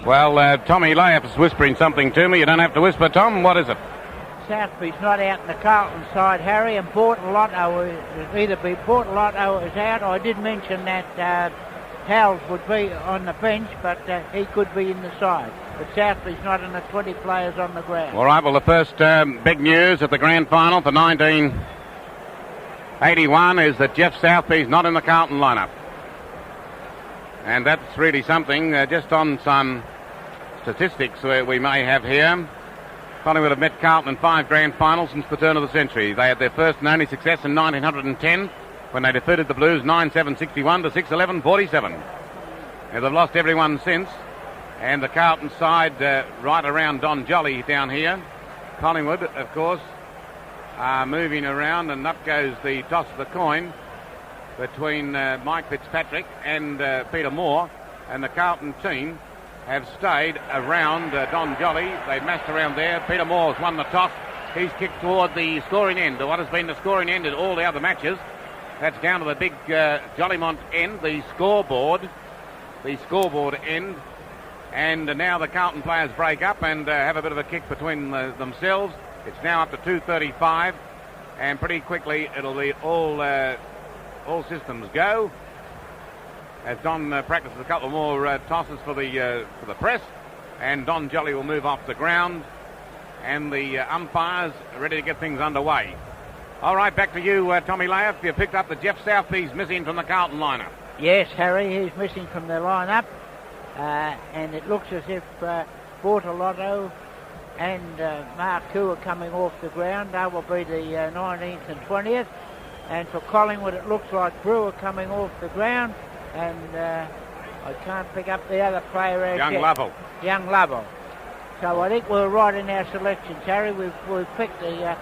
Well, Tommy Layup is whispering something to me. You don't have to whisper, Tom. What is it? Southby's not out in the Carlton side, Harry, and Portolotto is out. I did mention that Howells would be on the bench, but he could be in the side. But Southby's not in the 20 players on the ground. All right, well, the first big news at the Grand Final for 1981 is that Jeff Southby's not in the Carlton lineup. And that's really something. Just on some statistics we may have here. Collingwood have met Carlton in 5 grand finals since the turn of the century. They had their first and only success in 1910 when they defeated the Blues 9-7-61 to 6-11-47. Now, they've lost everyone since. And the Carlton side right around Don Jolly down here. Collingwood, of course, are moving around, and up goes the toss of the coin between Mike Fitzpatrick and Peter Moore. And the Carlton team have stayed around Don Jolly. They've massed around there. Peter Moore's won the toss. He's kicked toward the scoring end, what has been the scoring end in all the other matches. That's down to the big Jollymont end, the scoreboard end. And now the Carlton players break up and have a bit of a kick between themselves. It's now up to 2:35, and pretty quickly it'll be all systems go. As Don practices a couple more tosses for the press, and Don Jolly will move off the ground, and the umpires are ready to get things underway. All right, back to you, Tommy Layup. You picked up the Jeff Southby's missing from the Carlton lineup. Yes, Harry, he's missing from the lineup, and it looks as if Bortolotto and Marcoux are coming off the ground. They will be the 19th and 20th, and for Collingwood it looks like Brewer coming off the ground. And I can't pick up the other player out Young Lovell. Young Lovell. So I think we're right in our selections, Harry. We've picked the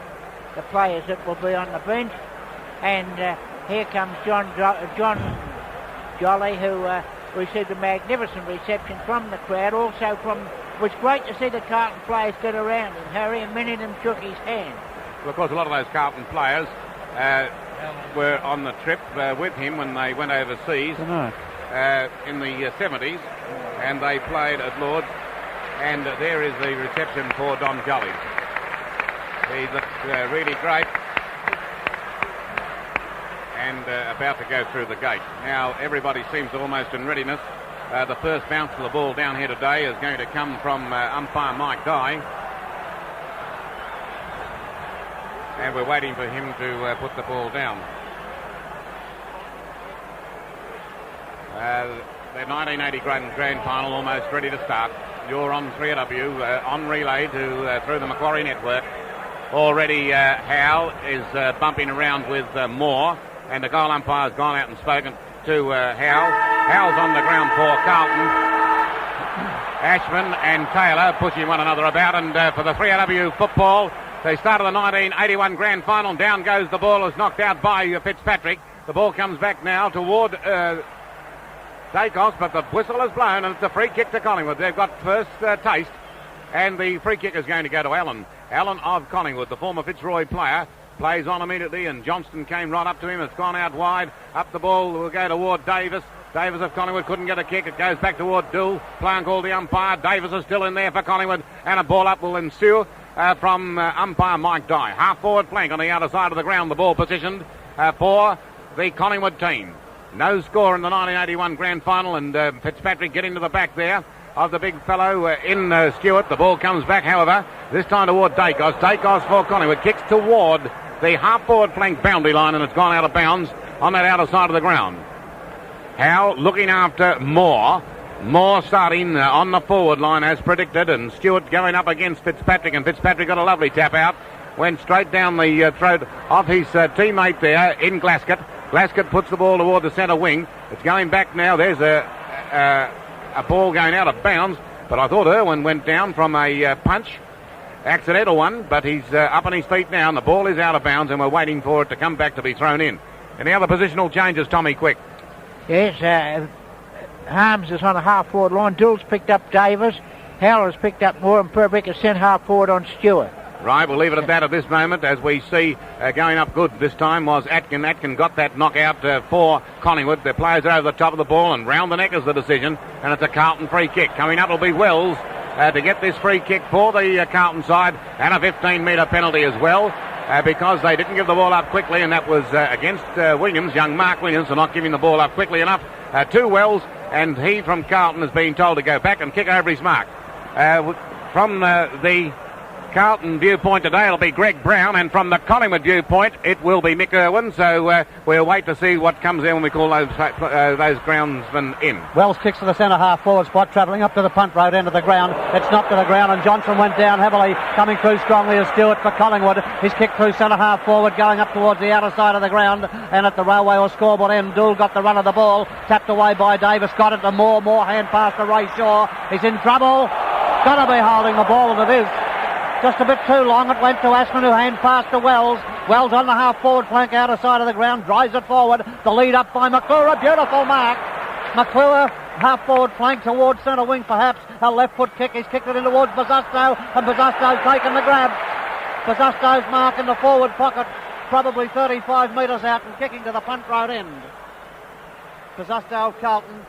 players that will be on the bench. And here comes John Jolly, who received a magnificent reception from the crowd. Also it was great to see the Carlton players get around him, Harry, and many of them shook his hand. Well, of course, a lot of those Carlton players were on the trip with him when they went overseas in the 70s, and they played at Lord's, and there is the reception for Don Jolly. He looks really great and about to go through the gate. Now everybody seems almost in readiness. The first bounce of the ball down here today is going to come from umpire Mike Dye. And we're waiting for him to put the ball down. The 1980 Grand Final almost ready to start. You're on 3AW, on relay to through the Macquarie network. Already Howell is bumping around with Moore, and the goal umpire's gone out and spoken to Howell. Howell's on the ground for Carlton. Ashman and Taylor pushing one another about, and for the 3AW football, they started the 1981 Grand Final. Down goes the ball, is knocked out by Fitzpatrick. The ball comes back now toward Dacos, but the whistle is blown, and it's a free kick to Collingwood. They've got first taste, and the free kick is going to go to Allen. Allen of Collingwood, the former Fitzroy player, plays on immediately, and Johnston came right up to him. It's gone out wide. Up the ball will go toward Davis. Davis of Collingwood couldn't get a kick. It goes back toward Dool. Playing called the umpire. Davis is still in there for Collingwood, and a ball up will ensue from umpire Mike Dye. Half forward flank on the outer side of the ground. The ball positioned for the Collingwood team. No score in the 1981 Grand Final, and Fitzpatrick getting to the back there of the big fellow in Stewart. The ball comes back, however, this time toward Dacos. Dacos for Collingwood kicks toward the half-forward flank boundary line, and it's gone out of bounds on that outer side of the ground. Howe looking after Moore. Moore starting on the forward line as predicted, and Stewart going up against Fitzpatrick, and Fitzpatrick got a lovely tap out. Went straight down the throat of his teammate there in Glaskett. Glaskett puts the ball toward the centre wing. It's going back now. There's a ball going out of bounds, but I thought Irwin went down from a punch. Accidental one, but he's up on his feet now, and the ball is out of bounds, and we're waiting for it to come back to be thrown in. Any other positional changes, Tommy, quick? Yes, Harms is on a half-forward line. Dill's picked up Davis. Howell has picked up Moore, and Purbeck is sent half-forward on Stewart. Right, we'll leave it at that at this moment as we see going up good this time was Atkin. Atkin got that knockout for Collingwood. The players are over the top of the ball and round the neck is the decision, and it's a Carlton free kick. Coming up will be Wells to get this free kick for the Carlton side, and a 15-metre penalty as well because they didn't give the ball up quickly, and that was against Williams, young Mark Williams, for not giving the ball up quickly enough to Wells, and he from Carlton is being told to go back and kick over his mark. From the Carlton viewpoint today, it'll be Greg Brown, and from the Collingwood viewpoint, it will be Mick Irwin. So we'll wait to see what comes in when we call those groundsmen in. Wells kicks to the centre half forward spot, travelling up to the punt road end of the ground. It's knocked to the ground, and Johnson went down heavily. Coming through strongly is Stewart for Collingwood. He's kicked through centre half forward, going up towards the outer side of the ground, and at the railway or scoreboard end, Dool got the run of the ball, tapped away by Davis, got it to Moore hand pass to Ray Shaw. He's in trouble. Got to be holding the ball, and it is. Just a bit too long. It went to Ashman, who hand passed to Wells. Wells on the half-forward flank, outer side of the ground, drives it forward. The lead up by McClure, a beautiful mark. McClure, half-forward flank towards centre wing, perhaps. A left-foot kick. He's kicked it in towards Bazasto, and Bazasto's taken the grab. Bazasto's mark in the forward pocket, probably 35 metres out, and kicking to the punt road end. Bazasto of Carlton,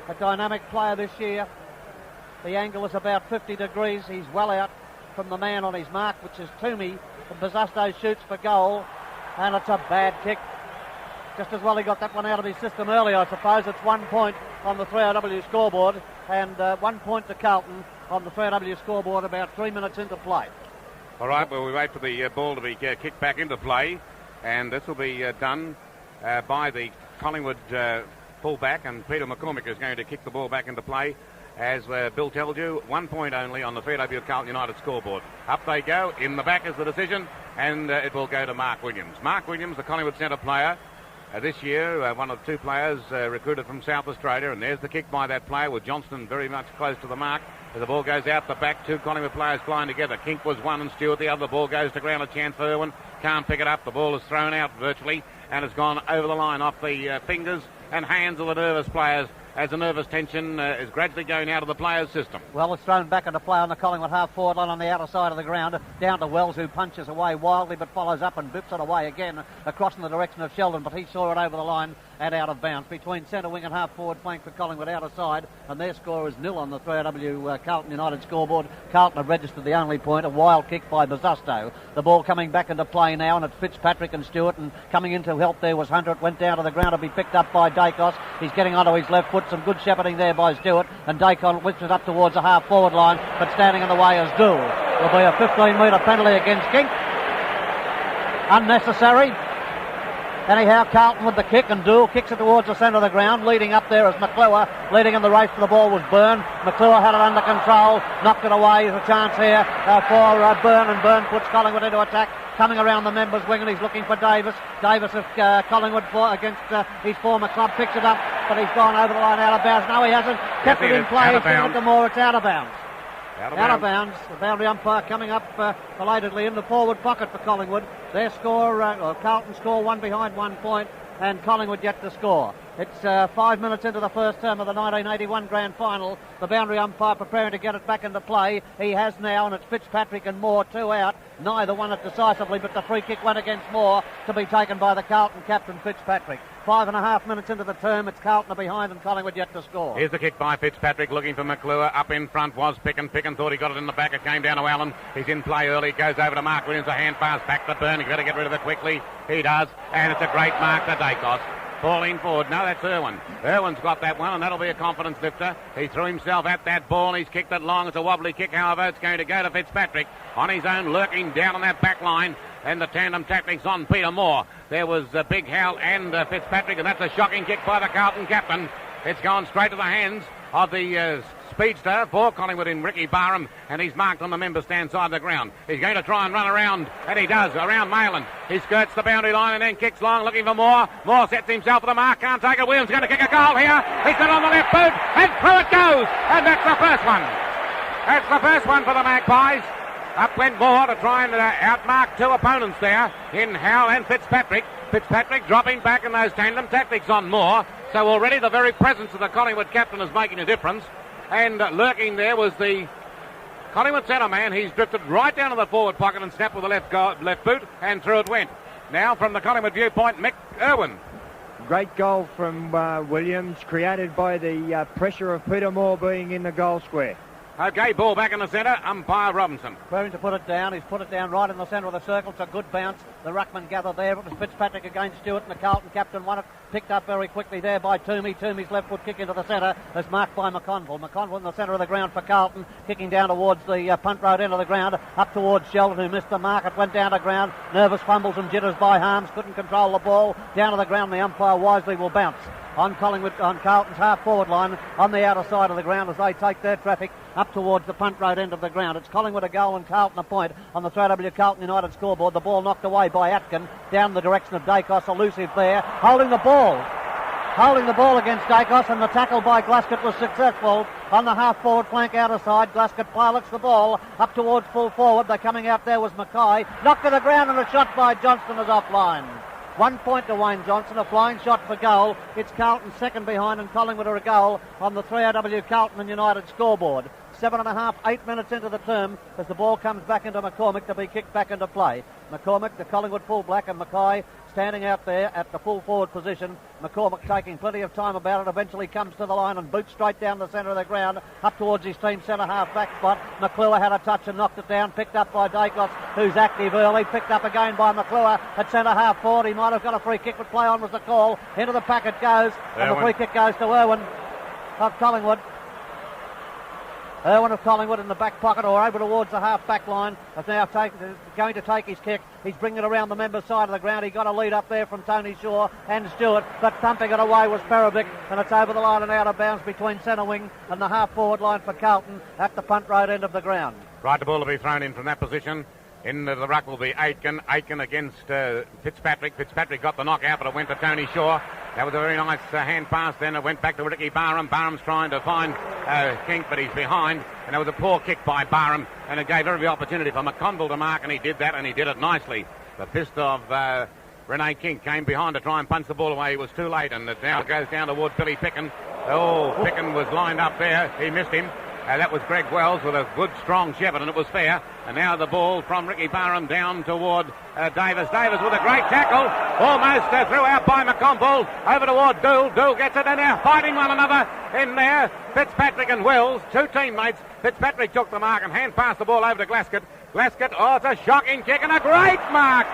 a dynamic player this year. The angle is about 50 degrees. He's well out from the man on his mark, which is Toomey. And Bazasto shoots for goal, and it's a bad kick. Just as well he got that one out of his system early, I suppose. It's 1 point on the 3RW scoreboard, and 1 point to Carlton on the 3RW scoreboard about 3 minutes into play. All right, well, we wait for the ball to be kicked back into play, and this will be done by the Collingwood full-back, and Peter McCormick is going to kick the ball back into play. As Bill told you, 1 point only on the 3W Carlton United scoreboard. Up they go. In the back is the decision, and it will go to Mark Williams. Mark Williams, the Collingwood centre player, this year, one of two players recruited from South Australia, and there's the kick by that player with Johnston very much close to the mark. As the ball goes out the back, two Collingwood players flying together. Kink was one and Stewart the other. The ball goes to ground, a chance for Irwin. Can't pick it up. The ball is thrown out virtually, and has gone over the line off the fingers and hands of the nervous players, as the nervous tension is gradually going out of the players' system. Well, it's thrown back into play on the Collingwood half-forward line on the outer side of the ground, down to Wells, who punches away wildly but follows up and bips it away again across in the direction of Sheldon, but he saw it over the line and out of bounds. Between centre wing and half-forward flank for Collingwood outer side, and their score is 0 on the 3RW Carlton United scoreboard. Carlton have registered the only point, a wild kick by Bazasto. The ball coming back into play now, and it's Fitzpatrick and Stewart, and coming in to help there was Hunter. It went down to the ground to be picked up by Dacos. He's getting onto his left foot, some good shepherding there by Stewart, and Dacos whips it up towards the half-forward line, but standing in the way is Dool. There'll be a 15-metre penalty against Kink. Unnecessary. Anyhow, Carlton with the kick, and Dool kicks it towards the centre of the ground. Leading up there is McClure. Leading in the race for the ball was Byrne. McClure had it under control, knocked it away. There's a chance here for Byrne, and Byrne puts Collingwood into attack. Coming around the members' wing, and he's looking for Davis. Davis of Collingwood against his former club picks it up, but he's gone over the line out of bounds. No, he hasn't. Kept it in play. He's given it to Moore. It's out of bounds. Out of bounds. The boundary umpire coming up belatedly in the forward pocket for Collingwood. Their score, Carlton score 1 behind 1 point, and Collingwood yet to score. It's 5 minutes into the first term of the 1981 Grand Final. The boundary umpire preparing to get it back into play. He has now, and it's Fitzpatrick and Moore, two out. Neither won it decisively, but the free kick went against Moore to be taken by the Carlton captain, Fitzpatrick. 5.5 minutes into the term, it's Carlton behind and Collingwood yet to score. Here's the kick by Fitzpatrick, looking for McClure. Up in front was Picken. Picken thought he got it in the back. It came down to Allen. He's in play early. Goes over to Mark Williams. A hand pass back to Byrne. He's got to get rid of it quickly. He does. And it's a great mark to Dacos. Falling forward. No, that's Irwin. Irwin's got that one, and that'll be a confidence lifter. He threw himself at that ball. He's kicked it long. It's a wobbly kick, however. It's going to go to Fitzpatrick on his own, lurking down on that back line. And the tandem tactics on Peter Moore. There was Big Hal and Fitzpatrick, and that's a shocking kick by the Carlton captain. It's gone straight to the hands of the speedster for Collingwood in Ricky Barham, and he's marked on the member stand side of the ground. He's going to try and run around, and he does, around Mayland. He skirts the boundary line and then kicks long, looking for Moore. Moore sets himself for the mark, can't take it. Williams going to kick a goal here. He's got it on the left boot, and through it goes, and that's the first one. That's the first one for the Magpies. Up went Moore to try and outmark two opponents there in Howell and Fitzpatrick. Fitzpatrick dropping back in those tandem tactics on Moore. So already the very presence of the Collingwood captain is making a difference. And lurking there was the Collingwood centre man, he's drifted right down to the forward pocket and snapped with the left boot, and through it went. Now from the Collingwood viewpoint, Mick Irwin. Great goal from Williams, created by the pressure of Peter Moore being in the goal square. Okay, ball back in the centre, umpire Robinson. Preparing to put it down. He's put it down right in the centre of the circle. It's a good bounce. The ruckman gathered there. It was Fitzpatrick against Stewart, and the Carlton captain won it. Picked up very quickly there by Toomey. Toomey's left foot kick into the centre is marked by McConville. McConville in the centre of the ground for Carlton, kicking down towards the punt road end of the ground, up towards Sheldon, who missed the mark. It went down to ground. Nervous fumbles and jitters by Harms. Couldn't control the ball. Down to the ground. The umpire wisely will bounce on Carlton's half-forward line on the outer side of the ground as they take their traffic up towards the punt road end of the ground. It's Collingwood a goal and Carlton a point on the 3W Carlton United scoreboard. The ball knocked away by Atkin down the direction of Dacos, elusive there, holding the ball against Dacos, and the tackle by Glasgow was successful on the half-forward flank outer side. Glasgow pilots the ball up towards full forward. They're coming out there was Mackay, knocked to the ground, and a shot by Johnston is offline. 1 point to Wayne Johnson, a flying shot for goal. It's Carlton second behind, and Collingwood are a goal on the 3AW Carlton and United scoreboard. 7.5, 8 minutes into the term as the ball comes back into McCormick to be kicked back into play. McCormick, the Collingwood full-black, and Mackay standing out there at the full forward position. McCormick taking plenty of time about it, eventually comes to the line and boots straight down the centre of the ground, up towards his team centre half back spot. McClure had a touch and knocked it down, picked up by Dacos, who's active early, picked up again by McClure at centre half forward. He might have got a free kick, but play on was the call. Into the pack it goes, and the free kick goes to Irwin of Collingwood. Irwin of Collingwood in the back pocket, or over towards the half-back line, is now going to take his kick. He's bringing it around the member side of the ground. He got a lead up there from Tony Shaw and Stewart, but thumping it away was Perovic, and it's over the line and out of bounds between centre wing and the half-forward line for Carlton at the punt road end of the ground. Right, the ball to be thrown in from that position. In the ruck will be Aitken. Aitken against Fitzpatrick. Fitzpatrick got the knockout, but it went to Tony Shaw. That was a very nice hand pass. Then it went back to Ricky Barham. Barham's trying to find Kink, but he's behind. And there was a poor kick by Barham, and it gave every opportunity for McConville to mark, and he did that, and he did it nicely. The fist of Renee Kink came behind to try and punch the ball away. He was too late, and it now goes down towards Billy Picken. Oh, Picken was lined up there. He missed him. That was Greg Wells with a good, strong shepherd, and it was fair. And now the ball from Ricky Barham down toward Davis. Davis with a great tackle. Almost threw out by McConville. Over toward Dool. Dool gets it, and they're fighting one another in there. Fitzpatrick and Wells, two teammates. Fitzpatrick took the mark and hand passed the ball over to Glasgow. Glasgow, oh, it's a shocking kick and a great mark.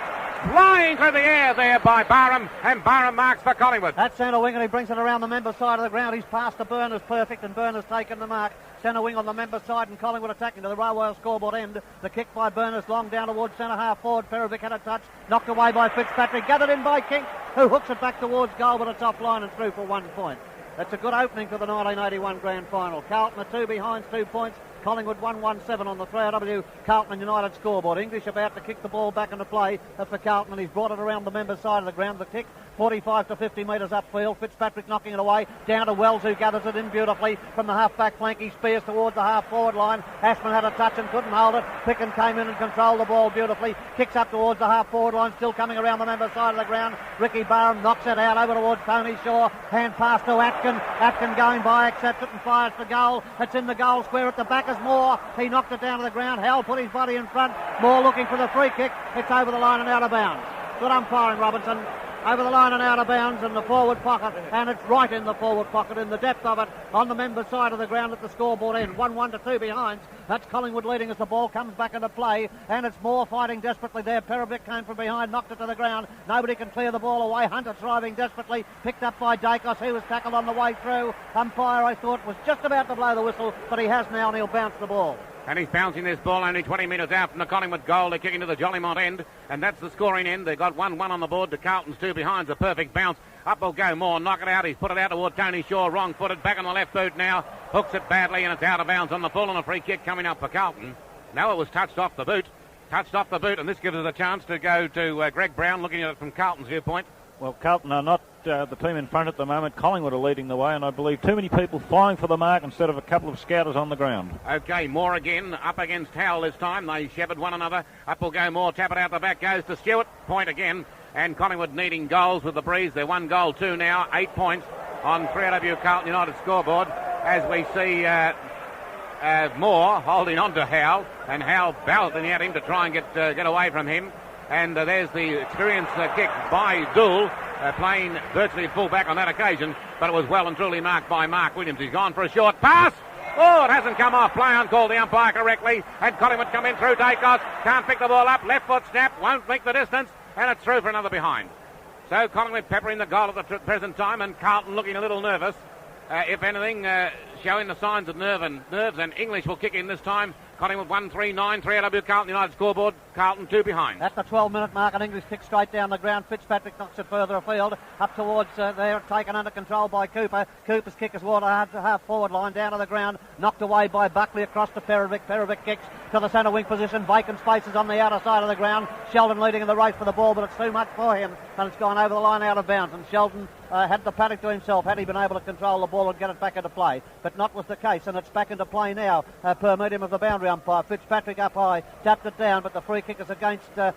Flying through the air there by Barham, and Barham marks for Collingwood. That's centre wing, and he brings it around the member side of the ground. He's passed to Byrne, perfect, and Byrne has taken the mark. Centre wing on the member side, and Collingwood attacking to the railway scoreboard end. The kick by Byrne long down towards centre half forward. Perovic had a touch, knocked away by Fitzpatrick, gathered in by King, who hooks it back towards goal, but it's offline and through for 1 point. That's a good opening for the 1981 Grand Final. Carlton are 2 behind, 2 points. Collingwood 1-1-7 on the 3AW Carlton and United scoreboard. English about to kick the ball back into play for Carlton, and he's brought it around the member side of the ground. The kick 45 to 50 metres upfield. Fitzpatrick knocking it away down to Wells, who gathers it in beautifully from the half-back flank. He spears towards the half-forward line. Ashman had a touch and couldn't hold it. Picken came in and controlled the ball beautifully. Kicks up towards the half-forward line, still coming around the member side of the ground. Ricky Barham knocks it out over towards Tony Shaw. Hand pass to Atkin. Atkin going by, accepts it and fires for goal. It's in the goal square at the back is Moore. He knocked it down to the ground. Howell put his body in front. Moore looking for the free kick. It's over the line and out of bounds. Good umpiring, Robinson. Over the line and out of bounds in the forward pocket, and it's right in the forward pocket in the depth of it on the member side of the ground at the scoreboard end. 1-1 to 2 behind. That's Collingwood leading as the ball comes back into play, and it's Moore fighting desperately there. Perovic came from behind, knocked it to the ground. Nobody can clear the ball away. Hunter driving desperately, picked up by Dacos, who was tackled on the way through. Umpire, I thought, was just about to blow the whistle, but he has now, and he'll bounce the ball. And he's bouncing this ball only 20 metres out from the Collingwood goal. They're kicking to the Jollymont end, and that's the scoring end. They've got 1-1 on the board to Carlton's 2 behind. A perfect bounce. Up will go Moore, knock it out. He's put it out toward Tony Shaw, wrong-footed, back on the left boot now. Hooks it badly, and it's out of bounds on the full, and a free kick coming up for Carlton. Now it was touched off the boot, and this gives us a chance to go to Greg Brown, looking at it from Carlton's viewpoint. Well, Carlton are not the team in front at the moment. Collingwood are leading the way, and I believe too many people flying for the mark instead of a couple of scouters on the ground. Okay, Moore again, up against Howell this time. They shepherd one another. Up will go Moore, tap it out the back, goes to Stewart. Point again, and Collingwood needing goals with the breeze. They're 1 goal, 2 now, 8 points on 3AW Carlton United scoreboard. As we see Moore holding on to Howe, and Howe bouncing at him to try and get away from him. And there's the experienced kick by Dool, playing virtually full back on that occasion, but it was well and truly marked by Mark Williams. He's gone for a short pass. Oh, it hasn't come off. Play on, called the umpire correctly. And Collingwood come in through Dacos. Can't pick the ball up. Left foot snap. Won't make the distance. And it's through for another behind. So Collingwood peppering the goal at the present time, and Carlton looking a little nervous. If anything, showing the signs of nerves, and English will kick in this time. Collingwood 1-3-9, 3LW Carlton United scoreboard. Carlton 2 behind. At the 12-minute mark, an English kick straight down the ground. Fitzpatrick knocks it further afield, up towards there, taken under control by Cooper. Cooper's kick is water half-forward line, down to the ground, knocked away by Buckley across to Perovic. Perovic kicks to the centre wing position. Vacant spaces on the outer side of the ground. Sheldon leading in the race for the ball, but it's too much for him, and it's gone over the line out of bounds. And Sheldon had the paddock to himself had he been able to control the ball and get it back into play. But not was the case, and it's back into play now per medium of the boundary umpire. Fitzpatrick up high, tapped it down, but the free kick is against the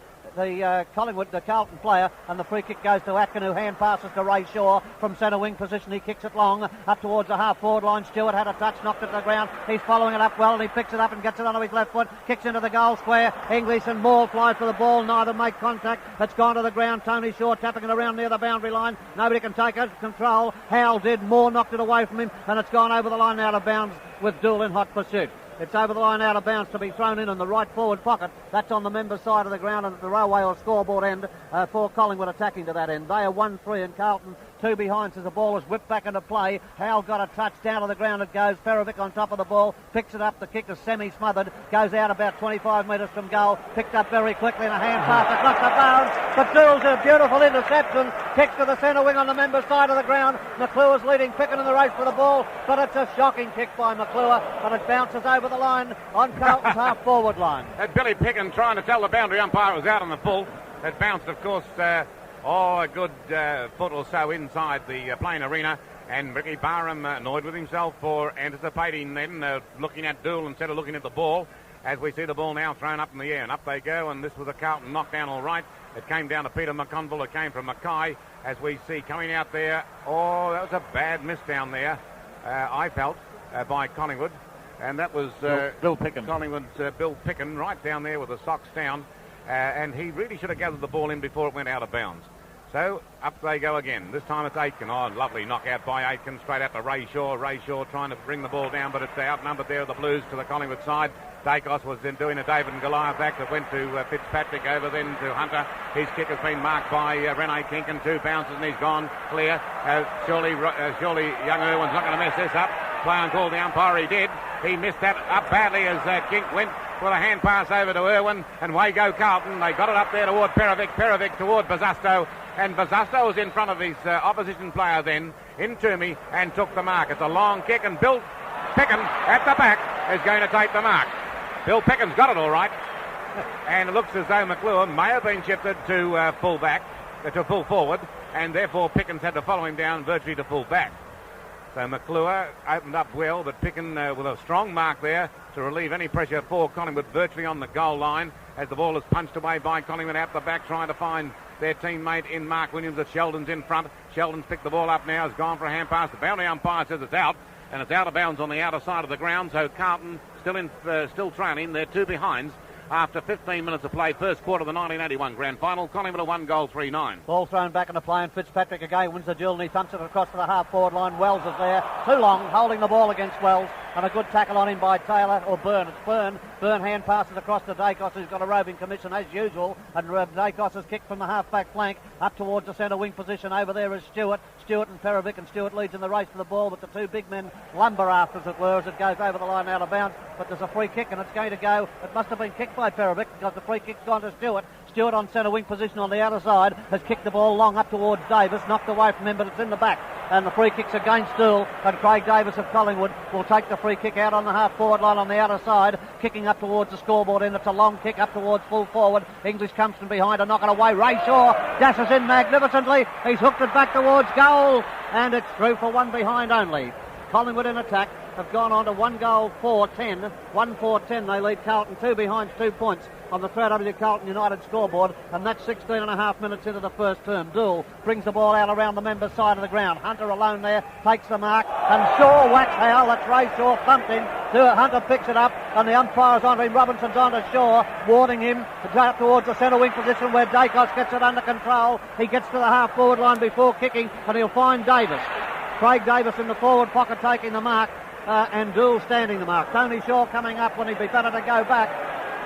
Collingwood, the Carlton player, and the free kick goes to Atkin, who hand passes to Ray Shaw from centre wing position. He kicks it long up towards the half forward line. Stewart had a touch, knocked it to the ground. He's following it up well, and he picks it up and gets it onto his left foot, kicks into the goal square. English and Moore fly for the ball, neither make contact. It's gone to the ground. Tony Shaw tapping it around near the boundary line. Nobody can take it control. Howell did. Moore knocked it away from him, and it's gone over the line out of bounds with Dool in hot pursuit. It's over the line out of bounds to be thrown in the right forward pocket. That's on the members' side of the ground and at the railway or scoreboard end for Collingwood attacking to that end. They are 1-3 and Carlton 2 behind as the ball is whipped back into play. Howell got a touch, down to the ground it goes. Perovic on top of the ball, picks it up. The kick is semi-smothered, goes out about 25 metres from goal, picked up very quickly in a hand pass across the bounds. But Dool's a beautiful interception, kicks to the centre wing on the members' side of the ground. McClure's leading Picken in the race for the ball, but it's a shocking kick by McClure, but it bounces over the line on Carlton's half-forward line. Billy Picken trying to tell the boundary umpire it was out on the full. It bounced, of course, a good foot or so inside the playing arena, and Ricky Barham annoyed with himself for anticipating then, looking at Dool instead of looking at the ball, as we see the ball now thrown up in the air, and up they go, and this was a Carlton knockdown all right. It came down to Peter McConville, it came from Mackay, as we see coming out there. Oh, that was a bad miss down there, I felt, by Collingwood. And that was Bill Picken. Collingwood's Bill Picken right down there with the socks down. And he really should have gathered the ball in before it went out of bounds. So up they go again. This time it's Aitken. Oh, lovely knockout by Aitken. Straight out to Ray Shaw. Ray Shaw trying to bring the ball down, but it's outnumbered there, the Blues to the Collingwood side. Dacos was then doing a David and Goliath act that went to Fitzpatrick, over then to Hunter. His kick has been marked by Rene Kinkin. 2 bounces and he's gone clear. Surely young Irwin's not going to mess this up. Play on call the umpire, he did. He missed that up badly as Kink went with a hand pass over to Irwin, and away go Carlton. They got it up there toward Perovic toward Bazasto, and Bazasto was in front of his opposition player then, in Toomey, and took the mark. It's a long kick, and Bill Picken at the back is going to take the mark. Bill Picken's got it all right, and it looks as though McClure may have been shifted to full back, to full forward, and therefore Pickens had to follow him down virtually to full back. So McClure opened up well, but Picken with a strong mark there to relieve any pressure for Collingwood virtually on the goal line as the ball is punched away by Collingwood out the back, trying to find their teammate in Mark Williams. As Sheldon's in front. Sheldon's picked the ball up now, has gone for a hand pass. The boundary umpire says it's out, and it's out of bounds on the outer side of the ground. So Carlton still trailing. They're 2 behinds after 15 minutes of play, first quarter of the 1981 Grand Final. Collingwood a 1-goal 3-9. Ball thrown back into play, and Fitzpatrick again wins the duel, and he thumps it across to the half-forward line. Wells is there, too long, holding the ball against Wells, and a good tackle on him by Taylor, or Byrne. It's Byrne. Byrne hand passes across to Dacos, who's got a roving commission as usual, and Dacos has kicked from the half-back flank up towards the centre wing position. Over there is Stewart and Perovic, and Stewart leads in the race for the ball, but the 2 big men lumber after, as it were, as it goes over the line out of bounds. But there's a free kick, and it's going to go. It must have been kicked by Perovic, because the free kick's gone to Stewart. Stewart on centre wing position on the outer side has kicked the ball long up towards Davis, knocked away from him, but it's in the back. And the free kick's against Dool, and Craig Davis of Collingwood will take the free kick out on the half-forward line on the outer side, kicking up towards the scoreboard end. It's a long kick up towards full forward. English comes from behind and knock it away. Ray Shaw dashes in magnificently. He's hooked it back towards goal, and it's through for 1 behind only. Collingwood in attack. have gone on to 1 goal 4-10. 1-4-10. They lead Carlton 2 behind 2 points on the 3W Carlton United scoreboard, and that's 16 and a half minutes into the first term. Dool brings the ball out around the member's side of the ground. Hunter alone there, takes the mark, and Shaw whacks Howell. That's Ray Shaw thumped him. Hunter picks it up, and the umpire's on him. Robinson's on to Shaw, warning him to go up towards the centre wing position where Dacos gets it under control. He gets to the half-forward line before kicking, and he'll find Davis. Craig Davis in the forward pocket taking the mark, and Dool standing the mark. Tony Shaw coming up when he'd be better to go back.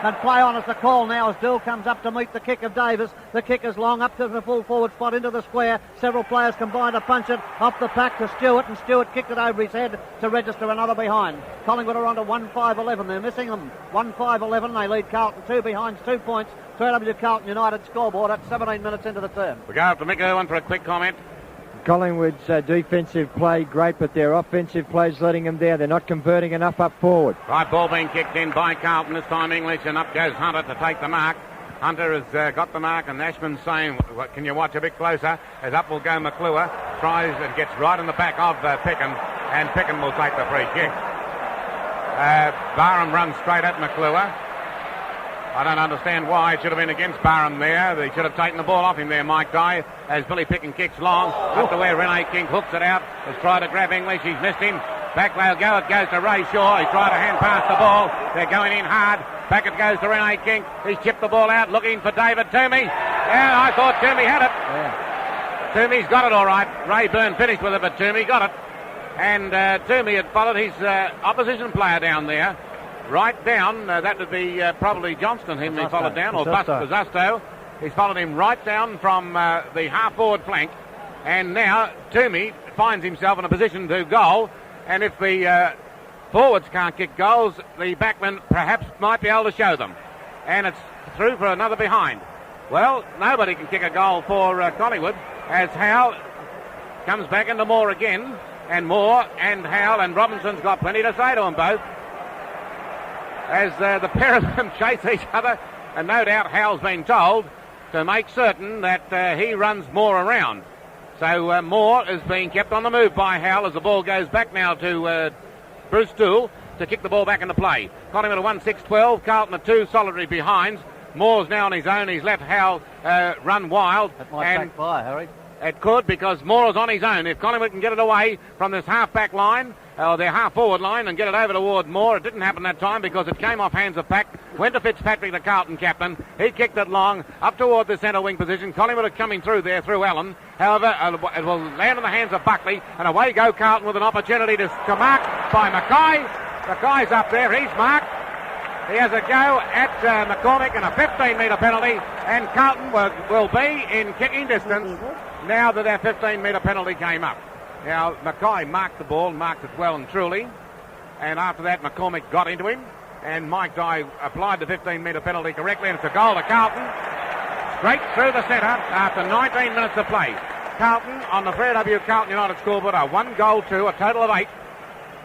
And play on as the call now as Dill comes up to meet the kick of Davis. The kick is long up to the full forward spot into the square. Several players combine to punch it off the pack to Stewart, and Stewart kicked it over his head to register another behind. Collingwood are on to 1-5-11. They're missing them. 1-5-11. They lead Carlton 2 behind 2 points. 3W Carlton United scoreboard at 17 minutes into the term. We go up to Mick Irwin for a quick comment. Collingwood's defensive play great, but their offensive play's letting them down. They're not converting enough up forward. Right ball being kicked in by Carlton, this time English, and up goes Hunter to take the mark. Hunter has got the mark, and Ashman's saying, can you watch a bit closer? As up will go McClure, tries and gets right in the back of Pickin, and Pickin will take the free kick. Barham runs straight at McClure. I don't understand why. It should have been against Barham there. They should have taken the ball off him there, Mike Dye, as Billy Pickin kicks long. Up to where Rene King hooks it out. Has tried to grab English. He's missed him. Back they'll go. It goes to Ray Shaw. He tried to hand pass the ball. They're going in hard. Back it goes to Rene King. He's chipped the ball out, looking for David Toomey. Yeah, I thought Toomey had it. Yeah. Toomey's got it all right. Ray Byrne finished with it, but Toomey got it. And Toomey had followed his opposition player down there. Right down, that would be probably Johnston, whom he followed down, or Buzusto. He's followed him right down from the half-forward flank, and now Toomey finds himself in a position to goal, and if the forwards can't kick goals, the backmen perhaps might be able to show them. And it's through for another behind. Well, nobody can kick a goal for Collingwood, as Howell comes back into Moore again, and Moore and Howell and Robinson's got plenty to say to them both, as the pair of them chase each other, and no doubt Howell's been told to make certain that he runs Moore around. So Moore is being kept on the move by Howell as the ball goes back now to Bruce Dool to kick the ball back into play. Collingwood at 1-6-12, Carlton at 2 solitary behinds. Moore's now on his own. He's let Howell run wild. That might backfire, Harry. It could, because Moore's on his own. If Collingwood can get it away from this half-back line, or their half-forward line, and get it over toward Moore. It didn't happen that time because it came off hands of Pack. Went to Fitzpatrick, the Carlton captain. He kicked it long up toward the centre wing position. Collingwood are coming through there through Allen. However, it will land in the hands of Buckley, and away go Carlton with an opportunity to mark by Mackay. Mackay's up there. He's marked. He has a go at McCormick and a 15-metre penalty, and Carlton will be in kicking distance now that their 15-metre penalty came up. Now, Mackay marked the ball, marked it well and truly, and after that McCormick got into him, and Mike Dye applied the 15-metre penalty correctly, and it's a goal to Carlton, straight through the centre after 19 minutes of play. Carlton on the 3W Carlton United scoreboard are 1-2, a total of 8.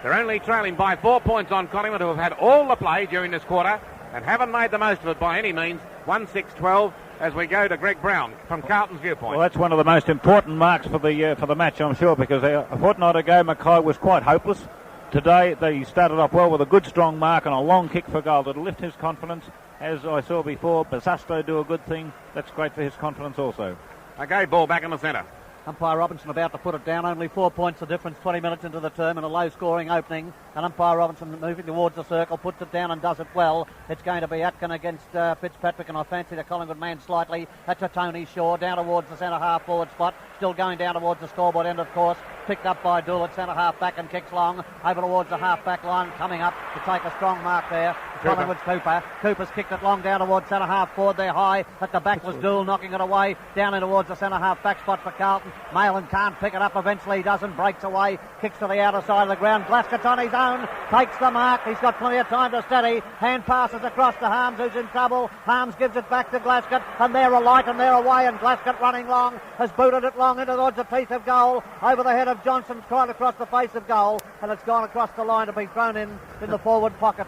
They're only trailing by 4 points on Collingwood, who have had all the play during this quarter and haven't made the most of it by any means. 1-6-12 as we go to Greg Brown from Carlton's viewpoint. Well, that's one of the most important marks for the match, I'm sure, because a fortnight ago Mackay was quite hopeless. Today they started off well with a good strong mark and a long kick for goal that'll lift his confidence. As I saw before, Buzusto do a good thing. That's great for his confidence also. Okay, ball back in the centre. Umpire Robinson about to put it down. Only 4 points the difference 20 minutes into the term in a low-scoring opening. And umpire Robinson moving towards the circle, puts it down and does it well. It's going to be Atkin against Fitzpatrick, and I fancy the Collingwood man slightly. That's a Tony Shaw down towards the centre half-forward spot. Still going down towards the scoreboard end, of course. Picked up by Dool at centre half-back and kicks long. Over towards the half-back line, coming up to take a strong mark there. Collingwood's Cooper. Cooper's kicked it long down towards centre half-forward. They're high. At the back was Dool knocking it away. Down in towards the centre half-back spot for Carlton. Malin can't pick it up. Eventually he doesn't. Breaks away. Kicks to the outer side of the ground. Glasgott's on his own. Takes the mark. He's got plenty of time to steady. Hand passes across to Harms, who's in trouble. Harms gives it back to Glasgott, and they're alight and they're away, and Glasgott running long has booted it long into towards the teeth of goal. Over the head of Johnson, right across the face of goal, and it's gone across the line to be thrown in the forward pocket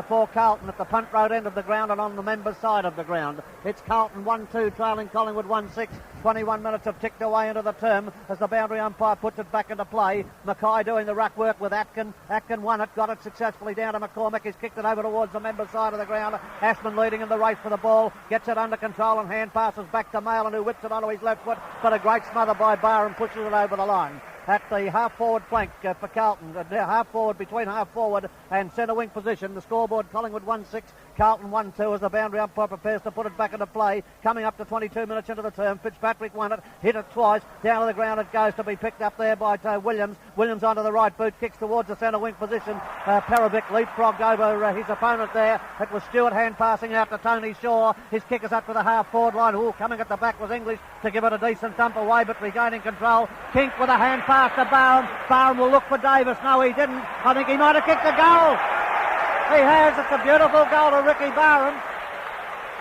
for Carlton at the punt road end of the ground and on the members' side of the ground. It's Carlton 1-2, trailing Collingwood 1-6. 21 minutes have ticked away into the term as the boundary umpire puts it back into play. Mackay doing the ruck work with Atkin. Atkin won it, got it successfully down to McCormick. He's kicked it over towards the members' side of the ground. Ashman leading in the race for the ball, gets it under control and hand passes back to Malin, who whips it onto his left foot, but a great smother by Barham pushes it over the line. At the half-forward flank for Carlton, half-forward between half-forward and centre-wing position. The scoreboard, Collingwood 1-6, Carlton 1-2 as the boundary umpire prepares to put it back into play. Coming up to 22 minutes into the term, Fitzpatrick won it, hit it twice, down to the ground it goes to be picked up there by Williams. Williams onto the right boot, kicks towards the centre-wing position. Parabic leapfrogged over his opponent there. It was Stewart hand passing out to Tony Shaw. His kick is up to the half-forward line. Coming at the back was English to give it a decent dump away, but regaining control. Kink with a hand pass to Barham. Barham will look for Davis. No, he didn't. I think he might have kicked a goal. He has. It's a beautiful goal to Ricky Barham.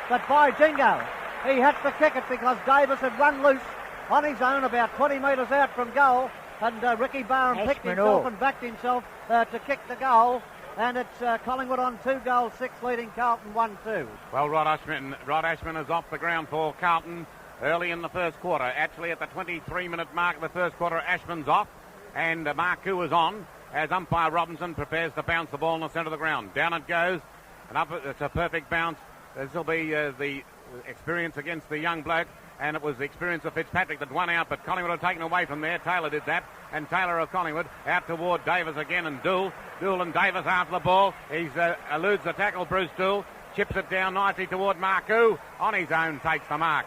But by jingo, he had to kick it because Davis had run loose on his own about 20 metres out from goal. And Ricky Barham picked himself and backed himself to kick the goal. And it's Collingwood on 2 goals, 6 leading Carlton 1-2. Well, Rod Ashman is off the ground for Carlton early in the first quarter. Actually, at the 23-minute mark of the first quarter, Ashman's off, and Marcoux is on as umpire Robinson prepares to bounce the ball in the centre of the ground. Down it goes, and up. It's a perfect bounce. This will be the experience against the young bloke, and it was the experience of Fitzpatrick that won out, but Collingwood have taken away from there. Taylor did that, and Taylor of Collingwood out toward Davis again, and Dool and Davis after the ball. He eludes the tackle, Bruce Dool, chips it down nicely toward Marcoux. On his own, takes the mark.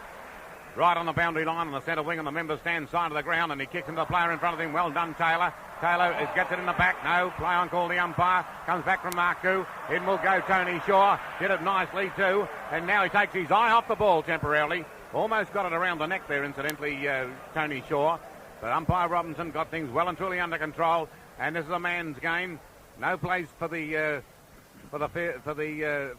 Right on the boundary line on the centre wing on the member stand side of the ground, and he kicks into the player in front of him. Well done, Taylor. Taylor gets it in the back. No, play on call the umpire. Comes back from Marcoux. In will go Tony Shaw. Did it nicely too. And now he takes his eye off the ball temporarily. Almost got it around the neck there, incidentally, Tony Shaw. But umpire Robinson got things well and truly under control. And this is a man's game. No place for the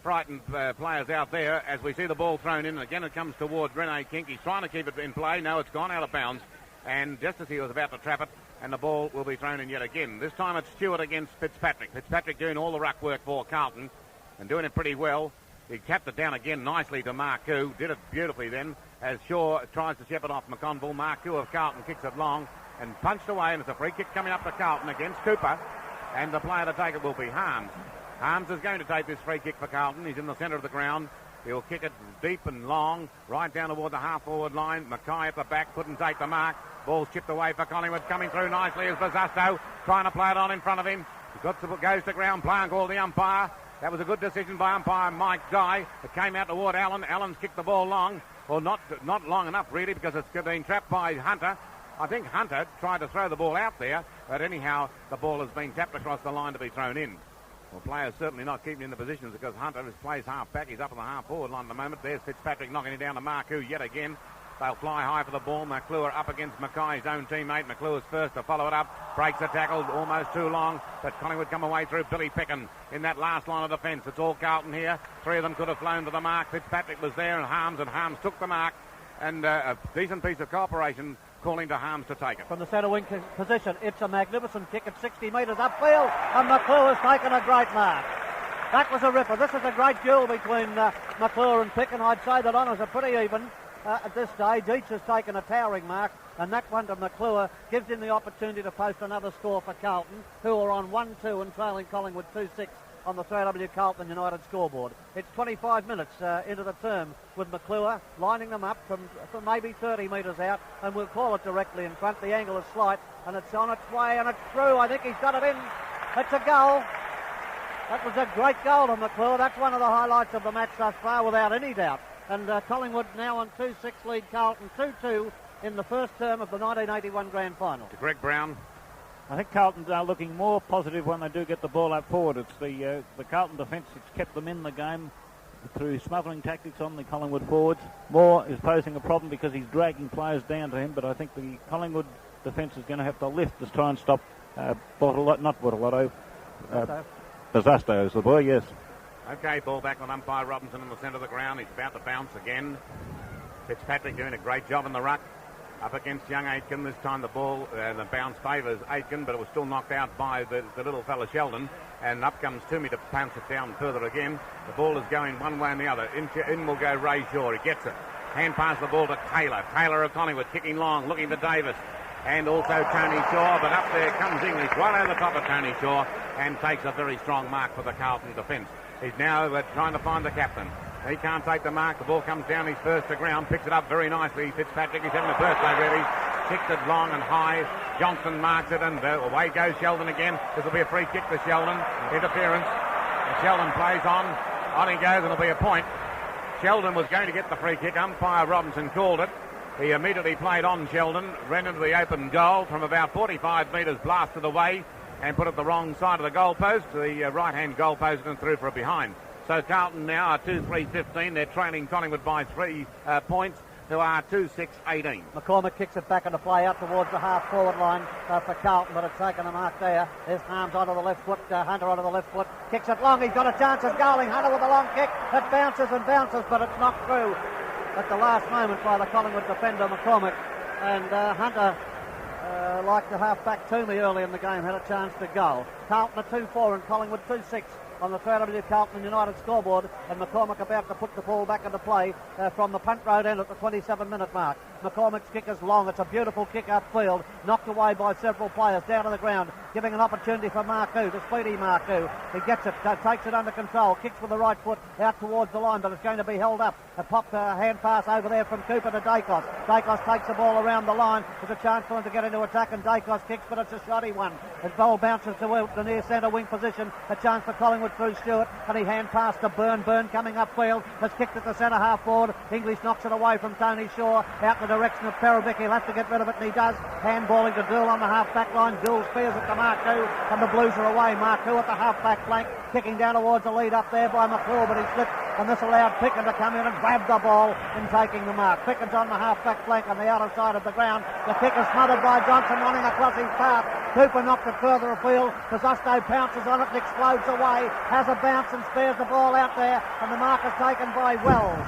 frightened players out there as we see the ball thrown in. Again, it comes towards Rene Kink. He's trying to keep it in play. No, it's gone out of bounds. And just as he was about to trap it, and the ball will be thrown in yet again. This time it's Stewart against Fitzpatrick. Fitzpatrick doing all the ruck work for Carlton and doing it pretty well. He capped it down again nicely to Marcoux. Did it beautifully then as Shaw tries to shepherd off McConville. Marcoux of Carlton kicks it long and punched away, and it's a free kick coming up to Carlton against Cooper. And the player to take it will be Harms. Harms is going to take this free kick for Carlton. He's in the centre of the ground. He'll kick it deep and long, right down toward the half-forward line. Mackay at the back couldn't take the mark. Ball's chipped away for Collingwood. Coming through nicely is Bazasto, trying to play it on in front of him. Goes to ground, play and call the umpire. That was a good decision by umpire Mike Dye. It came out toward Allen. Allen's kicked the ball long. Well, not long enough, really, because it's been trapped by Hunter. I think Hunter tried to throw the ball out there, but anyhow, the ball has been tapped across the line to be thrown in. Well, players certainly not keeping in the positions because Hunter plays half back. He's up on the half-forward line at the moment. There's Fitzpatrick knocking it down to Marcoux yet again. They'll fly high for the ball. McClure up against Mackay's own teammate. McClure's first to follow it up. Breaks the tackle, almost too long. But Collingwood come away through Billy Peckin in that last line of defence. It's all Carlton here. 3 of them could have flown to the mark. Fitzpatrick was there and Harms took the mark. And a decent piece of cooperation calling to Harms to take it. From the centre wing position, it's a magnificent kick at 60 metres upfield, and McClure has taken a great mark. That was a ripper. This is a great duel between McClure and Pick, and I'd say that honours are pretty even at this stage. Each has taken a towering mark, and that one to McClure gives him the opportunity to post another score for Carlton, who are on 1-2 and trailing Collingwood 2-6 on the 3W Carlton United scoreboard. It's 25 minutes into the term with McClure lining them up from maybe 30 metres out, and we'll call it directly in front. The angle is slight, and it's on its way, and it's through. I think he's got it in. It's a goal. That was a great goal to McClure. That's one of the highlights of the match thus far, without any doubt. And Collingwood now on 2-6 lead Carlton 2-2 in the first term of the 1981 Grand Final. To Greg Brown. I think Carlton are looking more positive when they do get the ball up forward. It's the Carlton defence that's kept them in the game through smothering tactics on the Collingwood forwards. Moore is posing a problem because he's dragging players down to him, but I think the Collingwood defence is going to have to lift to try and stop Bazasto is the boy, yes. Okay, ball back with umpire Robinson in the centre of the ground. He's about to bounce again. Fitzpatrick doing a great job in the ruck. Up against young Aitken. This time the ball, the bounce favours Aitken, but it was still knocked out by the little fella Sheldon. And up comes Toomey to pounce it down further again. The ball is going one way and the other. In will go Ray Shaw. He gets it. Hand pass the ball to Taylor. Taylor of Collingwood kicking long, looking for Davis. And also Tony Shaw. But up there comes English right over the top of Tony Shaw and takes a very strong mark for the Carlton defence. He's now trying to find the captain. He can't take the mark. The ball comes down. He's first to ground. Picks it up very nicely. Fitzpatrick is having a birthday really. Kicks it long and high. Johnson marks it and away goes Sheldon again. This will be a free kick to Sheldon. Interference. And Sheldon plays on. On he goes and it'll be a point. Sheldon was going to get the free kick. Umpire Robinson called it. He immediately played on Sheldon. Ran into the open goal from about 45 metres. Blasted away and put it the wrong side of the goalpost. The right-hand goalpost and through for a behind. So Carlton now are 2-3-15. They're trailing Collingwood by 3 points, who are 2-6-18. McCormick kicks it back into play out towards the half-forward line for Carlton, but it's taken a mark there. There's Harms onto the left foot, Hunter onto the left foot. Kicks it long, he's got a chance of goaling. Hunter with a long kick. It bounces and bounces, but it's knocked through at the last moment by the Collingwood defender, McCormick. And Hunter, like the half-back Toomey early in the game, had a chance to goal. Carlton are 2-4 and Collingwood 2-6. On the 3W Carlton United scoreboard, and McCormick about to put the ball back into play from the punt road end at the 27-minute mark. McCormick's kick is long. It's a beautiful kick upfield, knocked away by several players down to the ground, giving an opportunity for Marcoux, the speedy Marcoux. He gets it, takes it under control, kicks with the right foot out towards the line, but it's going to be held up. A pop hand pass over there from Cooper to Dacos. Dacos takes the ball around the line. There's a chance for him to get into attack, and Dacos kicks, but it's a shoddy one. The ball bounces to the near centre wing position. A chance for Collingwood through Stewart, and he hand passed to Byrne. Byrne coming upfield, has kicked it to centre half forward. English knocks it away from Tony Shaw out in the direction of Perovic. He'll have to get rid of it, and he does. Handballing to Dill on the half-back line. Dill spears it to Marcoux, and the Blues are away. Marcoux at the half-back flank, kicking down towards the lead up there by McClure, but he slipped, and this allowed Picken to come in and grab the ball in taking the mark. Picken's on the half-back flank on the outer side of the ground. The kick is smothered by Johnson running across his path. Cooper knocked it further afield. Pizzotto pounces on it and explodes away. Has a bounce and spares the ball out there, and the mark is taken by Wells.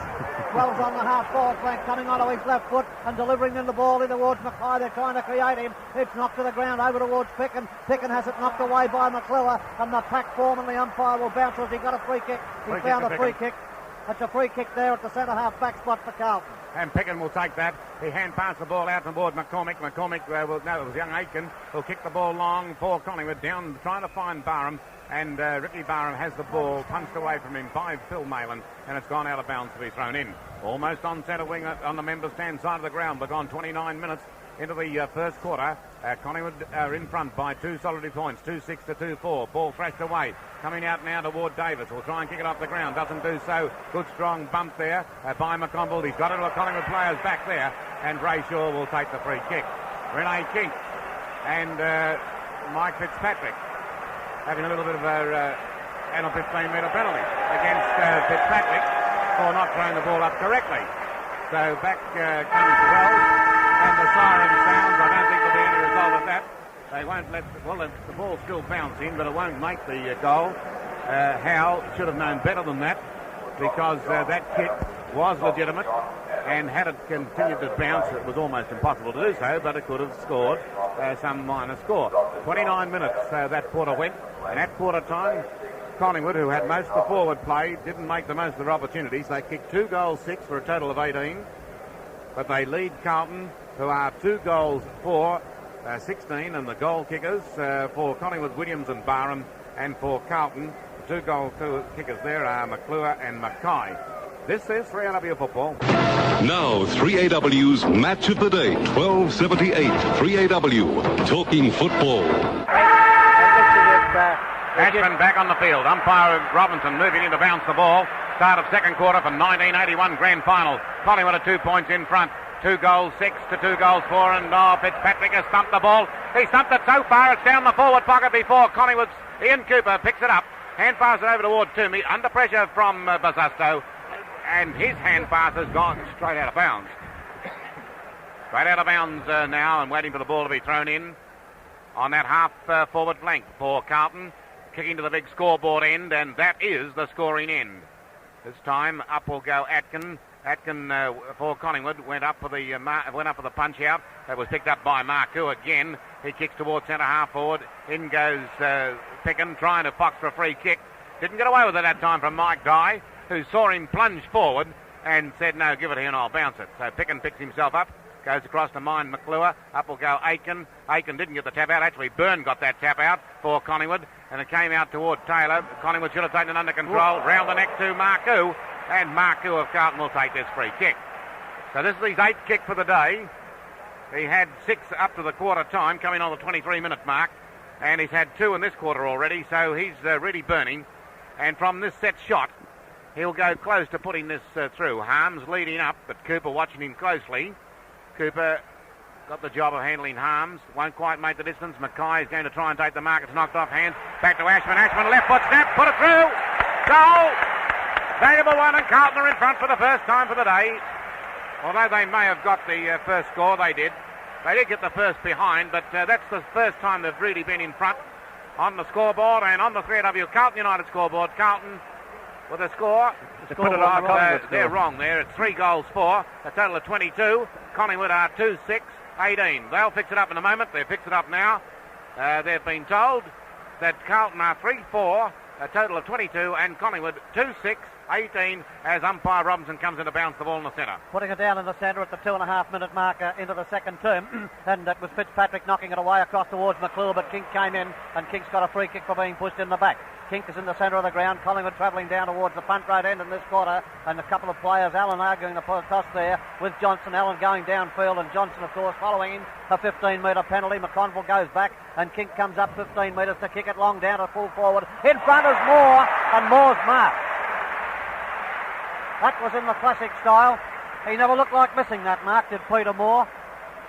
Wells on the half-forward flank, coming onto his left foot and delivering in the ball in towards Mackay. They're trying to create him. It's knocked to the ground over towards Picken. Picken has it knocked away by McClure, and the pack foreman, the umpire, will bounce as he got a free kick. He found a free kick. That's a free kick there at the centre half-back spot for Carlton. And Picken will take that. He hand passed the ball out toward McCormick. McCormick, it was young Aitken, who'll kick the ball long for Collingwood down, trying to find Barham. And Ricky Barham has the ball punched away from him by Phil Malin, and it's gone out of bounds to be thrown in. Almost on centre wing on the member stand side of the ground. We've gone 29 minutes into the first quarter. Collingwood are in front by 2 solitary points, 2-6 to 2-4. Ball thrashed away. Coming out now toward Davis. Will try and kick it off the ground. Doesn't do so. Good strong bump there by McConville. He's got it to the Collingwood players back there. And Ray Shaw will take the free kick. Rene King and Mike Fitzpatrick having a little bit of a 15-metre penalty against Fitzpatrick for not throwing the ball up correctly. So back comes Wells, and the siren sounds. I don't think there'll be any result of that. They won't let the ball still bounce in, but it won't make the goal. Howe should have known better than that, because that kick was legitimate, and had it continued to bounce, it was almost impossible to do so, but it could have scored some minor score. 29 minutes that quarter went, and at quarter time, Collingwood, who had most of the forward play, didn't make the most of their opportunities. They kicked 2 goals 6 for a total of 18, but they lead Carlton, who are 2 goals 4, 16, and the goal kickers for Collingwood, Williams and Barham, and for Carlton, the 2 goal kickers there are McClure and Mackay. This is 3AW Football. Now 3AW's Match of the Day, 12:78. 3AW, talking football. Ashman back on the field. Umpire Robinson moving in to bounce the ball. Start of second quarter for 1981 Grand Final. Collingwood are 2 points in front. 2 goals 6 to 2 goals 4, and Fitzpatrick has stumped the ball. He stumped it so far it's down the forward pocket before Collingwood's Ian Cooper picks it up. Hand pass it over toward Toomey. Under pressure from Basasto. And his hand pass has gone straight out of bounds. Straight out of bounds now, and waiting for the ball to be thrown in on that half-forward flank for Carlton. Kicking to the big scoreboard end, and that is the scoring end. This time up will go Atkin. Atkin for Collingwood went up for the punch out. That was picked up by Marcoux again. He kicks towards centre half forward. In goes Picken trying to box for a free kick. Didn't get away with it that time from Mike Dye, who saw him plunge forward and said, no, give it here and I'll bounce it. So Picken picks himself up, goes across to Mine McClure. Up will go Aiken. Aiken didn't get the tap out. Actually, Byrne got that tap out for Collingwood, and it came out toward Taylor. Collingwood should have taken it under control. Round the neck to Marcoux, and Marcoux of Carlton will take this free kick. So this is his 8th kick for the day. He had 6 up to the quarter time, coming on the 23-minute mark, and he's had 2 in this quarter already, so he's really burning. And from this set shot, he'll go close to putting this through. Harms leading up, but Cooper watching him closely. Cooper got the job of handling Harms. Won't quite make the distance. Mackay is going to try and take the mark. It's knocked off hands. Back to Ashman. Ashman, left foot snap. Put it through. Goal. Valuable one, and Carlton are in front for the first time for the day. Although they may have got the first score, they did. They did get the first behind, but that's the first time they've really been in front on the scoreboard and on the 3AW Carlton United scoreboard. Carlton with a score. They're wrong there. It's 3 goals for a total of 22. Collingwood are 2-6-18. They'll fix it up in a moment. They've fixed it up now. They've been told that Carlton are 3-4, a total of 22, and Collingwood 2-6-18 as umpire Robinson comes in to bounce the ball in the centre. Putting it down in the centre at the 2.5-minute marker into the second term, and it was Fitzpatrick knocking it away across towards McClure, but Kink came in, and Kink's got a free kick for being pushed in the back. Kink is in the centre of the ground. Collingwood travelling down towards the punt road end in this quarter, and a couple of players, Allen arguing the toss there with Johnson. Allen going downfield, and Johnson, of course, following him. A 15-metre penalty. McConville goes back, and Kink comes up 15 metres to kick it long down to full forward. In front is Moore, and Moore's marked. That was in the classic style. He never looked like missing that mark, did Peter Moore.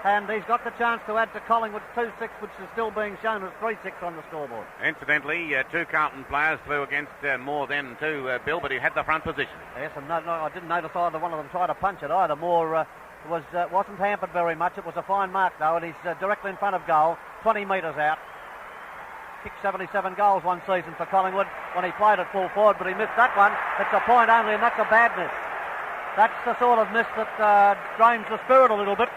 And he's got the chance to add to Collingwood's 2-6, which is still being shown as 3-6 on the scoreboard. Incidentally, 2 Carlton players flew against Moore then too, Bill, but he had the front position. Yes, and no, I didn't notice either one of them try to punch it either. Moore wasn't hampered very much. It was a fine mark, though, and he's directly in front of goal, 20 metres out. Kicked 77 goals one season for Collingwood when he played at full forward, but he missed that one. It's a point only, and that's a bad miss. That's the sort of miss that drains the spirit a little bit.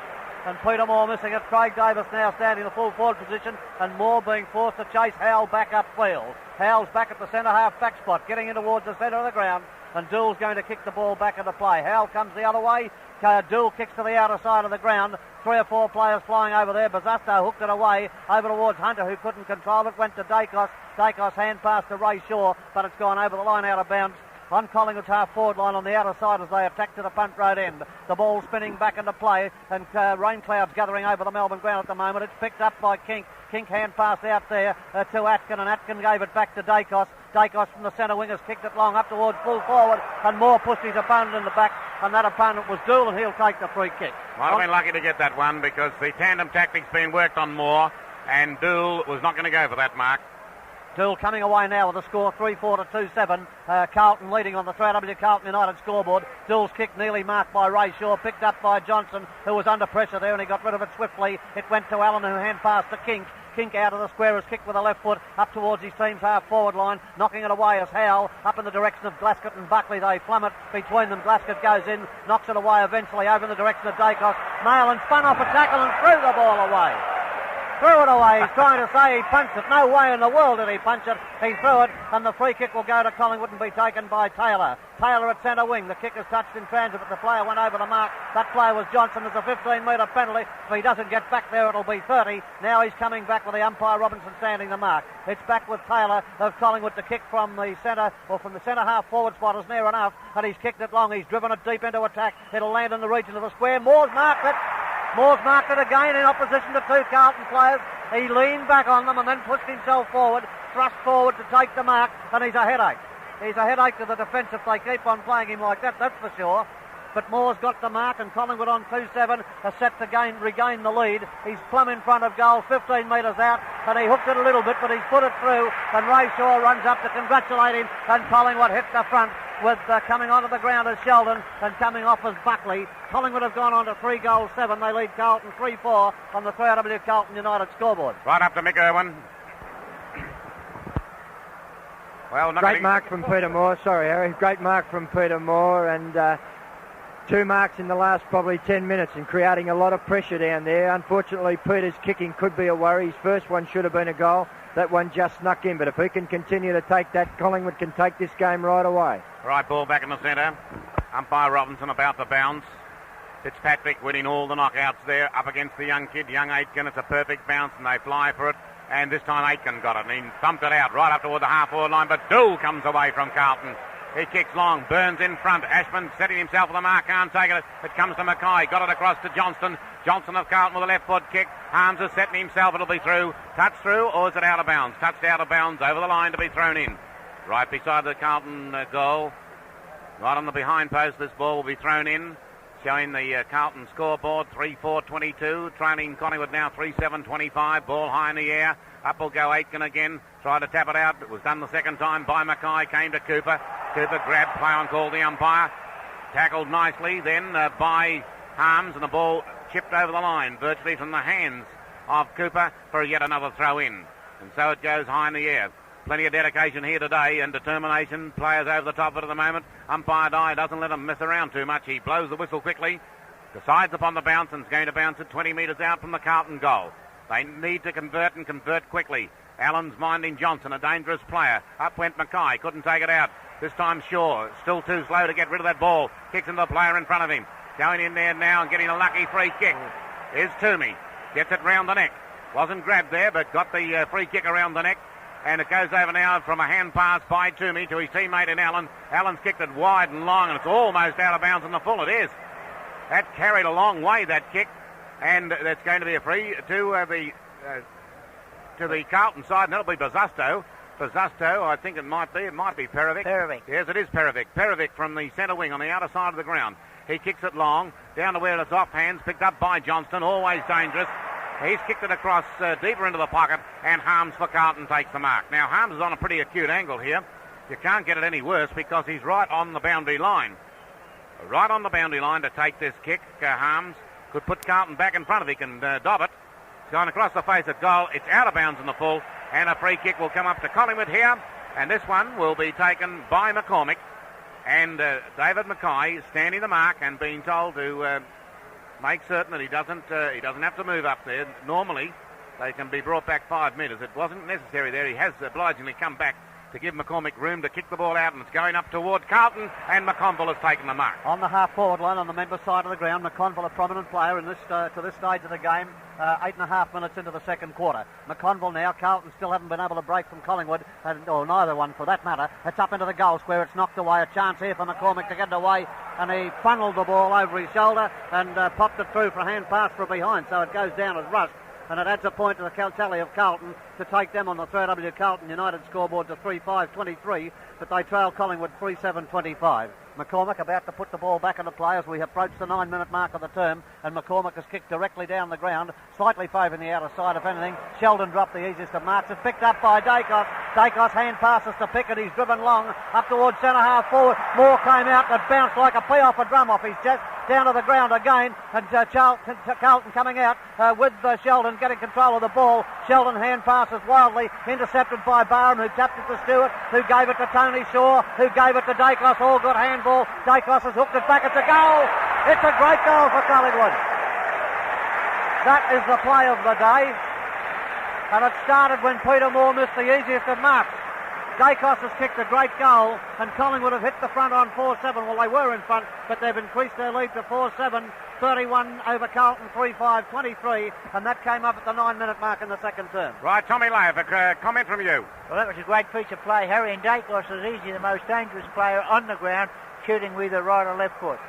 And Peter Moore missing it. Craig Davis now standing in the full forward position, and Moore being forced to chase Howell back upfield. Howell's back at the centre half back spot, getting in towards the centre of the ground, and Doole's going to kick the ball back into play. Howell comes the other way. Doole kicks to the outer side of the ground. 3 or 4 players flying over there. Bazasto hooked it away over towards Hunter, who couldn't control it. Went to Dacos. Dacos hand pass to Ray Shaw, but it's gone over the line out of bounds on Collingwood's half-forward line on the outer side as they attack to the punt road end. The ball spinning back into play, and rain clouds gathering over the Melbourne ground at the moment. It's picked up by Kink. Kink hand pass out there to Atkin, and Atkin gave it back to Dacos. Dacos from the centre wing has kicked it long up towards full forward, and Moore pushed his opponent in the back, and that opponent was Doole, and he'll take the free kick. Might have been lucky to get that one because the tandem tactics being worked on Moore, and Doole was not going to go for that mark. Doole coming away now with a score 3-4 to 2-7. Carlton leading on the 3AW Carlton United scoreboard. Doole's kick nearly marked by Ray Shaw, picked up by Johnson, who was under pressure there, and he got rid of it swiftly. It went to Allen, who hand passed to Kink. Kink out of the square has kicked with the left foot up towards his team's half-forward line, knocking it away as Howell up in the direction of Glaskett and Buckley. They plummet between them. Glaskett goes in, knocks it away eventually over in the direction of Dacos. Malan spun off a tackle and threw the ball away. Threw it away. He's trying to say he punched it. No way in the world did he punch it. He threw it, and the free kick will go to Collingwood and be taken by Taylor. Taylor at centre wing. The kick is touched in transit, but the player went over the mark. That player was Johnson. There's a 15-metre penalty. If he doesn't get back there, it'll be 30. Now he's coming back with the umpire Robinson standing the mark. It's back with Taylor of Collingwood to kick from the centre, or from the centre half forward spot is near enough, and he's kicked it long. He's driven it deep into attack. It'll land in the region of the square. Moore's marked it. Moore's marked it again in opposition to 2 Carlton players. He leaned back on them and then pushed himself forward, thrust forward to take the mark, and he's a headache. He's a headache to the defence if they keep on playing him like that, that's for sure. But Moore's got the mark, and Collingwood on 2-7 are set to regain the lead. He's plumb in front of goal, 15 metres out, and he hooked it a little bit, but he's put it through, and Ray Shaw runs up to congratulate him, and Collingwood hit the front with coming onto the ground as Sheldon and coming off as Buckley. Collingwood have gone on to 3-7. They lead Carlton 3-4 on the 3AW Carlton United scoreboard. Right up to Mick Irwin. Well, great mark from Peter Moore. Sorry, Harry. Great mark from Peter Moore, and 2 marks in the last probably 10 minutes and creating a lot of pressure down there. Unfortunately, Peter's kicking could be a worry. His first one should have been a goal. that one just snuck in. But if he can continue to take that, Collingwood can take this game right away. Right ball back in the centre. Umpire Robinson about to bounce. Fitzpatrick winning all the knockouts there up against the young kid, young Aitken. It's a perfect bounce and they fly for it. And this time Aitken got it and he thumped it out right up toward the half-forward line. But Dool comes away from Carlton. He kicks long. Burns in front. Ashman setting himself with the mark. Can't take it. It comes to Mackay. Got it across to Johnston. Johnson of Carlton with a left foot kick. Harms is setting himself. It'll be through. Touch through or is it out of bounds? Touched out of bounds over the line to be thrown in. Right beside the Carlton goal. Right on the behind post. This ball will be thrown in. Showing the Carlton scoreboard, 3-4-22. Trailing Collingwood now 3-7-25. Ball high in the air. Up will go Aitken again. Tried to tap it out. It was done the second time by Mackay. Came to Cooper. Cooper grabbed, play on call the umpire. Tackled nicely then by Harms, and the ball chipped over the line, virtually from the hands of Cooper for yet another throw in. And so it goes high in the air. Plenty of dedication here today and determination. Players over the top of it at the moment. Umpire Dye doesn't let them mess around too much. He blows the whistle quickly. Decides upon the bounce and is going to bounce it 20 metres out from the Carlton goal. They need to convert and convert quickly. Allen's minding Johnson, a dangerous player. Up went Mackay, couldn't take it out. This time Shaw, still too slow to get rid of that ball. Kicks into the player in front of him. Going in there now and getting a lucky free kick. Here's Toomey. Gets it round the neck. Wasn't grabbed there, but got the free kick around the neck. And it goes over now from a hand pass by Toomey to his teammate in Allen. Allen's kicked it wide and long, and it's almost out of bounds in the full. It is. That carried a long way, that kick. And that's going to be a free to the Carlton side, and that'll be Bazusto. Bazusto, I think it might be Perovic. Perovic. Yes, it is Perovic. Perovic from the centre wing on the outer side of the ground. He kicks it long, down to where it's off hands, picked up by Johnston, always dangerous. He's kicked it across deeper into the pocket, and Harms for Carlton takes the mark. Now, Harms is on a pretty acute angle here. You can't get it any worse because he's right on the boundary line. Right on the boundary line to take this kick. Harms could put Carlton back in front if he can dob it. It's gone across the face of goal. It's out of bounds in the full, and a free kick will come up to Collingwood here, and this one will be taken by McCormick. And David Mackay standing the mark and being told to make certain that he doesn't have to move up there. Normally, they can be brought back 5 metres. It wasn't necessary there. He has obligingly come back to give McCormick room to kick the ball out, and it's going up toward Carlton, and McConville has taken the mark. On the half-forward line, on the member side of the ground, McConville, a prominent player in this to this stage of the game, 8.5 minutes into the second quarter. McConville now, Carlton still haven't been able to break from Collingwood, or neither one for that matter. It's up into the goal square, it's knocked away. A chance here for McCormick to get it away, and he funneled the ball over his shoulder and popped it through for a hand pass for behind, so it goes down as rust. And it adds a point to the tally of Carlton to take them on the 3W Carlton United scoreboard to 3-5-23, but they trail Collingwood 3-7-25. McCormick about to put the ball back into play as we approach the 9-minute mark of the term, and McCormick has kicked directly down the ground, slightly favouring the outer side, if anything. Sheldon dropped the easiest of marks. It's picked up by Dacos. Dacos hand passes to Pickett. He's driven long up towards centre half forward. Moore came out and bounced like a pea off a drum off his chest. Down to the ground again, and Carlton coming out with Sheldon getting control of the ball. Sheldon hand passes wildly, intercepted by Barham, who tapped it to Stewart, who gave it to Tony Shaw, who gave it to Dacos. All good handball. Dacos has hooked it back. It's a goal. It's a great goal for Collingwood. That is the play of the day, and it started when Peter Moore missed the easiest of marks. Dacos has kicked a great goal, and Collingwood have hit the front on 4-7. Well, they were in front, but they've increased their lead to 4-7, 31 over Carlton, 3-5-23, and that came up at the 9-minute mark in the second term. Right, Tommy Lave, a comment from you. Well, that was a great piece of play, Harry, and Dacos is easily the most dangerous player on the ground, shooting with the right or left foot.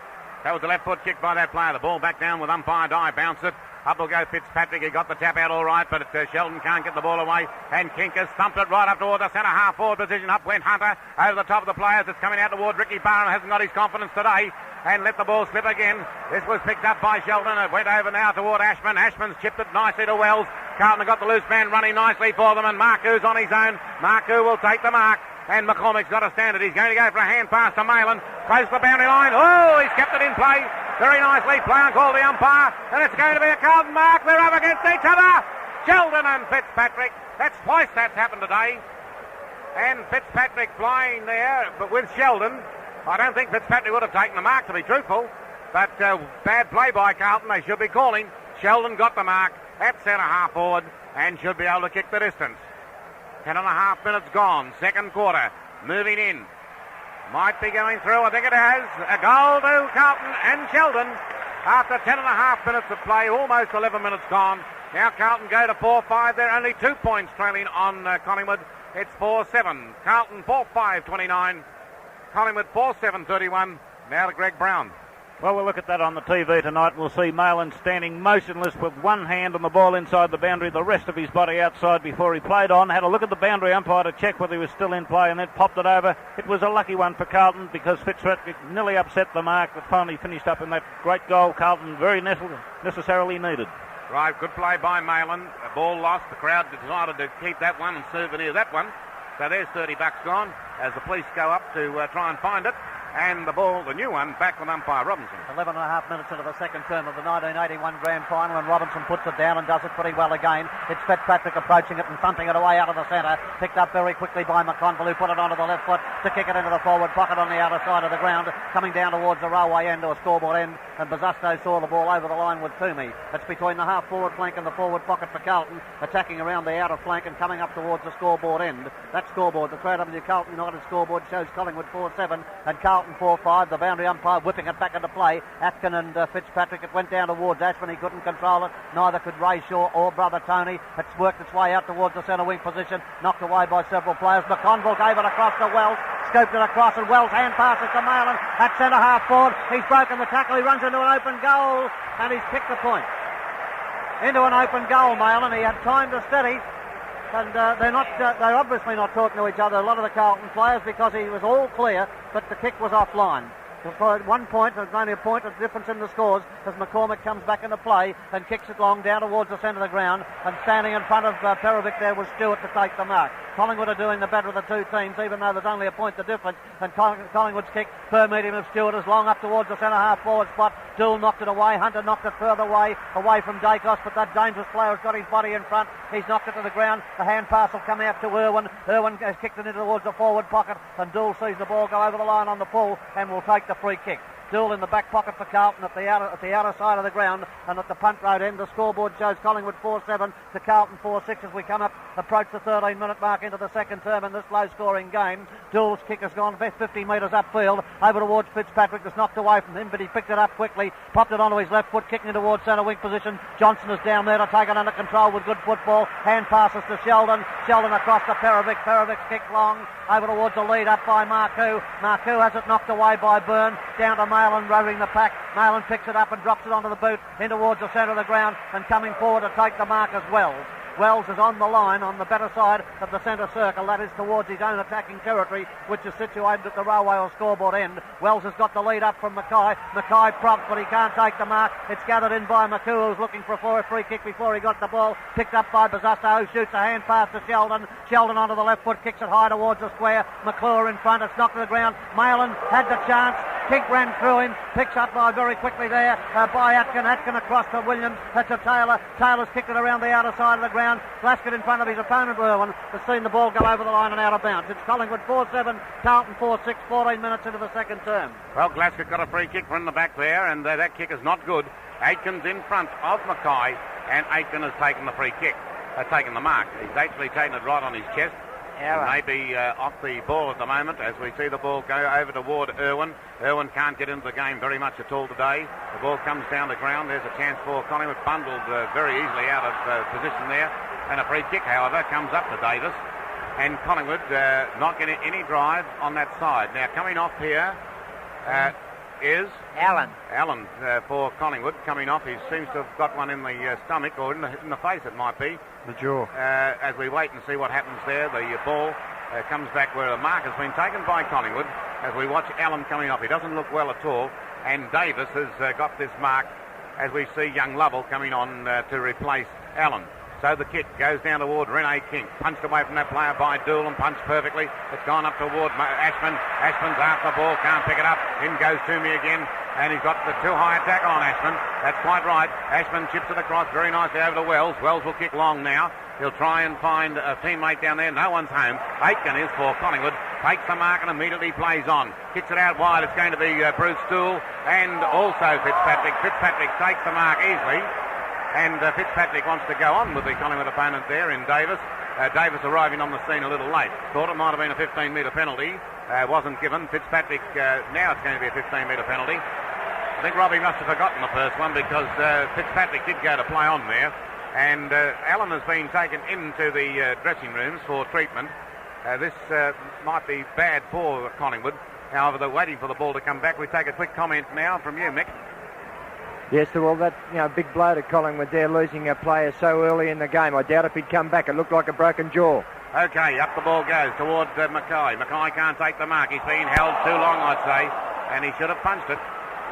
That was the left foot kick by that player. The ball back down with umpire Dye, bounce it. Up will go Fitzpatrick. He got the tap out all right, but Sheldon can't get the ball away. And Kinkers thumped it right up toward the centre half forward position. Up went Hunter over the top of the players. It's coming out toward Ricky Barham. Hasn't got his confidence today. And let the ball slip again. This was picked up by Sheldon. It went over now toward Ashman. Ashman's chipped it nicely to Wells. Carlton got the loose man running nicely for them. And Markoo's on his own. Markoo will take the mark. And McCormick's got a standard. He's going to go for a hand pass to Malin. Close the boundary line. Oh, he's kept it in play. Very nicely. Play on call the umpire. And it's going to be a Carlton mark. They're up against each other. Sheldon and Fitzpatrick. That's twice that's happened today. And Fitzpatrick flying there, but with Sheldon. I don't think Fitzpatrick would have taken the mark, to be truthful. But bad play by Carlton. They should be calling. Sheldon got the mark at centre half forward and should be able to kick the distance. 10.5 minutes gone. Second quarter. Moving in. Might be going through. I think it has. A goal to Carlton and Sheldon. After 10.5 minutes of play, almost 11 minutes gone. Now Carlton go to 4-5. They're only 2 points trailing on Collingwood. It's 4-7. Carlton 4-5-29. Collingwood 4-7-31. Now to Greg Brown. Well, we'll look at that on the TV tonight. We'll see Malin standing motionless with one hand on the ball inside the boundary, the rest of his body outside before he played on. Had a look at the boundary umpire to check whether he was still in play and then popped it over. It was a lucky one for Carlton because Fitzpatrick nearly upset the mark that finally finished up in that great goal Carlton very necessarily needed. Right, good play by Malin. A ball lost. The crowd decided to keep that one and souvenir that one. So there's $30 gone as the police go up to try and find it. And the ball, the new one, back with umpire Robinson. 11.5 minutes into the second term of the 1981 Grand Final, and Robinson puts it down and does it pretty well again. It's Fitzpatrick approaching it and thumping it away out of the centre. Picked up very quickly by McConville, who put it onto the left foot to kick it into the forward pocket on the outer side of the ground, coming down towards the railway end to a scoreboard end, and Bazasto saw the ball over the line with Toomey. It's between the half-forward flank and the forward pocket for Carlton, attacking around the outer flank and coming up towards the scoreboard end. That scoreboard, the KW Carlton United scoreboard, shows Collingwood 4-7 and Carlton 4-5. The boundary umpire whipping it back into play. Atkin and Fitzpatrick. It went down towards Ashman. He couldn't control it. Neither could Ray Shaw or brother Tony. It's worked its way out towards the centre wing position. Knocked away by several players. McConville gave it across to Wells. Scoped it across, and Wells hand passes to Malin at centre half forward. He's broken the tackle. He runs into an open goal and he's kicked the point. Into an open goal, Malin. He had time to steady. And they're obviously not talking to each other, a lot of the Carlton players, because he was all clear, but the kick was offline. For 1 point, there's only a point of difference in the scores as McCormick comes back into play and kicks it long down towards the centre of the ground, and standing in front of Perovic there was Stewart to take the mark. Collingwood are doing the better of the two teams, even though there's only a point the difference, and Collingwood's kick per medium of Stewart is long up towards the centre half forward spot. Dool knocked it away, Hunter knocked it further away from Dacos, but that dangerous player has got his body in front. He's knocked it to the ground. The hand pass will come out to Irwin. Irwin has kicked it into towards the forward pocket, and Dool sees the ball go over the line on the pull and will take the free kick. Dool in the back pocket for Carlton at the outer side of the ground, and at the punt road end the scoreboard shows Collingwood 4-7 to Carlton 4-6 as we approach the 13-minute mark into the second term in this low-scoring game. Dool's kick has gone 50 metres upfield over towards Fitzpatrick. That's knocked away from him, but he picked it up quickly, popped it onto his left foot, kicking towards centre wing position. Johnson is down there to take it under control with good football. Hand passes to Sheldon. Sheldon across to Perovic. Perovic's kick long over towards the lead up by Marcoux. Marcoux has it knocked away by Byrne. Down to Malin rowing the pack. Malin picks it up and drops it onto the boot in towards the centre of the ground, and coming forward to take the mark as Wells. Wells is on the line on the better side of the centre circle. That is towards his own attacking territory, which is situated at the railway or scoreboard end. Wells has got the lead up from Mackay. Mackay prompts, but he can't take the mark. It's gathered in by McCoo, who's looking for a free kick before he got the ball. Picked up by Bazasto, who shoots a hand pass to Sheldon. Sheldon onto the left foot, kicks it high towards the square. McClure in front. It's knocked to the ground. Malin had the chance. Kink ran through him, picks up by very quickly there by Atkin. Atkin across to Williams. That's a Taylor. Taylor's kicked it around the outer side of the ground. Glasgow in front of his opponent, Irwin, has seen the ball go over the line and out of bounds. It's Collingwood 4-7, Carlton 4-6, 14 minutes into the second term. Well, Glasgow got a free kick from the back there, and that kick is not good. Aitken's in front of Mackay, and Aitken has taken the free kick, taken the mark. He's actually taken it right on his chest. Maybe off the ball at the moment as we see the ball go over toward Irwin. Irwin can't get into the game very much at all today. The ball comes down the ground. There's a chance for Collingwood, bundled very easily out of position there. And a free kick, however, comes up to Davis. And Collingwood not getting any drive on that side. Now coming off here is Allen. Allen for Collingwood coming off. He seems to have got one in the stomach, or in the face it might be. The jaw. As we wait and see what happens there, the ball comes back where the mark has been taken by Collingwood. As we watch Allen coming off, he doesn't look well at all. And Davis has got this mark as we see young Lovell coming on to replace Allen. So the kick goes down toward Rene King. Punched away from that player by Dool and punched perfectly. It's gone up toward Ashman. Ashman's after the ball, can't pick it up. In goes Toomey again. And he's got the too high tackle on Ashman. That's quite right. Ashman chips it across very nicely over to Wells. Wells will kick long now. He'll try and find a teammate down there. No one's home. Aitken is for Collingwood. Takes the mark and immediately plays on. Kicks it out wide. It's going to be Bruce Dool and also Fitzpatrick. Fitzpatrick takes the mark easily. And Fitzpatrick wants to go on with the Collingwood opponent there in Davis. Davis arriving on the scene a little late. Thought it might have been a 15-metre penalty. Wasn't given. Fitzpatrick, now it's going to be a 15-metre penalty. I think Robbie must have forgotten the first one because Fitzpatrick did go to play on there. And Allen has been taken into the dressing rooms for treatment. This might be bad for Collingwood. However, they're waiting for the ball to come back. We take a quick comment now from you, Mick. Yes, well, that big blow to Collingwood there, losing a player so early in the game. I doubt if he'd come back. It looked like a broken jaw. Okay, up the ball goes towards Mackay. Mackay can't take the mark. He's been held too long, I'd say, and he should have punched it.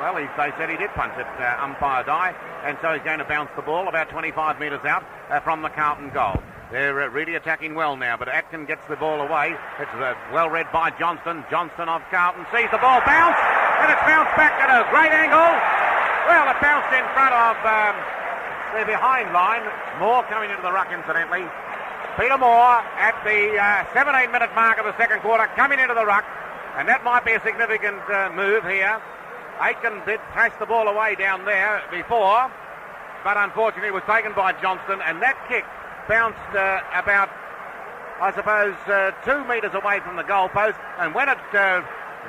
Well, they said he did punch it, umpire Dye, and so he's going to bounce the ball about 25 metres out from the Carlton goal. They're really attacking well now, but Atkin gets the ball away. It's well read by Johnston. Johnston of Carlton sees the ball bounce, and it's bounced back at a great angle. Well, it bounced in front of the behind line. Moore coming into the ruck, incidentally. Peter Moore at the 17-minute mark of the second quarter coming into the ruck, and that might be a significant move here. Aitken did thrash the ball away down there before, but unfortunately it was taken by Johnston, and that kick bounced about, I suppose, 2 metres away from the goal post and went at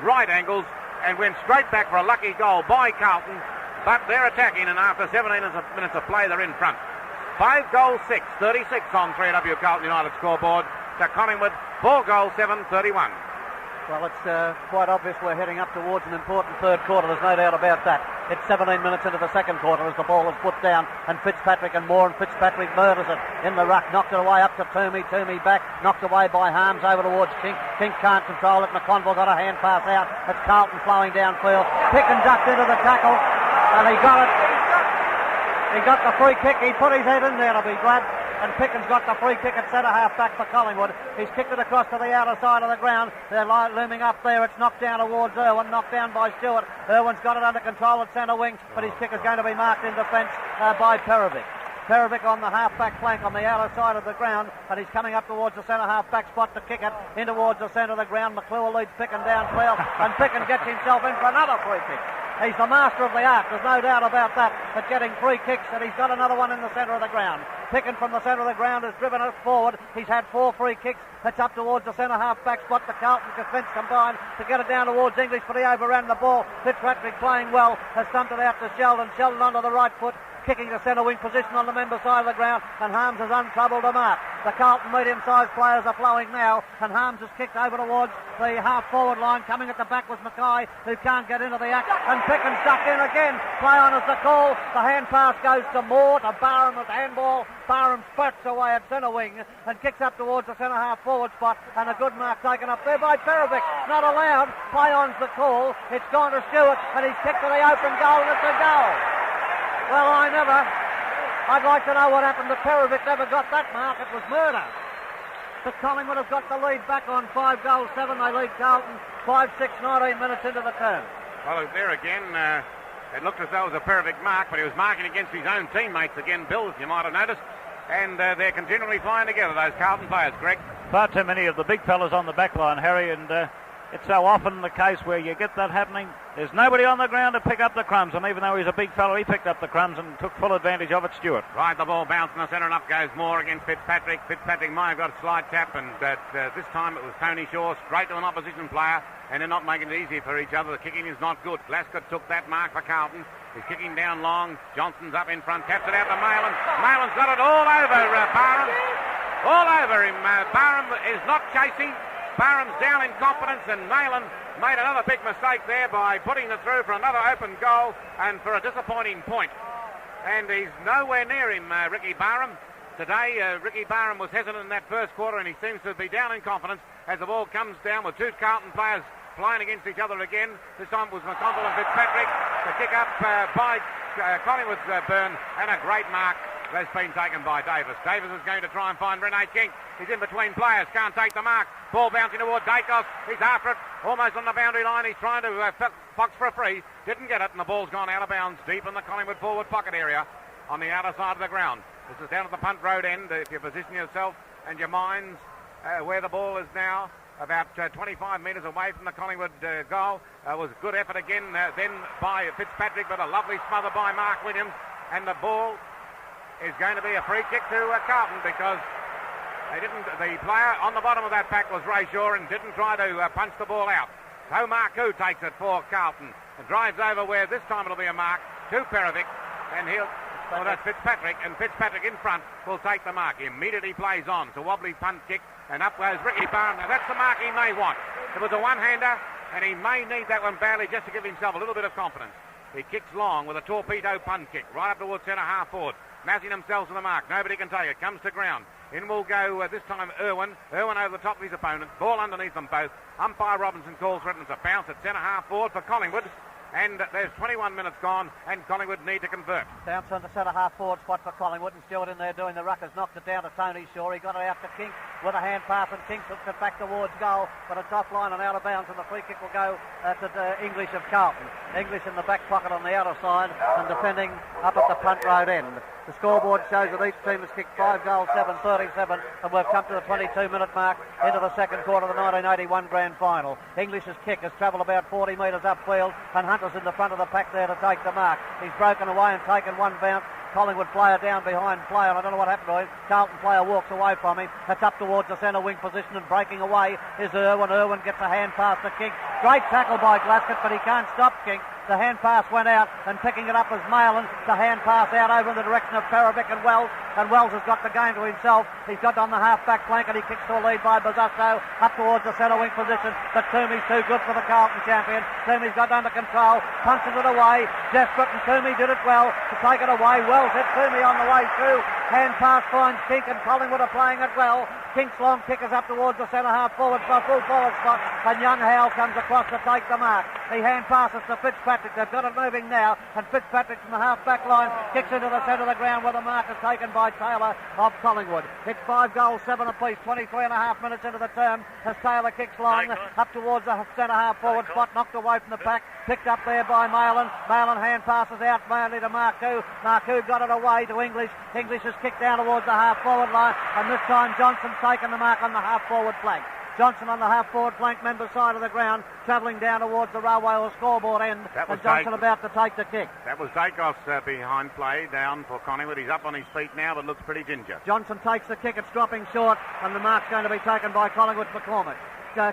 right angles and went straight back for a lucky goal by Carlton, but they're attacking, and after 17 minutes of play they're in front. 5 goals 6, 36 on 3AW Carlton United scoreboard to Collingwood, 4 goals 7, 31. Well, it's quite obvious we're heading up towards an important third quarter. There's no doubt about that. It's 17 minutes into the second quarter as the ball is put down, and Fitzpatrick and Moore, and Fitzpatrick murders it in the ruck, knocked it away up to Toomey back, knocked away by Harms over towards King. King can't control it. McConville got a hand pass out. It's Carlton flowing downfield. Picken ducked into the tackle, and he got it. He got the free kick. He put his head in there to be glad. And Pickens got the free kick at centre-half back for Collingwood. He's kicked it across to the outer side of the ground. They're looming up there. It's knocked down towards Irwin, knocked down by Stewart. Irwin's got it under control at centre wing, but his kick is going to be marked in defence by Perovic. Perovic on the half-back flank on the outer side of the ground, and he's coming up towards the centre-half-back spot to kick it in towards the centre of the ground. McClure leads Picken downfield, and Picken gets himself in for another free kick. He's the master of the art, there's no doubt about that, but getting free kicks, and he's got another one in the centre of the ground. Picken from the centre of the ground has driven it forward. He's had 4 free kicks. It's up towards the centre-half back spot. The Carlton defence combined to get it down towards English, but he overran the ball. Fitzpatrick playing well, has stumped it out to Sheldon. Sheldon onto the right foot, kicking the centre wing position on the member side of the ground, and Harms is untroubled to mark. The Carlton medium-sized players are flowing now, and Harms has kicked over towards the half-forward line. Coming at the back was Mackay, who can't get into the act, and Pickens ducked in again. Play on is the call. The hand pass goes to Moore, to Barham with handball. Barham spurts away at centre wing and kicks up towards the centre-half forward spot, and a good mark taken up there by Perovic. Not allowed. Play on's the call. It's gone to Stewart, and he's kicked to the open goal, and it's a goal. Well, I'd like to know what happened to Perovic. Never got that mark. It was murder. But Collingwood have got the lead back on 5 goals 7. They lead Carlton 5-6, 19 minutes into the term. Well, there again, it looked as though it was a Perovic mark, but he was marking against his own teammates again, Bill, as you might have noticed. And they're continually flying together, those Carlton players, Greg. Far too many of the big fellas on the back line, Harry, and it's so often the case where you get that happening. There's nobody on the ground to pick up the crumbs, and even though he's a big fellow, he picked up the crumbs and took full advantage of it, Stewart. Right, the ball bounced in the centre, and up goes Moore against Fitzpatrick. Fitzpatrick might have got a slide tap, and this time it was Tony Shaw straight to an opposition player, and they're not making it easy for each other. The kicking is not good. Glasgow took that mark for Carlton. He's kicking down long. Johnson's up in front, taps it out to Malin. Malin's got it all over Barham. All over him. Barham is not chasing. Barham's down in confidence, and Malin made another big mistake there by putting it through for another open goal and for a disappointing point. And he's nowhere near him, Ricky Barham. Today, Ricky Barham was hesitant in that first quarter, and he seems to be down in confidence as the ball comes down with 2 Carlton players flying against each other again. This time it was McConville and Fitzpatrick. The kick up by Collingwood's Byrne, and a great mark that's been taken by Davis. Davis is going to try and find Rene King. He's in between players, can't take the mark. Ball bouncing toward Dacos. He's after it, almost on the boundary line. He's trying to fox for a free. Didn't get it, and the ball's gone out of bounds deep in the Collingwood forward pocket area on the outer side of the ground. This is down at the punt road end. If you position yourself and your minds where the ball is now, about 25 metres away from the Collingwood goal. Was a good effort again then by Fitzpatrick, but a lovely smother by Mark Williams, and the ball is going to be a free kick to Carlton because The player on the bottom of that pack was Ray Shaw and didn't try to punch the ball out. So Marcoux takes it for Carlton and drives over where this time it'll be a mark to Perovic, and that's Fitzpatrick, and Fitzpatrick in front will take the mark. Immediately plays on. It's a wobbly punt kick, and up goes Ricky Barnes. Now that's the mark he may want. It was a one-hander, and he may need that one badly just to give himself a little bit of confidence. He kicks long with a torpedo punt kick right up towards centre half forward. Massing themselves to the mark. Nobody can take it. Comes to ground. In will go this time Irwin. Irwin over the top of his opponent. Ball underneath them both. Umpire Robinson calls for it, and it's a bounce at centre half forward for Collingwood. And there's 21 minutes gone, and Collingwood need to convert. Bounce on the centre half forward spot for Collingwood, and Stewart in there doing the ruckers. Knocked it down to Tony Shaw. He got it out to King with a hand pass, and King took it back towards goal, but it's offline and out of bounds, and the free kick will go to the English of Carlton. English in the back pocket on the outer side, and defending up at the punt road end. The scoreboard shows that each team has kicked 5 goals, 7-37, and we've come to the 22-minute mark into the second quarter of the 1981 Grand Final. English's kick has travelled about 40 metres upfield, and Hunter's in the front of the pack there to take the mark. He's broken away and taken one bounce. Collingwood player down behind player. I don't know what happened to him. Carlton player walks away from him. It's up towards the centre wing position, and breaking away is Irwin. Irwin gets a hand pass to King. Great tackle by Glasgow, but he can't stop King. The hand pass went out, and picking it up was Malin. The hand pass out over in the direction of Perovic and Wells has got the game to himself. He's got on the half-back flank, and he kicks to a lead by Bazzasto up towards the centre wing position. But Toomey's too good for the Carlton champion. Toomey's got under control, punches it away. Desperate, and Toomey did it well to take it away. Wells hit Toomey on the way through. Hand pass finds Kink, and Collingwood are playing it well. Kink's long kick is up towards the centre half forward, full forward spot, and young Howell comes across to take the mark. He hand passes to Fitzpatrick. They've got it moving now, and Fitzpatrick from the half-back line kicks into the centre of the ground where the mark is taken by Taylor of Collingwood. It's 5 goals, 7 apiece, 23 and a half minutes into the term as Taylor kicks long up towards the centre half forward spot, knocked away from the pack, picked up there by Malin. Malin hand passes out mainly to Marcoux. Marcoux got it away to English. English is kicked down towards the half forward line, and this time Johnson's taken the mark on the half forward flank. Johnson on the half-forward flank member side of the ground, travelling down towards the railway or scoreboard end, and Johnson about to take the kick. That was Dacos behind play down for Collingwood. He's up on his feet now, but looks pretty ginger. Johnson takes the kick. It's dropping short, and the mark's going to be taken by Collingwood McCormick.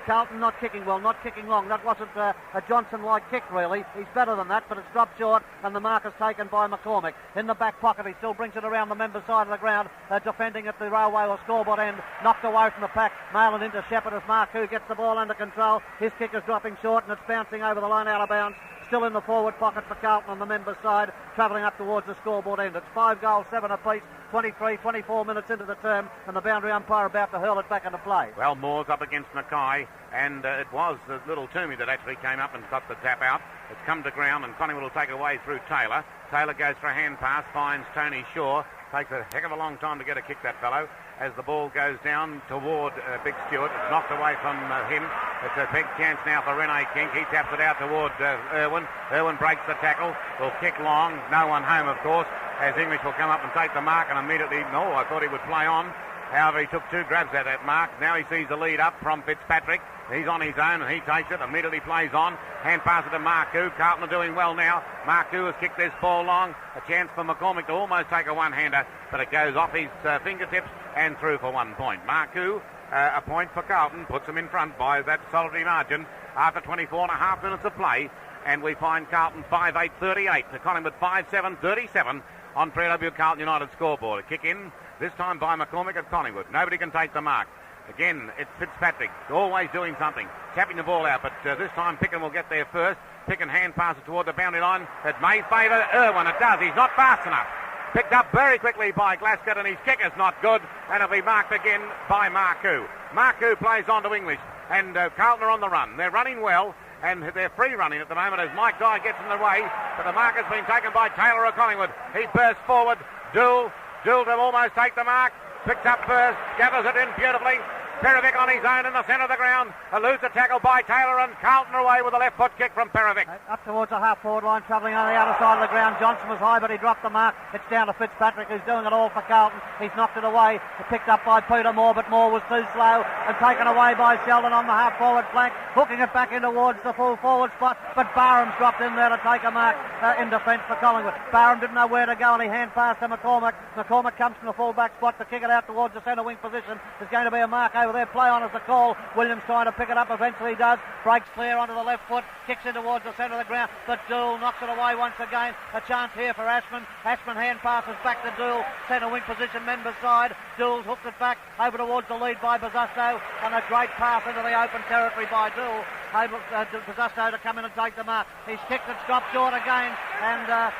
Carlton not kicking well, not kicking long. That wasn't a Johnson-like kick, really. He's better than that, but it's dropped short, and the mark is taken by McCormick. In the back pocket, he still brings it around the member side of the ground, defending at the railway or scoreboard end. Knocked away from the pack. Malin into Shepherd as Marcoux gets the ball under control. His kick is dropping short, and it's bouncing over the line out of bounds. Still in the forward pocket for Carlton on the member side, travelling up towards the scoreboard end. It's 5 goals, 7 apiece, 24 minutes into the term, and the boundary umpire about to hurl it back into play. Well, Moore's up against Mackay, and it was little Toomey that actually came up and got the tap out. It's come to ground, and Collingwood will take away through Taylor. Taylor goes for a hand pass, finds Tony Shaw. Takes a heck of a long time to get a kick, that fellow. As the ball goes down toward Big Stewart, it's knocked away from him. It's a big chance now for Rene King. He taps it out toward Irwin. Irwin breaks the tackle. Will kick long. No one home, of course, as English will come up and take the mark, and immediately, I thought he would play on. However, he took 2 grabs at that mark. Now he sees the lead up from Fitzpatrick. He's on his own, and he takes it, immediately plays on. Hand pass it to Marcoux. Carlton are doing well now. Marcoux has kicked this ball long. A chance for McCormick to almost take a one-hander, but it goes off his fingertips and through for 1 point. Marcoux, a point for Carlton, puts them in front by that solitary margin after 24 and a half minutes of play. And we find Carlton 5-8-38 to Collingwood 5-7-37 on 3AW Carlton United scoreboard. A kick in, this time by McCormick at Collingwood. Nobody can take the mark. Again, it's Fitzpatrick, always doing something, tapping the ball out, but this time Picken will get there first. Picken hand passes toward the boundary line. It may favour Irwin. It does. He's not fast enough. Picked up very quickly by Glasgow, and his kick is not good, and it'll be marked again by Marcoux. Marcoux plays on to English, and Carlton are on the run. They're running well, and they're free running at the moment as Mike Dye gets in the way, but the mark has been taken by Taylor of Collingwood. He bursts forward. Dool to almost take the mark. Picked up first, gathers it in beautifully. Perovic on his own in the centre of the ground. Eludes a tackle by Taylor, and Carlton away with a left foot kick from Perovic. Up towards the half-forward line, travelling on the outer side of the ground. Johnson was high, but he dropped the mark. It's down to Fitzpatrick, who's doing it all for Carlton. He's knocked it away. Picked up by Peter Moore, but Moore was too slow, and taken away by Sheldon on the half-forward flank, hooking it back in towards the full forward spot, but Barham's dropped in there to take a mark in defence for Collingwood. Barham didn't know where to go, and he hand passed to McCormack. McCormack comes from the full-back spot to kick it out towards the centre wing position. There's going to be a mark over there. Play on as the call. Williams trying to pick it up. Eventually does. Breaks clear onto the left foot. Kicks in towards the centre of the ground. But Dool knocks it away once again. A chance here for Ashman. Ashman hand passes back to Dool. Centre wing position, member side. Dool's hooked it back over towards the lead by Bazzasto. And a great pass into the open territory by Dool. Able Bazzasto to come in and take the mark. He's kicked it, stopped short again. And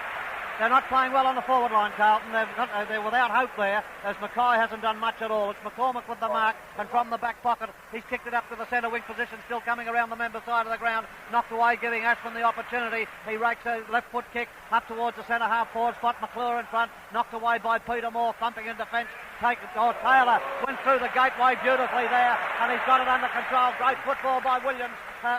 they're not playing well on the forward line, Carlton. They're without hope there, as Mackay hasn't done much at all. It's McCormack with the mark, and from the back pocket, he's kicked it up to the centre wing position, still coming around the member side of the ground. Knocked away, giving Ashman the opportunity. He rakes a left foot kick up towards the centre half forward spot. McClure in front, knocked away by Peter Moore, thumping in defence. Taylor went through the gateway beautifully there, and he's got it under control. Great football by Williams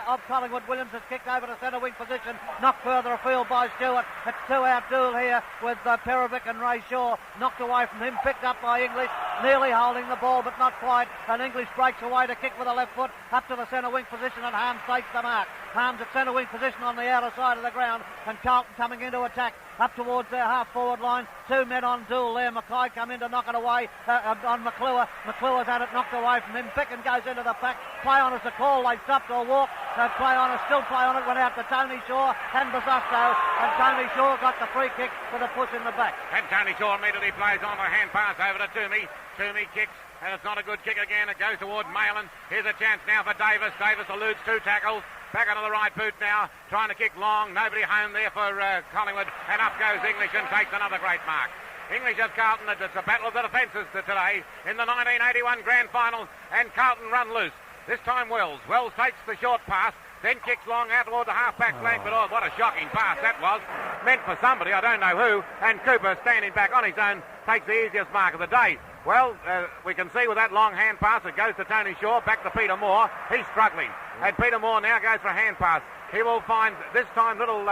of Collingwood. Williams has kicked over to centre wing position, knocked further afield by Stewart. It's two-out duel here with Perovic and Ray Shaw. Knocked away from him, picked up by English, nearly holding the ball but not quite. And English breaks away to kick with the left foot up to the centre wing position, and Harms takes the mark. Harms at centre wing position on the outer side of the ground, and Carlton coming into attack up towards their half-forward line. Two men on duel there. Mackay come in to knock it away on McClure. McClure's had it knocked away from him. Bicken goes into the pack. Play on as the call. They stopped or walk. Play on, still play on it. Went out to Tony Shaw and Bazzasto. And Tony Shaw got the free kick with a push in the back. And Tony Shaw immediately plays on a hand pass over to Toomey. Toomey kicks, and it's not a good kick again. It goes toward Malin. Here's a chance now for Davis. Davis eludes two tackles. Back onto the right boot now, trying to kick long. Nobody home there for Collingwood. And up goes English and takes another great mark. English of Carlton. It's a battle of the defences today in the 1981 Grand Final. And Carlton run loose. This time Wells. Wells takes the short pass, then kicks long out toward the half-back flank. But what a shocking pass that was. Meant for somebody, I don't know who. And Cooper, standing back on his own, takes the easiest mark of the day. Well, we can see with that long hand pass, it goes to Tony Shaw, back to Peter Moore. He's struggling. And Peter Moore now goes for a hand pass. He will find, this time, little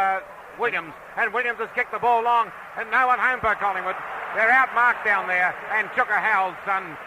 Williams. And Williams has kicked the ball long, and no one home for Collingwood. They're outmarked down there, and Chuka Howell's son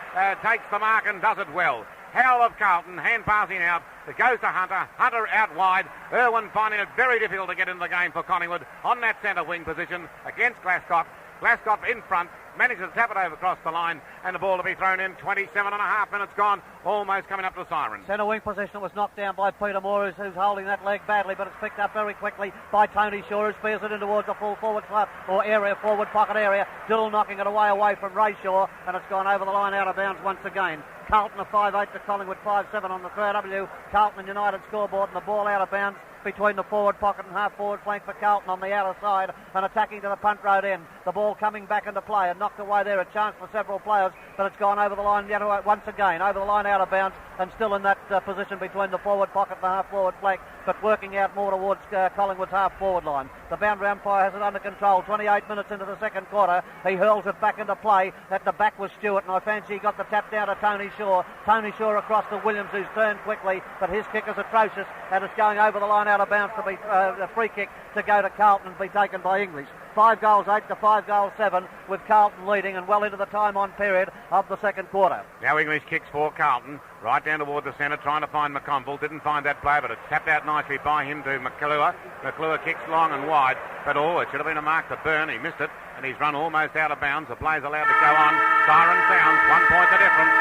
takes the mark and does it well. Howell of Carlton, hand passing out. It goes to Hunter. Hunter out wide. Irwin finding it very difficult to get in the game for Collingwood on that centre wing position against Glascott. Glascott in front, manages to tap it over across the line, and the ball to be thrown in. 27.5 minutes gone, almost coming up to siren. Centre wing position was knocked down by Peter Moore, who's holding that leg badly, but it's picked up very quickly by Tony Shaw, who spears it in towards the full forward slot or area, forward pocket area. Dill knocking it away from Ray Shaw, and it's gone over the line out of bounds once again. Carlton a 5-8 to Collingwood 5-7 on the 3W. Carlton and United scoreboard, and the ball out of bounds between the forward pocket and half-forward flank for Carlton on the outer side, and attacking to the punt road end. The ball coming back into play and knocked away there. A chance for several players, but it's gone over the line yet once again. Over the line out of bounds, and still in that position between the forward pocket and the half-forward flank, but working out more towards Collingwood's half-forward line. The boundary umpire has it under control. 28 minutes into the second quarter. He hurls it back into play. At the back was Stewart, and I fancy he got the tap down to Tony Shaw. Tony Shaw across to Williams, who's turned quickly, but his kick is atrocious, and it's going over the line out of bounds to be a free kick to go to Carlton and be taken by English. 5 goals 8 to 5 goals 7, with Carlton leading and well into the time on period of the second quarter. Now English kicks for Carlton, right down toward the centre, trying to find McConville. Didn't find that player, but it's tapped out nicely by him to McClure. McClure kicks long and wide, but it should have been a mark to Byrne. He missed it, and he's run almost out of bounds. The play's allowed to go on. Siren sounds. 1 point the difference.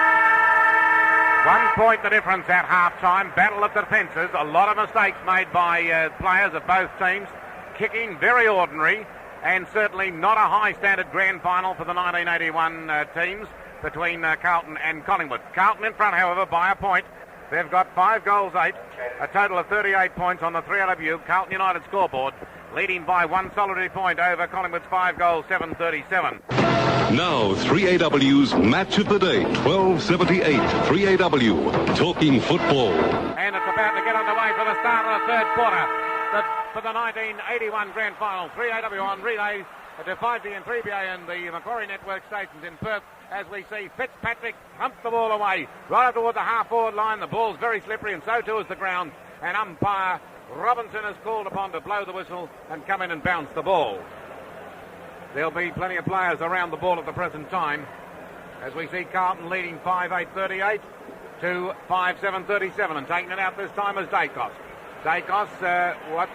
1 point the difference at half-time. Battle of defences. A lot of mistakes made by players of both teams. Kicking very ordinary, and certainly not a high-standard grand final for the 1981 teams between Carlton and Collingwood. Carlton in front, however, by a point. They've got 5 goals 8, a total of 38 points on the 3LW Carlton United scoreboard, leading by 1 solitary point over Collingwood's 5 goals 7-37. Now 3AW's match of the day, 12:78. 3AW talking football. And it's about to get underway for the start of the third quarter. For the 1981 Grand Final, 3AW on relay to 5B and 3BA and the Macquarie Network stations in Perth as we see Fitzpatrick hump the ball away right up towards the half-forward line. The ball's very slippery and so too is the ground, and umpire Robinson is called upon to blow the whistle and come in and bounce the ball. There'll be plenty of players around the ball at the present time as we see Carlton leading 5-8-38 to 5-7-37, and taking it out this time is Dacos. Dacos,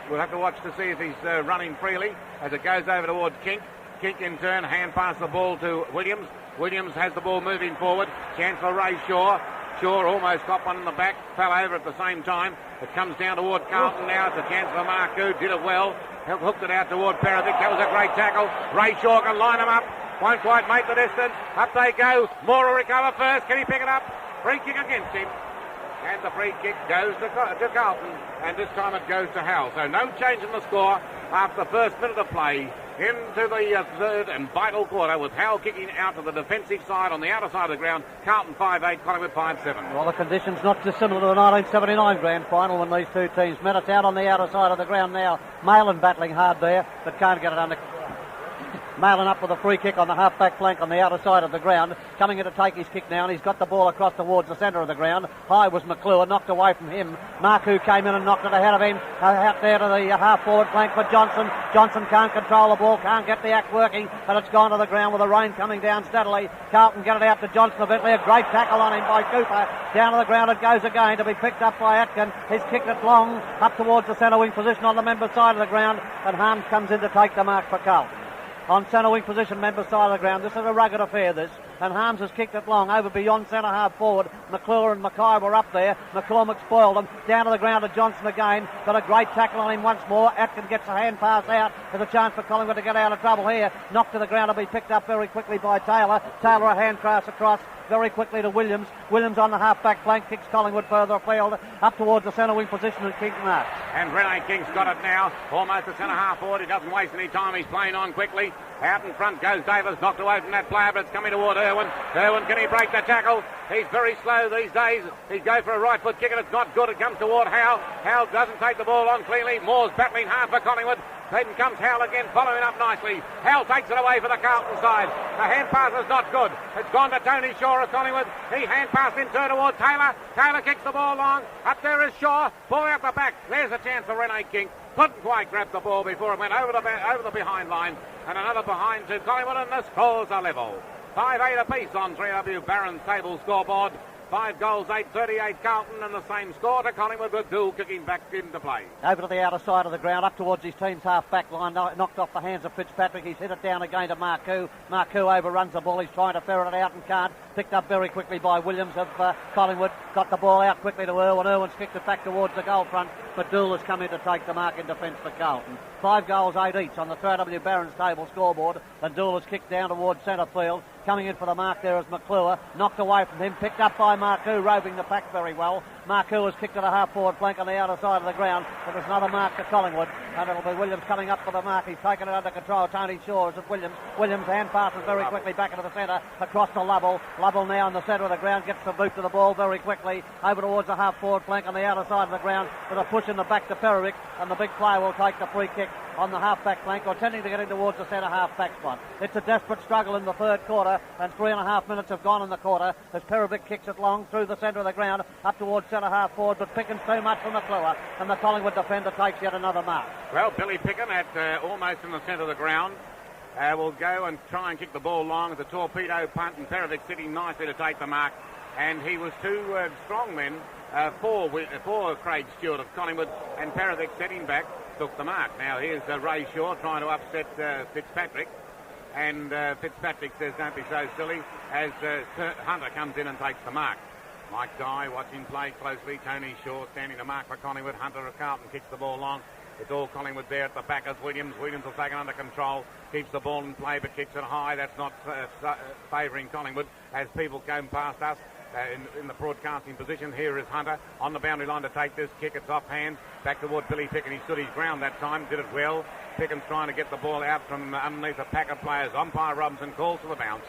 we'll have to watch to see if he's running freely as it goes over towards Kink. Kink in turn hand pass the ball to Williams. Williams has the ball moving forward. Chance for Ray Shaw. Shaw almost got one in the back, fell over at the same time. It comes down toward Carlton now. It's a chance for Marku. Did it well. Hooked it out toward Perovic. That was a great tackle. Ray Shaw can line him up. Won't quite make the distance. Up they go. Moore will recover first. Can he pick it up? Free kick against him. And the free kick goes to Carlton. And this time it goes to Howell. So no change in the score after the first minute of play into the third and vital quarter, with Howell kicking out to the defensive side on the outer side of the ground. Carlton 5-8, Collingwood 5-7. Well, the conditions not dissimilar to the 1979 Grand Final when these two teams met. It's out on the outer side of the ground now. Malin battling hard there, but can't get it under. Malin up with a free kick on the half-back flank on the outer side of the ground. Coming in to take his kick now, and he's got the ball across towards the centre of the ground. High was McClure, knocked away from him. Marku came in and knocked it ahead of him. Out there to the half-forward flank for Johnson. Johnson can't control the ball, can't get the act working, but it's gone to the ground with the rain coming down steadily. Carlton get it out to Johnson eventually. A great tackle on him by Cooper. Down to the ground it goes again to be picked up by Atkin. He's kicked it long up towards the centre wing position on the member side of the ground, and Harms comes in to take the mark for Carlton. On centre wing position, member side of the ground. This is a rugged affair, this. And Harms has kicked it long over beyond centre half forward. McClure and Mackay were up there. McCormick spoiled them. Down to the ground to Johnson again. Got a great tackle on him once more. Atkin gets a hand pass out. There's a chance for Collingwood to get out of trouble here. Knocked to the ground to be picked up very quickly by Taylor. Taylor a hand pass across very quickly to Williams. Williams on the half-back flank, kicks Collingwood further afield, up towards the centre wing position, and King marks. And Rene King's got it now, almost the centre half forward. He doesn't waste any time, he's playing on quickly. Out in front goes Davis, knocked away from that player, but it's coming toward Irwin. Irwin, can he break the tackle? He's very slow these days. He goes for a right foot kick and it's not good. It comes toward Howell. Howell doesn't take the ball on cleanly. Moore's battling hard for Collingwood. Then comes Howell again, following up nicely. Howell takes it away for the Carlton side. The hand pass is not good. It's gone to Tony Shaw of Collingwood. He hand passed in turn toward Taylor. Taylor kicks the ball long. Up there is Shaw. Ball out the back. There's a chance for Rene King. Couldn't quite grab the ball before it went over the behind line. And another behind to Collingwood, and the scores are level. 5-8 apiece on 3W Barron's table scoreboard. 5 goals, 8-38 Carlton, and the same score to Collingwood with Gould kicking back into play. Over to the outer side of the ground, up towards his team's half-back line, knocked off the hands of Fitzpatrick. He's hit it down again to Marku. Marku overruns the ball. He's trying to ferret it out and can't. Picked up very quickly by Williams of Collingwood. Got the ball out quickly to Irwin. Irwin's kicked it back towards the goal front, but Dool has come in to take the mark in defence for Carlton. 5 goals, 8 each on the 3W Barron's table scoreboard, and Dool has kicked down towards centre field. Coming in for the mark there is McClure. Knocked away from him. Picked up by Marku, roving the pack very well. Marku has kicked to the half-forward flank on the outer side of the ground. But there's another mark to Collingwood, and it'll be Williams coming up for the mark. He's taken it under control. Tony Shaw is at Williams. Williams hand passes very quickly back into the centre, across to Lovell. Lovell now in the centre of the ground, gets the boot to the ball very quickly, over towards the half-forward flank on the outer side of the ground, with a push in the back to Perovic, and the big player will take the free kick on the half-back flank, or tending to get in towards the centre half-back spot. It's a desperate struggle in the third quarter, and 3.5 minutes have gone in the quarter as Perovic kicks it long through the centre of the ground, up towards centre half-forward, but Pickens too much from McClure, and the Collingwood defender takes yet another mark. Well, Billy Picken at almost in the centre of the ground will go and try and kick the ball long. The torpedo punt, and Perovic sitting nicely to take the mark, and he was too strong then for Craig Stewart of Collingwood, and Perovic setting back took the mark. Now here's Ray Shaw trying to upset Fitzpatrick, and Fitzpatrick says don't be so silly as Hunter comes in and takes the mark. Mike Dye watching play closely. Tony Shaw standing to mark for Collingwood. Hunter of Carlton kicks the ball long. It's all Collingwood there at the back as Williams. Williams will take it under control. Keeps the ball in play but kicks it high. That's not favouring Collingwood as people come past us. In the broadcasting position, here is Hunter on the boundary line to take this kick. It's off hand, back toward Billy Picken. He stood his ground that time, did it well. Picken's trying to get the ball out from underneath a pack of players. Umpire Robinson calls for the bounce,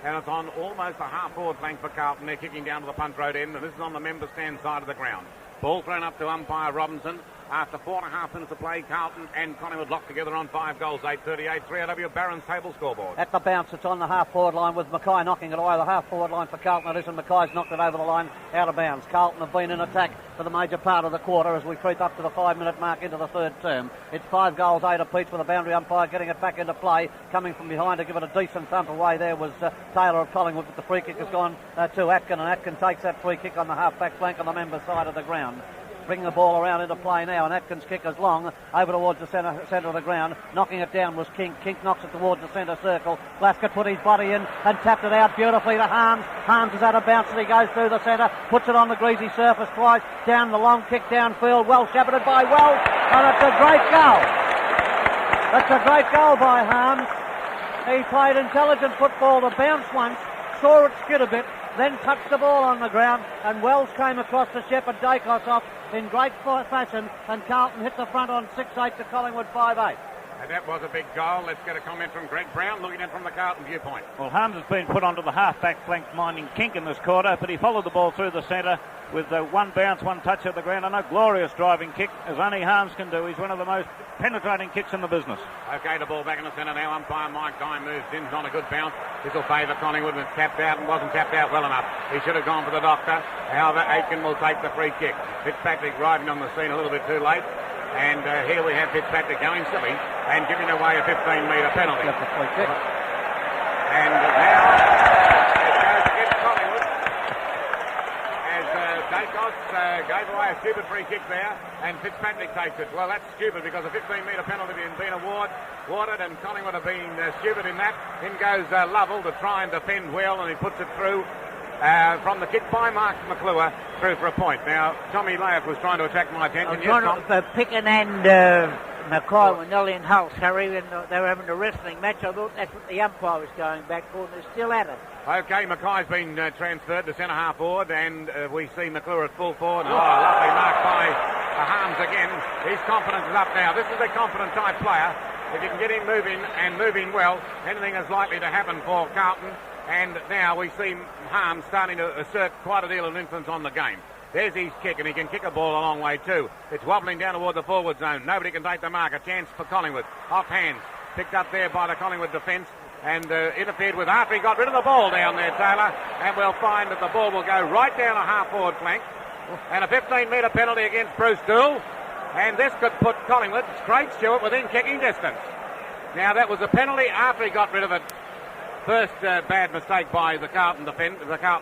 and it's on almost a half-forward flank for Carlton. They're kicking down to the punt road end, and this is on the member stand side of the ground. Ball thrown up to umpire Robinson. After 4.5 minutes of play, Carlton and Collingwood locked together on 5 goals, 8:38. 3AW Barron's table scoreboard. At the bounce, it's on the half-forward line with Mackay knocking it away. The half-forward line for Carlton it is, and Mackay's knocked it over the line out of bounds. Carlton have been in attack for the major part of the quarter as we creep up to the 5-minute mark into the third term. It's 5 goals, 8 apiece with the boundary umpire getting it back into play. Coming from behind to give it a decent thump away there was Taylor of Collingwood, but the free kick has gone to Atkin, and Atkin takes that free kick on the half-back flank on the member side of the ground. Bringing the ball around into play now, and Atkins' kick is long over towards the centre of the ground. Knocking it down was King. King knocks it towards the centre circle. Blaskett put his body in and tapped it out beautifully to Harms. Harms is out of bounds and he goes through the centre, puts it on the greasy surface twice, down the long kick downfield, well shepherded by Wells, and it's a great goal. It's a great goal by Harms. He played intelligent football to bounce once, saw it skid a bit, then touched the ball on the ground, and Wells came across to shepherd Dacos off in great fashion, and Carlton hit the front on 6-8 to Collingwood 5-8. And that was a big goal. Let's get a comment from Greg Brown, looking in from the Carlton viewpoint. Well, Harms has been put onto the half-back flank, minding Kink in this quarter, but he followed the ball through the centre with one bounce, one touch of the ground, and a glorious driving kick, as only Harms can do. He's one of the most penetrating kicks in the business. OK, the ball back in the centre now. Umpire Mike Dye moves in on a good bounce. This will favour Collingwood, and tapped out and wasn't tapped out well enough. He should have gone for the doctor. However, Aitken will take the free kick. Fitzpatrick riding on the scene a little bit too late. And here we have Fitzpatrick going silly and giving away a 15-metre penalty. That's a free kick. And now it goes against Collingwood as Dacos gave away a stupid free kick there, and Fitzpatrick takes it. Well, that's stupid because a 15-metre penalty has been awarded, and Collingwood have been stupid in that. In goes Lovell to try and defend well, and he puts it through. From the kick by Mark McClure through for a point. Now, Tommy Laird was trying to attract my attention. Picken and Mackay were nearly in Hulse, Harry, and they were having a wrestling match. I thought that's what the umpire was going back for, and they're still at it. OK, Mackay's been transferred to centre-half forward, and we see McClure at full forward. Oh, lovely mark by Harms again. His confidence is up now. This is a confident type player. If you can get him moving and moving well, anything is likely to happen for Carlton. And now we see Harms starting to assert quite a deal of influence on the game. There's his kick, and he can kick a ball a long way too. It's wobbling down toward the forward zone. Nobody can take the mark. A chance for Collingwood. Off hands. Picked up there by the Collingwood defence and interfered with after he got rid of the ball down there, Taylor. And we'll find that the ball will go right down a half-forward flank. And a 15-metre penalty against Bruce Dool. And this could put Collingwood, Craig Stewart, within kicking distance. Now, that was a penalty after he got rid of it. First bad mistake by the Carlton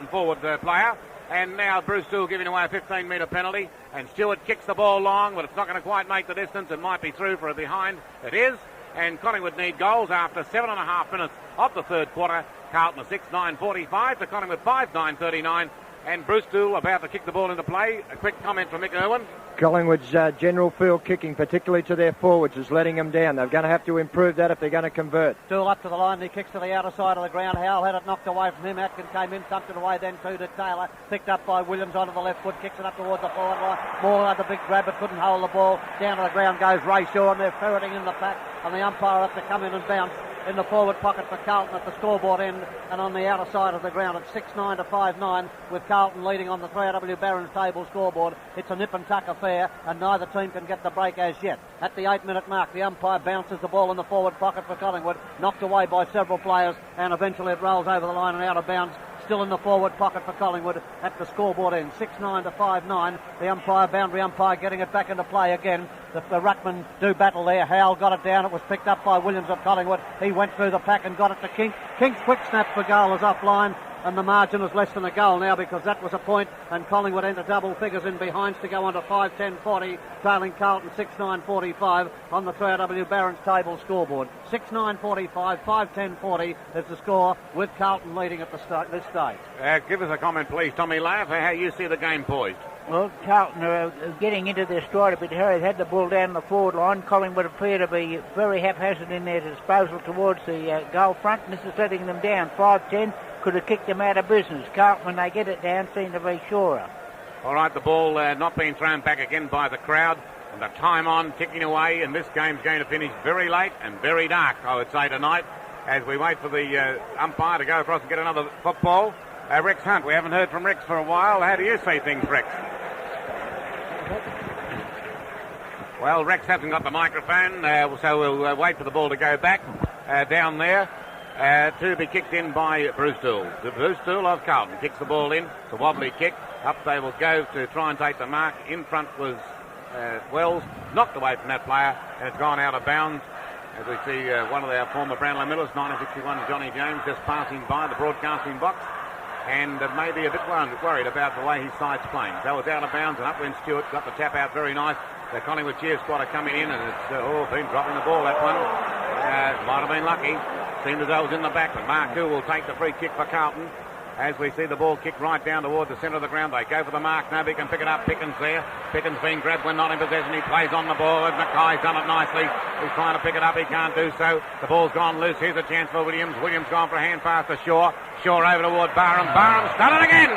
forward player, and now Bruce Dool giving away a 15-metre penalty, and Stewart kicks the ball long, but it's not going to quite make the distance. It might be through for a behind. It is, and Collingwood need goals after 7.5 minutes of the third quarter. Carlton 6-9-45 to Collingwood 5-9-39, and Bruce Dool about to kick the ball into play. A quick comment from Mick Irwin. Collingwood's general field kicking, particularly to their forwards, is letting them down. They're going to have to improve that if they're going to convert. Dool up to the line, he kicks to the outer side of the ground. Howell had it knocked away from him. Atkin came in, thumped it away then too to Taylor. Picked up by Williams onto the left foot, kicks it up towards the forward line. Moore had the big grab but couldn't hold the ball. Down to the ground goes Ray Shaw, and they're ferreting in the pack, and the umpire has to come in and bounce in the forward pocket for Carlton at the scoreboard end, and on the outer side of the ground at 6-9 to 5-9 with Carlton leading on the 3AW Barron's table scoreboard. It's a nip and tuck affair, and neither team can get the break as yet. At the 8-minute mark, the umpire bounces the ball in the forward pocket for Collingwood, knocked away by several players, and eventually it rolls over the line and out of bounds. Still in the forward pocket for Collingwood at the scoreboard end, 6-9 to 5-9. The boundary umpire getting it back into play again. The ruckman do battle there. Howell got it down. It was picked up by Williams of Collingwood. He went through the pack and got it to King. King's quick snap for goal is offline, and the margin is less than a goal now because that was a point, and Collingwood enter double figures in behinds to go on to 5-10-40, trailing Carlton 6-9-45 on the 3AW Barron's table scoreboard. 6-9-45, 5-10-40 is the score, with Carlton leading at this stage. Give us a comment, please, Tommy Laugh, how you see the game poised. Well, Carlton are getting into their stride a bit. Harry had the ball down the forward line. Collingwood appear to be very haphazard in their disposal towards the goal front, and this is letting them down. 5-10 could have kicked them out of business. Carlton, when they get it down, seem to be surer. All right, the ball not being thrown back again by the crowd, and the time on ticking away, and this game's going to finish very late and very dark, I would say, tonight, as we wait for the umpire to go across and get another football. Rex Hunt, we haven't heard from Rex for a while. How do you see things, Rex? Well, Rex hasn't got the microphone, so we'll wait for the ball to go back down there to be kicked in by Bruce Dool. The Bruce Dool of Carlton kicks the ball in. It's a wobbly kick. Up they will go to try and take the mark. In front was Wells, knocked away from that player, and it's gone out of bounds. As we see one of our former Brownlow medalists, 1961 Johnny James, just passing by the broadcasting box, and maybe a bit worried about the way his side's playing. So it's out of bounds, and up went Stewart, got the tap out very nice. The Collingwood cheer squad are coming in, and it's been dropping the ball, that one. Might have been lucky. Seemed as though it was in the back, but Marku will take the free kick for Carlton. As we see the ball kicked right down towards the centre of the ground, they go for the mark. Nobody can pick it up. Pickens there. Pickens being grabbed when not in possession. He plays on the ball, and Mackay's done it nicely. He's trying to pick it up. He can't do so. The ball's gone loose. Here's a chance for Williams. Williams gone for a hand pass to Shaw. Shaw over toward Barham. Barham's done it again.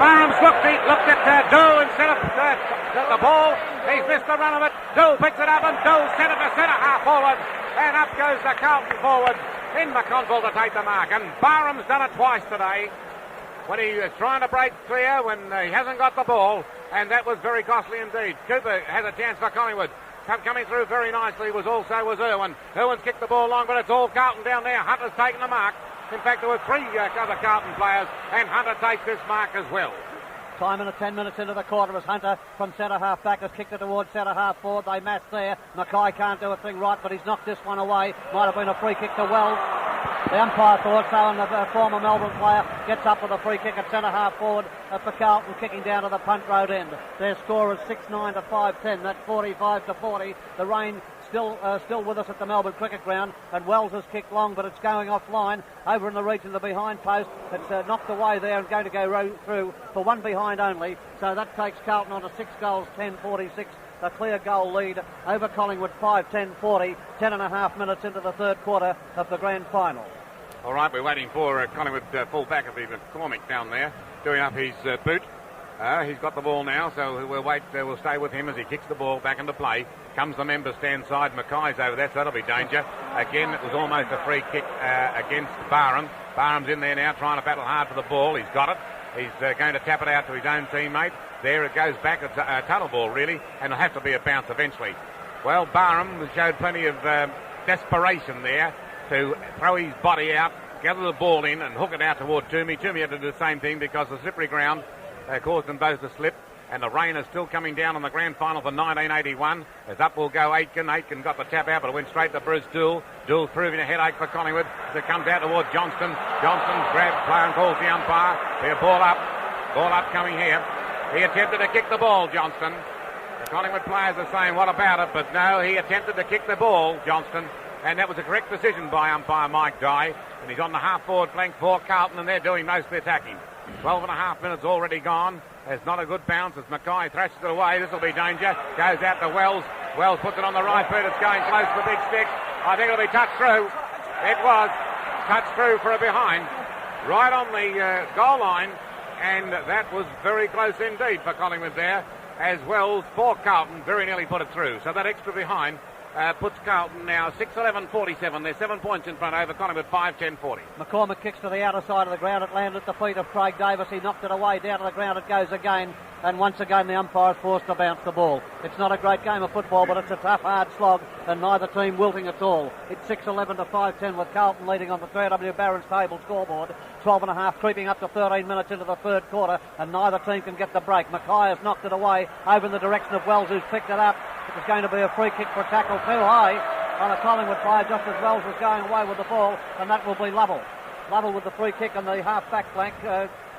Barham's looked at Doe instead of the ball. He's missed the run of it. Doe picks it up, and Doe sent it to centre half forward. And up goes the Carlton forward in McConville to take the mark. And Barham's done it twice today when he was trying to break clear when he hasn't got the ball, and that was very costly indeed. Cooper has a chance for Collingwood. Coming through very nicely was Irwin. Irwin's kicked the ball long, but it's all Carlton down there. Hunter's taken the mark. In fact, there were three other Carlton players, and Hunter takes this mark as well. Time and 10 minutes into the quarter as Hunter from centre half back has kicked it towards centre half forward. They mass there. Mackay can't do a thing right, but he's knocked this one away. Might have been a free kick to Wells. The umpire thought so, and the former Melbourne player gets up with a free kick at centre half forward for Carlton, kicking down to the punt road end. Their score is 6-9 to 5-10. That's 45 to 40. The rain still with us at the Melbourne Cricket Ground, and Wells has kicked long, but it's going offline over in the region of the behind post. It's knocked away there and going to go through for one behind only. So that takes Carlton on to 6 goals, 10-46. A clear goal lead over Collingwood, 5-10-40, 10.5 minutes into the third quarter of the grand final. All right, we're waiting for Collingwood full back of the McCormick down there, doing up his boot. He's got the ball now, so we'll wait. We'll stay with him as he kicks the ball back into play. Comes the member stand side. Mackay's over there, so that'll be danger. Again, it was almost a free kick against Barham. Barham's in there now, trying to battle hard for the ball. He's got it. He's going to tap it out to his own teammate. There it goes back. It's a tunnel ball, really, and it'll have to be a bounce eventually. Well, Barham showed plenty of desperation there to throw his body out, gather the ball in, and hook it out toward Toomey. Toomey had to do the same thing because the slippery ground caused them both to slip, and the rain is still coming down on the grand final for 1981. As up will go Aitken. Aitken got the tap out, but it went straight to Bruce Dool. Dool proving a headache for Collingwood as it comes out towards Johnston. Johnston's grabbed, player and calls the umpire. Their ball up coming here. He attempted to kick the ball, Johnston. The Collingwood players are saying, what about it? But no, he attempted to kick the ball, Johnston, and that was a correct decision by umpire Mike Dye. And he's on the half-forward flank for Carlton, and they're doing most of the attacking. 12.5 minutes already gone. There's not a good bounce as Mackay thrashes it away. This will be danger. Goes out to Wells. Wells puts it on the right foot. It's going close to the big stick. I think it'll be touched through. It was touched through for a behind. Right on the goal line. And that was very close indeed for Collingwood there. As Wells for Carlton very nearly put it through. So that extra behind puts Carlton now 6-11-47. They're 7 points in front over Collingwood, 5-10-40. McCormick kicks to the outer side of the ground. It landed at the feet of Craig Davis. He knocked it away down to the ground. It goes again. And once again, the umpire is forced to bounce the ball. It's not a great game of football, but it's a tough, hard slog, and neither team wilting at all. It's 6-11 to 5-10 with Carlton leading on the 3W Barron's table scoreboard. 12.5 creeping up to 13 minutes into the third quarter, and neither team can get the break. Mackay has knocked it away over in the direction of Wells, who's picked it up. It was going to be a free kick for a tackle too high on a Collingwood player just as Wells was going away with the ball, and that will be Lovell. Lovell with the free kick on the half-back flank,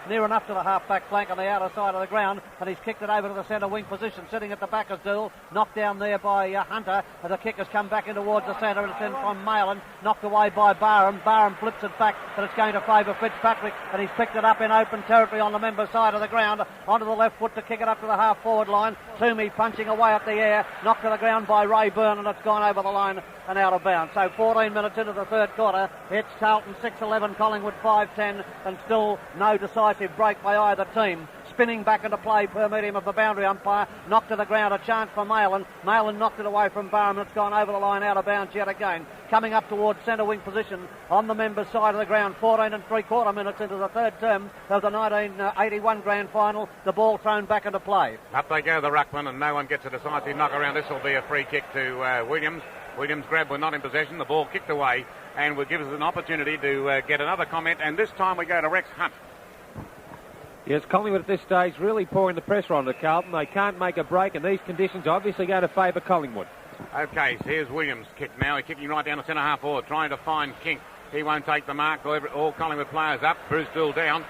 near enough to the half-back flank on the outer side of the ground, and he's kicked it over to the centre wing position, sitting at the back of Dool, knocked down there by Hunter, and the kick has come back in towards the centre, and it's in from Maylan, knocked away by Barham. Barham flips it back, but it's going to favour Fitzpatrick, and he's picked it up in open territory on the member side of the ground, onto the left foot to kick it up to the half-forward line. Toomey punching away at the air, knocked to the ground by Ray Byrne, and it's gone over the line and out of bounds. So 14 minutes into the third quarter, it's Carlton 6-11, Collingwood 5-10, and still no decisive break by either team. spinning back into play per medium of the boundary umpire. Knocked to the ground, a chance for Malin. Malin knocked it away from Barham. It's gone over the line, out of bounds yet again. Coming up towards centre wing position on the members' side of the ground. 14 3/4 minutes into the third term of the 1981 Grand Final. The ball thrown back into play. Up they go, the ruckman, and no one gets a decisive knock around. This will be a free kick to Williams. Williams grabbed, we're not in possession. The ball kicked away and will give us an opportunity to get another comment. And this time we go to Rex Hunt. Yes, Collingwood at this stage really pouring the pressure on to Carlton. They can't make a break, and these conditions are obviously going to favour Collingwood. Okay, so here's Williams' kick now. He's kicking right down the centre half forward, trying to find King. He won't take the mark. All Collingwood players up. Bruce still down.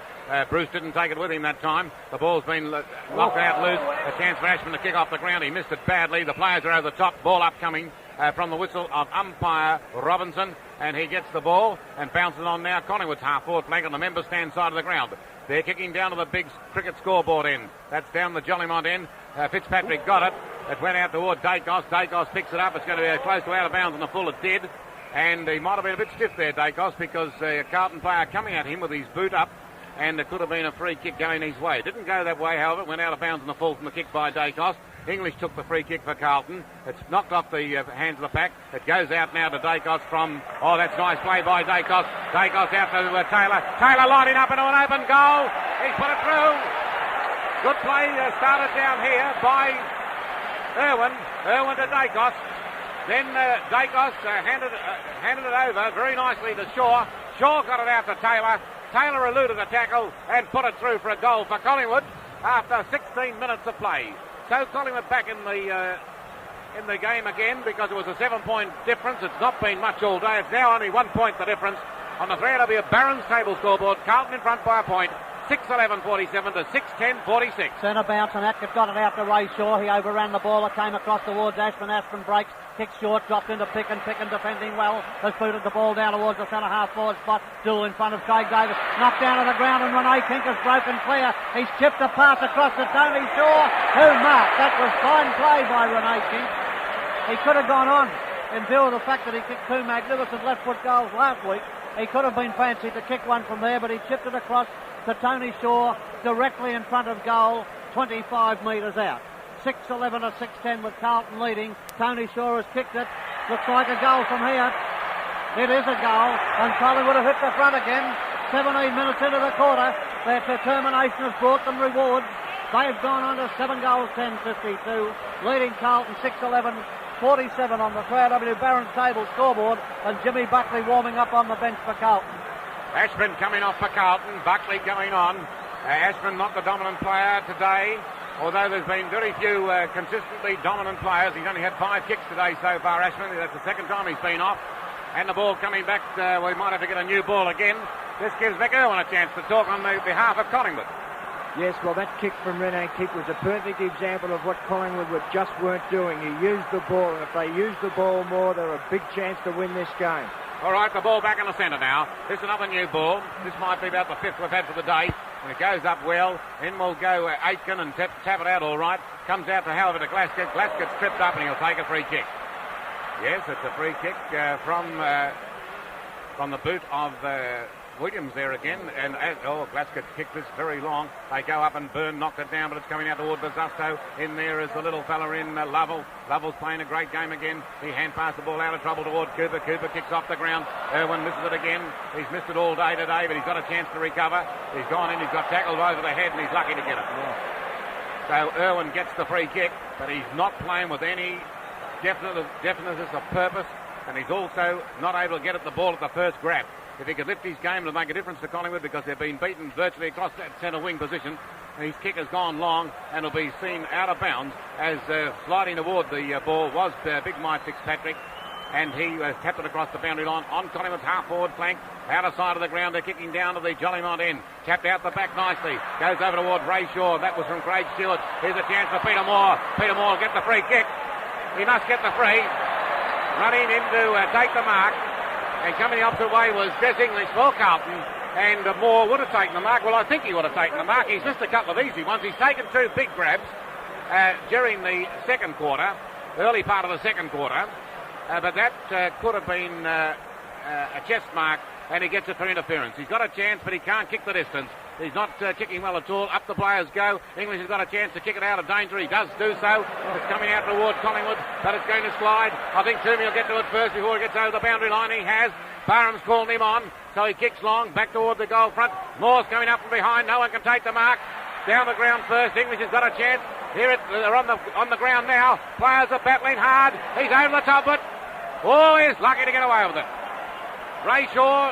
Bruce didn't take it with him that time. The ball's been knocked out loose. A chance for Ashman to kick off the ground. He missed it badly. The players are over the top. Ball upcoming from the whistle of umpire Robinson. And he gets the ball and bounces on now. Collingwood's half-forward flank on the member stand side of the ground. They're kicking down to the big cricket scoreboard end. That's down the Jollymont end. Fitzpatrick got it. It went out toward Dacos. Dacos picks it up. It's going to be close to out of bounds on the full. It did. And he might have been a bit stiff there, Dacos, because a Carlton player coming at him with his boot up. And there could have been a free kick going his way. It didn't go that way, however. It went out of bounds on the full from the kick by Dacos. English took the free kick for Carlton. It's knocked off the hands of the pack. It goes out now to Dacos from... Oh, that's nice play by Dacos. Dacos out to Taylor. Taylor lining up into an open goal. He's put it through. Good play started down here by Irwin. Irwin to Dacos. Then Dacos handed it over very nicely to Shaw. Shaw got it out to Taylor. Taylor eluded the tackle and put it through for a goal for Collingwood after 16 minutes of play. So Collingwood back in the game again because it was a 7-point difference. It's not been much all day. It's now only 1 point the difference on the 3AW Barron's table scoreboard. Carlton in front by a point. 6-11-47 to 6-10-46. Centre bounce and Atkins got it out to Ray Shaw. He overran the ball. It came across towards Ashman. Ashman breaks. Kicks short, dropped into Picken. Picken defending well. Has booted the ball down towards the centre half forward spot. Still in front of Craig Davis. Knocked down to the ground and Renee Kink has broken clear. He's chipped a pass across to Tony Shaw. Who marked? That was fine play by Renee Kink. He could have gone on in view of the fact that he kicked 2 magnificent left foot goals last week. He could have been fancied to kick one from there, but he chipped it across to Tony Shaw directly in front of goal, 25 metres out. 6-11 to 6-10 with Carlton leading. Tony Shaw has kicked it. Looks like a goal from here. It is a goal, and Collingwood have hit the front again. 17 minutes into the quarter. Their determination has brought them rewards. They've gone on to 7 goals, 10-52, leading Carlton 6-11-47 on the 3AW Barron's table scoreboard, and Jimmy Buckley warming up on the bench for Carlton. Ashman coming off for Carlton. Buckley going on. Ashman not the dominant player today, although there's been very few consistently dominant players. He's only had 5 kicks today so far, Ashman. That's the second time he's been off. And the ball coming back, we might have to get a new ball again. This gives Mick Irwin a chance to talk on the behalf of Collingwood. Yes, well, that kick from Renee Kink was a perfect example of what Collingwood just weren't doing. You use the ball, and if they use the ball more, they're a big chance to win this game. All right, the ball back in the centre now. This is another new ball. This might be about the 5th we've had for the day. And it goes up well. In will go Aitken and tap it out all right. Comes out to Halver to Glaskett. Glaskett's tripped up and he'll take a free kick. Yes, it's a free kick from the boot of Williams there again. And Glaskett kicked this very long. They go up and Byrne knocked it down, but it's coming out toward Bazusto. In there is the little fella in Lovell. Lovell's playing a great game again. He hand passed the ball out of trouble toward Cooper. Cooper kicks off the ground. Irwin misses it again. He's missed it all day today, but he's got a chance to recover. He's gone in, he's got tackled over the head, and he's lucky to get it. Yeah. So Irwin gets the free kick, but he's not playing with any definiteness of purpose, and he's also not able to get at the ball at the first grab. If he could lift his game, it'll make a difference to Collingwood because they've been beaten virtually across that centre wing position. His kick has gone long and will be seen out of bounds as sliding toward the ball was big Mike Fitzpatrick, and he tapped it across the boundary line on Collingwood's half-forward flank. Outer side of the ground, they're kicking down to the Jollymont end. Tapped out the back nicely. Goes over toward Ray Shaw. That was from Craig Stewart. Here's a chance for Peter Moore. Peter Moore will get the free kick. He must get the free. Running in to take the mark. And coming the opposite way was Des English for Carlton. And Moore would have taken the mark. Well, I think he would have taken the mark. He's missed a couple of easy ones. He's taken 2 big grabs during the second quarter, early part of the second quarter. But that could have been a chest mark, and he gets it for interference. He's got a chance, but he can't kick the distance. He's not kicking well at all. Up the players go. English has got a chance to kick it out of danger. He does do so. It's coming out towards Collingwood, but it's going to slide. I think Toomey will get to it first before it gets over the boundary line. He has. Barham's called him on, so he kicks long back toward the goal front. Moore's coming up from behind. No one can take the mark. Down the ground first. English has got a chance. Here they're on the ground now. Players are battling hard. He's over the top of it. Oh, he's lucky to get away with it. Ray Shaw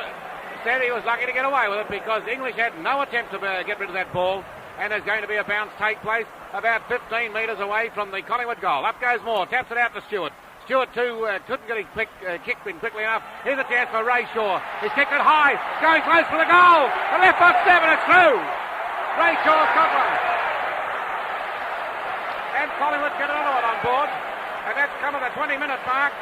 said he was lucky to get away with it because English had no attempt to get rid of that ball, and there's going to be a bounce take place about 15 metres away from the Collingwood goal. Up goes Moore, taps it out to Stewart. Stewart too couldn't get his kick in quickly enough. Here's a chance for Ray Shaw. He's kicked it high, going close for the goal. The left foot step and it's through. Ray Shaw's got one. And Collingwood get another one on board, and that's come at the 20-minute mark.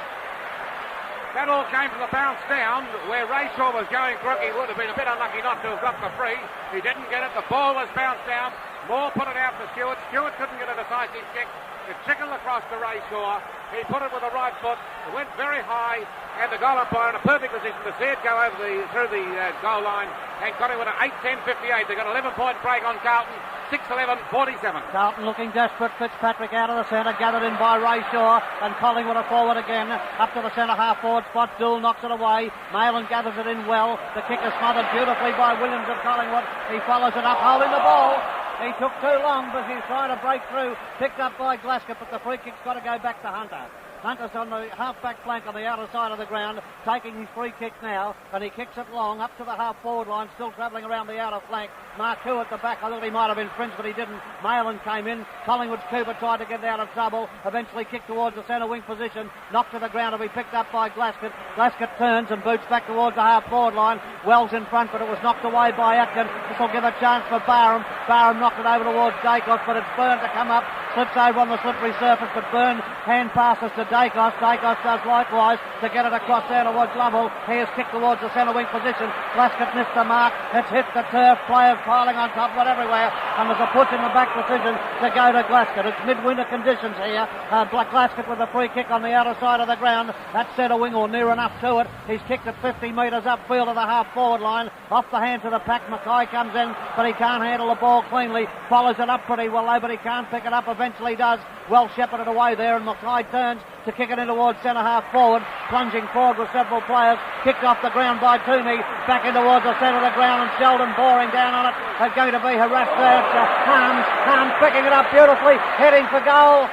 That all came from the bounce down where Ray Shaw was going crook. He would have been a bit unlucky not to have got the free. He didn't get it. The ball was bounced down. Moore put it out to Stewart. Stewart couldn't get a decisive kick. It trickled across to Ray Shaw. He put it with the right foot. It went very high, and the goal umpire in a perfect position to see it go over through the goal line. And Collingwood at 8-10-58. They've got an 11-point break on Carlton. 6-11-47. Carlton looking desperate. Fitzpatrick out of the centre, gathered in by Ray Shaw, and Collingwood are forward again. Up to the centre half forward spot. Dool knocks it away. Malin gathers it in well. The kick is smothered beautifully by Williams of Collingwood. He follows it up, holding the ball. He took too long because he's trying to break through. Picked up by Glasgow, but the free kick's got to go back to Hunter. Hunter's on the half-back flank on the outer side of the ground, taking his free kick now, and he kicks it long up to the half-forward line, still travelling around the outer flank. Marcoux at the back. I thought he might have infringed, but he didn't. Malin came in. Collingwood's Cooper tried to get out of trouble. Eventually kicked towards the centre wing position. Knocked to the ground to be picked up by Glasgow. Glasgow turns and boots back towards the half-forward line. Wells in front, but it was knocked away by Acton. This will give a chance for Barham. Barham knocked it over towards Dacos, but it's Byrne to come up. Slips over on the slippery surface, but Byrne hand passes to Dacos. Dacos does likewise to get it across there towards Lovell. He is kicked towards the centre wing position. Glasgow missed the mark. It's hit the turf. Players piling on top of it everywhere. And there's a push in the back decision to go to Glasgow. It's midwinter conditions here. Glasgow with a free kick on the outer side of the ground. That centre wing or near enough to it. He's kicked it 50 metres upfield of the half forward line. Off the hands of the pack. Mackay comes in, but he can't handle the ball cleanly. Follows it up pretty well though, but he can't pick it up. Eventually does. Well shepherded away there, and Mackay turns to kick it in towards centre half forward. Plunging forward with several players. Kicked off the ground by Toomey. Back in towards the centre of the ground, and Sheldon boring down on it. They're going to be harassed there. Harms. Harms picking it up beautifully. Heading for goal.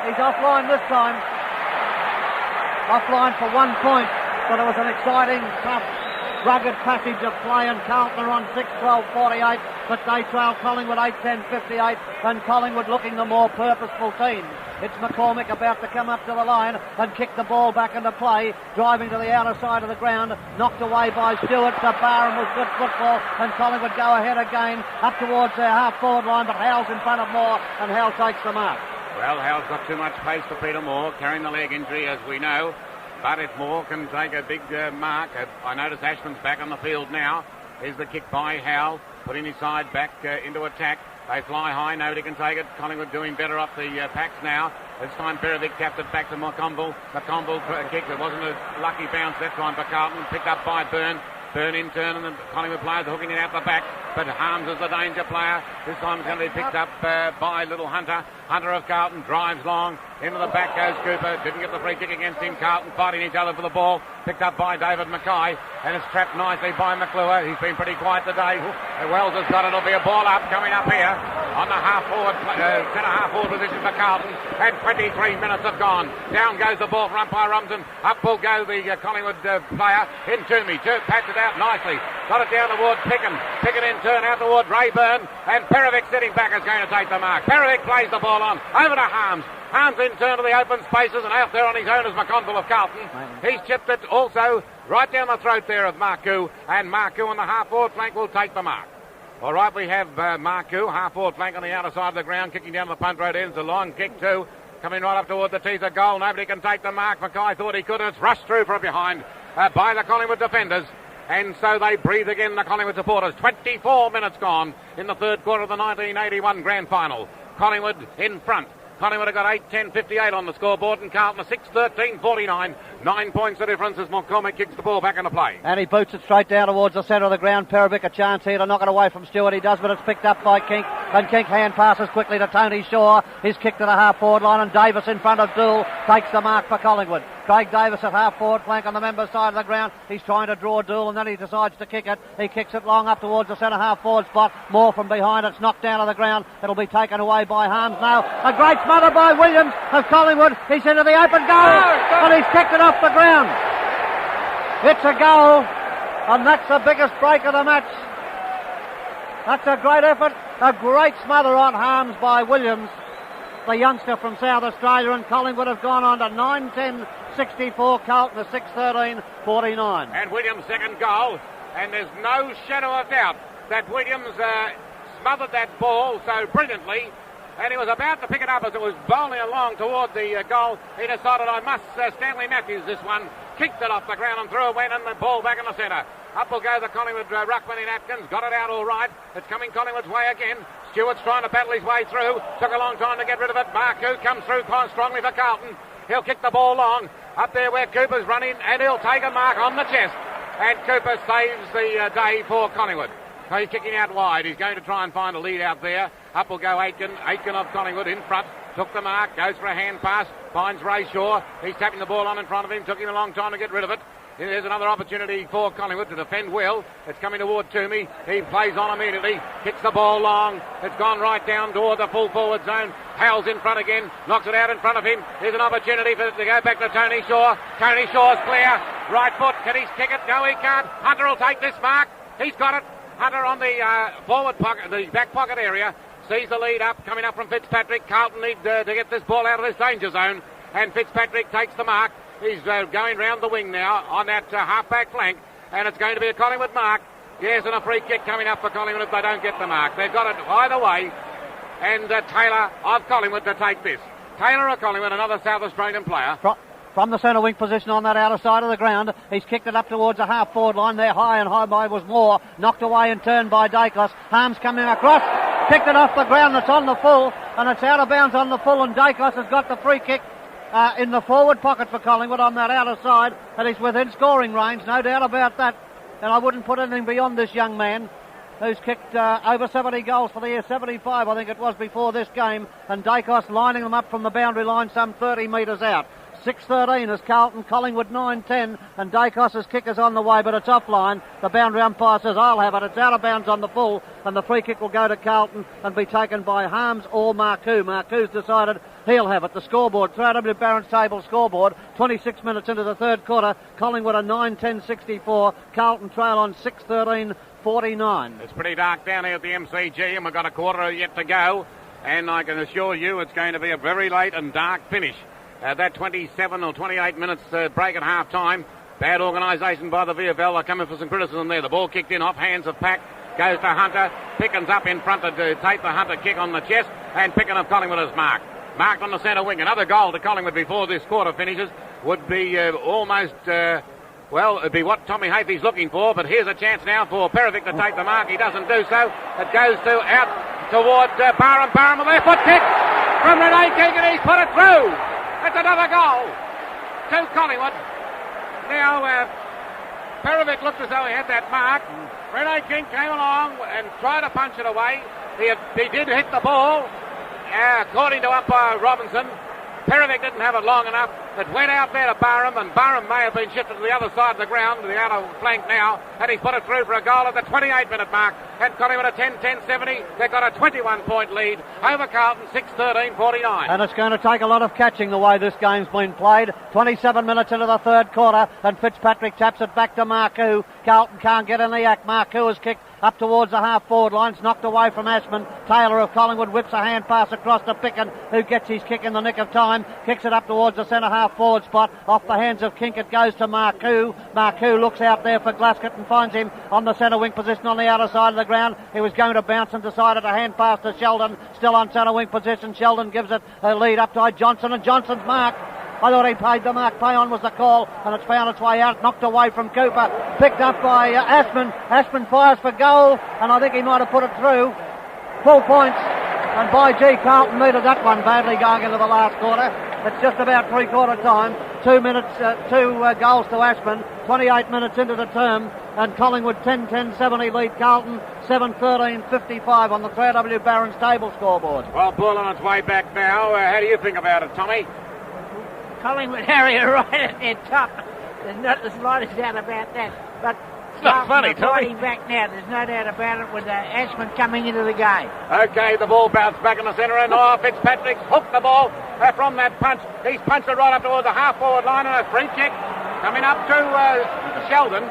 He's offline this time. Offline for 1 point. But it was an exciting, tough, rugged passage of play, and Carlton are on 6-12-48, but they trail Collingwood 8-10-58, and Collingwood looking the more purposeful team. It's McCormick about to come up to the line and kick the ball back into play, driving to the outer side of the ground, knocked away by Stewart. To Barham was good football, and Collingwood go ahead again up towards their half-forward line, but Howell's in front of Moore, and Howell takes the mark. Well, Howell's got too much pace for Peter Moore, carrying the leg injury, as we know. But if Moore can take a big mark, I notice Ashman's back on the field now. Here's the kick by Howell, putting his side back into attack. They fly high, nobody can take it. Collingwood doing better up the packs now. This time Perovic tapped it back to McConville. McConville kick. It wasn't a lucky bounce that time for Carlton. Picked up by Byrne. Byrne in turn, and the Collingwood players are hooking it out the back. But Harms is the danger player. This time it's going to be picked up by little Hunter. Hunter of Carlton drives long. Into the back goes Cooper. Didn't get the free kick against him. Carlton fighting each other for the ball. Picked up by David Mackay. And it's trapped nicely by McClure. He's been pretty quiet today. Wells has got it. It'll be a ball up coming up here on the half-forward, centre half-forward position for Carlton. And 23 minutes have gone. Down goes the ball for umpire Robinson. Up will go the Collingwood player. In Toomey. Patched it out nicely. Got it down towards Picken. Picken in turn out towards Rayburn. And Perovic sitting back is going to take the mark. Perovic plays the ball on. Over to Harms. Harms in turn to the open spaces, and out there on his own is McConville of Carlton. He's chipped it also right down the throat there of Marcoux, and Marcoux on the half-forward flank will take the mark. All right, we have Marcoux, half-forward flank on the outer side of the ground, kicking down the punt road ends. A long kick too, coming right up towards the teeth of goal. Nobody can take the mark. Mackay thought he could, and it's rushed through from behind by the Collingwood defenders. And so they breathe again, the Collingwood supporters. 24 minutes gone in the third quarter of the 1981 Grand Final. Collingwood in front. Collingwood have got 8-10-58 on the scoreboard, and Carlton 6-13-49. 9 points the difference as McCormick kicks the ball back into play. And he boots it straight down towards the centre of the ground. Perovic a chance here to knock it away from Stewart. He does, but it's picked up by Kink. And Kink hand passes quickly to Tony Shaw. He's kicked to the half-forward line, and Davis in front of Dool takes the mark for Collingwood. Craig Davis at half-forward flank on the member's side of the ground. He's trying to draw Dool, and then he decides to kick it. He kicks it long up towards the centre half-forward spot. More from behind. It's knocked down to the ground. It'll be taken away by Harms now. A great smother by Williams of Collingwood. He's into the open goal, and he's kicked it off the ground. It's a goal, and that's the biggest break of the match. That's a great effort. A great smother on Harms by Williams, the youngster from South Australia, and Collingwood have gone on to 9-10-64, Carlton to 6-13-49. And Williams' second goal, and there's no shadow of doubt that Williams smothered that ball so brilliantly, and he was about to pick it up as it was bowling along toward the goal. He decided, I must Stanley Matthews this one, kicked it off the ground and threw it, went, and the ball back in the centre. Up will go the Collingwood ruckman in Atkins. Got it out all right. It's coming Collingwood's way again. Stewart's trying to battle his way through. Took a long time to get rid of it. Marcoux comes through quite strongly for Carlton. He'll kick the ball long. Up there where Cooper's running, and he'll take a mark on the chest. And Cooper saves the day for Collingwood. So he's kicking out wide. He's going to try and find a lead out there. Up will go Aitken. Aitken of Collingwood in front. Took the mark. Goes for a hand pass. Finds Ray Shaw. He's tapping the ball on in front of him. Took him a long time to get rid of it. There's another opportunity for Collingwood to defend well. It's coming toward Toomey. He plays on immediately. Kicks the ball long. It's gone right down toward the full forward zone. Howell's in front again. Knocks it out in front of him. Here's an opportunity for it to go back to Tony Shaw. Tony Shaw's clear. Right foot. Can he kick it? No, he can't. Hunter will take this mark. He's got it. Hunter on the forward pocket, the back pocket area. Sees the lead up. Coming up from Fitzpatrick. Carlton need to get this ball out of this danger zone. And Fitzpatrick takes the mark. He's going round the wing now on that half-back flank, and it's going to be a Collingwood mark. Yes, and a free kick coming up for Collingwood if they don't get the mark. They've got it either way, and Taylor of Collingwood to take this. Taylor of Collingwood, another South Australian player. From the centre wing position on that outer side of the ground, he's kicked it up towards the half-forward line there. High and high by was Moore, knocked away and turned by Dacos. Harms coming across, picked it off the ground. It's on the full, and it's out of bounds on the full, and Dacos has got the free kick. In the forward pocket for Collingwood on that outer side, and he's within scoring range, no doubt about that. And I wouldn't put anything beyond this young man, who's kicked over 70 goals for the year, 75 I think it was before this game, and Dacos lining them up from the boundary line some 30 metres out. 6-13 is Carlton, Collingwood 9-10, and Dacos' kick is on the way, but it's offline. The boundary umpire says, I'll have it. It's out of bounds on the full, and the free kick will go to Carlton and be taken by Harms or Marcoux. Marcoux's decided he'll have it. The scoreboard, throw it over to Barron's table scoreboard, 26 minutes into the third quarter, Collingwood are 9-10-64, Carlton trail on 6-13-49. It's pretty dark down here at the MCG, and we've got a quarter yet to go, and I can assure you it's going to be a very late and dark finish. That 27 or 28 minutes break at half time. Bad organisation by the VFL. They're coming for some criticism there. The ball kicked in off hands of Pack. Goes to Hunter. Pickens up in front to take the Hunter kick on the chest. And Pickens of Collingwood is marked. Marked on the centre wing. Another goal to Collingwood before this quarter finishes would be almost... it'd be what Tommy Hafey's looking for. But here's a chance now for Perovic to take the mark. He doesn't do so. It goes out toward Barham. Barham with their foot kick from Renee King, and he's put it through. It's another goal to Collingwood. Now, Perovic looked as though he had that mark. Renee King came along and tried to punch it away. He did hit the ball, according to umpire Robinson. Perovic didn't have it long enough. It went out there to Barham, and Barham may have been shifted to the other side of the ground, to the outer flank now, and he's put it through for a goal at the 28-minute mark. And Collingwood at 10-10-70. They've got a 21-point lead over Carlton, 6-13-49. And it's going to take a lot of catching the way this game's been played. 27 minutes into the third quarter, and Fitzpatrick taps it back to Marcoux. Carlton can't get in the act. Marcoux has kicked up towards the half-forward line. It's knocked away from Ashman. Taylor of Collingwood whips a hand pass across to Picken, who gets his kick in the nick of time. Kicks it up towards the centre half-forward spot. Off the hands of Kink, it goes to Marcoux. Marcoux looks out there for Glaskett and finds him on the centre wing position on the outer side of the ground. He was going to bounce and decided to hand pass to Sheldon. Still on centre wing position. Sheldon gives it a lead up to Johnson, and Johnson's mark. I thought he paid the mark. Pay on was the call, and it's found its way out. Knocked away from Cooper. Picked up by Ashman. Ashman fires for goal, and I think he might have put it through. Full points. And by gee, Carlton needed that one badly going into the last quarter. It's just about three-quarter time. 2 minutes, two goals to Ashman. 28 minutes into the term, and Collingwood 10-10-70 lead Carlton 7-13-55 on the 3AW Barron's table scoreboard. Well, ball on its way back now. How do you think about it, Tommy? Collingwood, Harry, are right at their top. There's not the slightest doubt about that. But it's not funny, Tommy. Fighting back now. There's no doubt about it with Ashman coming into the game. Okay, the ball bounced back in the centre, and Fitzpatrick hooked the ball from that punch. He's punched it right up towards the half-forward line, and a free kick coming up to Sheldon.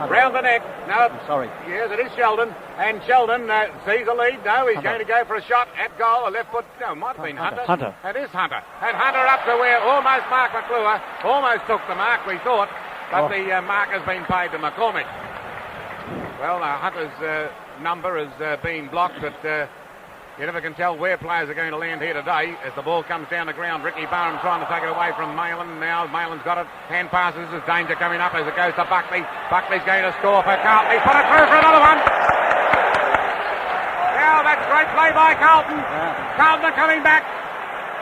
Round the neck. No, sorry. Yes, it is Sheldon. And Sheldon sees a lead. No, he's going to go for a shot at goal. A left foot. No, it might have been Hunter. It is Hunter. And Hunter up to where almost Mark McClure almost took the mark, we thought. But the mark has been paid to McCormick. Well, Hunter's number has been blocked, but you never can tell where players are going to land here today as the ball comes down the ground. Ricky Barham trying to take it away from Malin. Now Malin's got it. Hand passes. There's danger coming up as it goes to Buckley. Buckley's going to score for Carlton. He's put it through for another one. Now that's great play by Carlton. Carlton are coming back.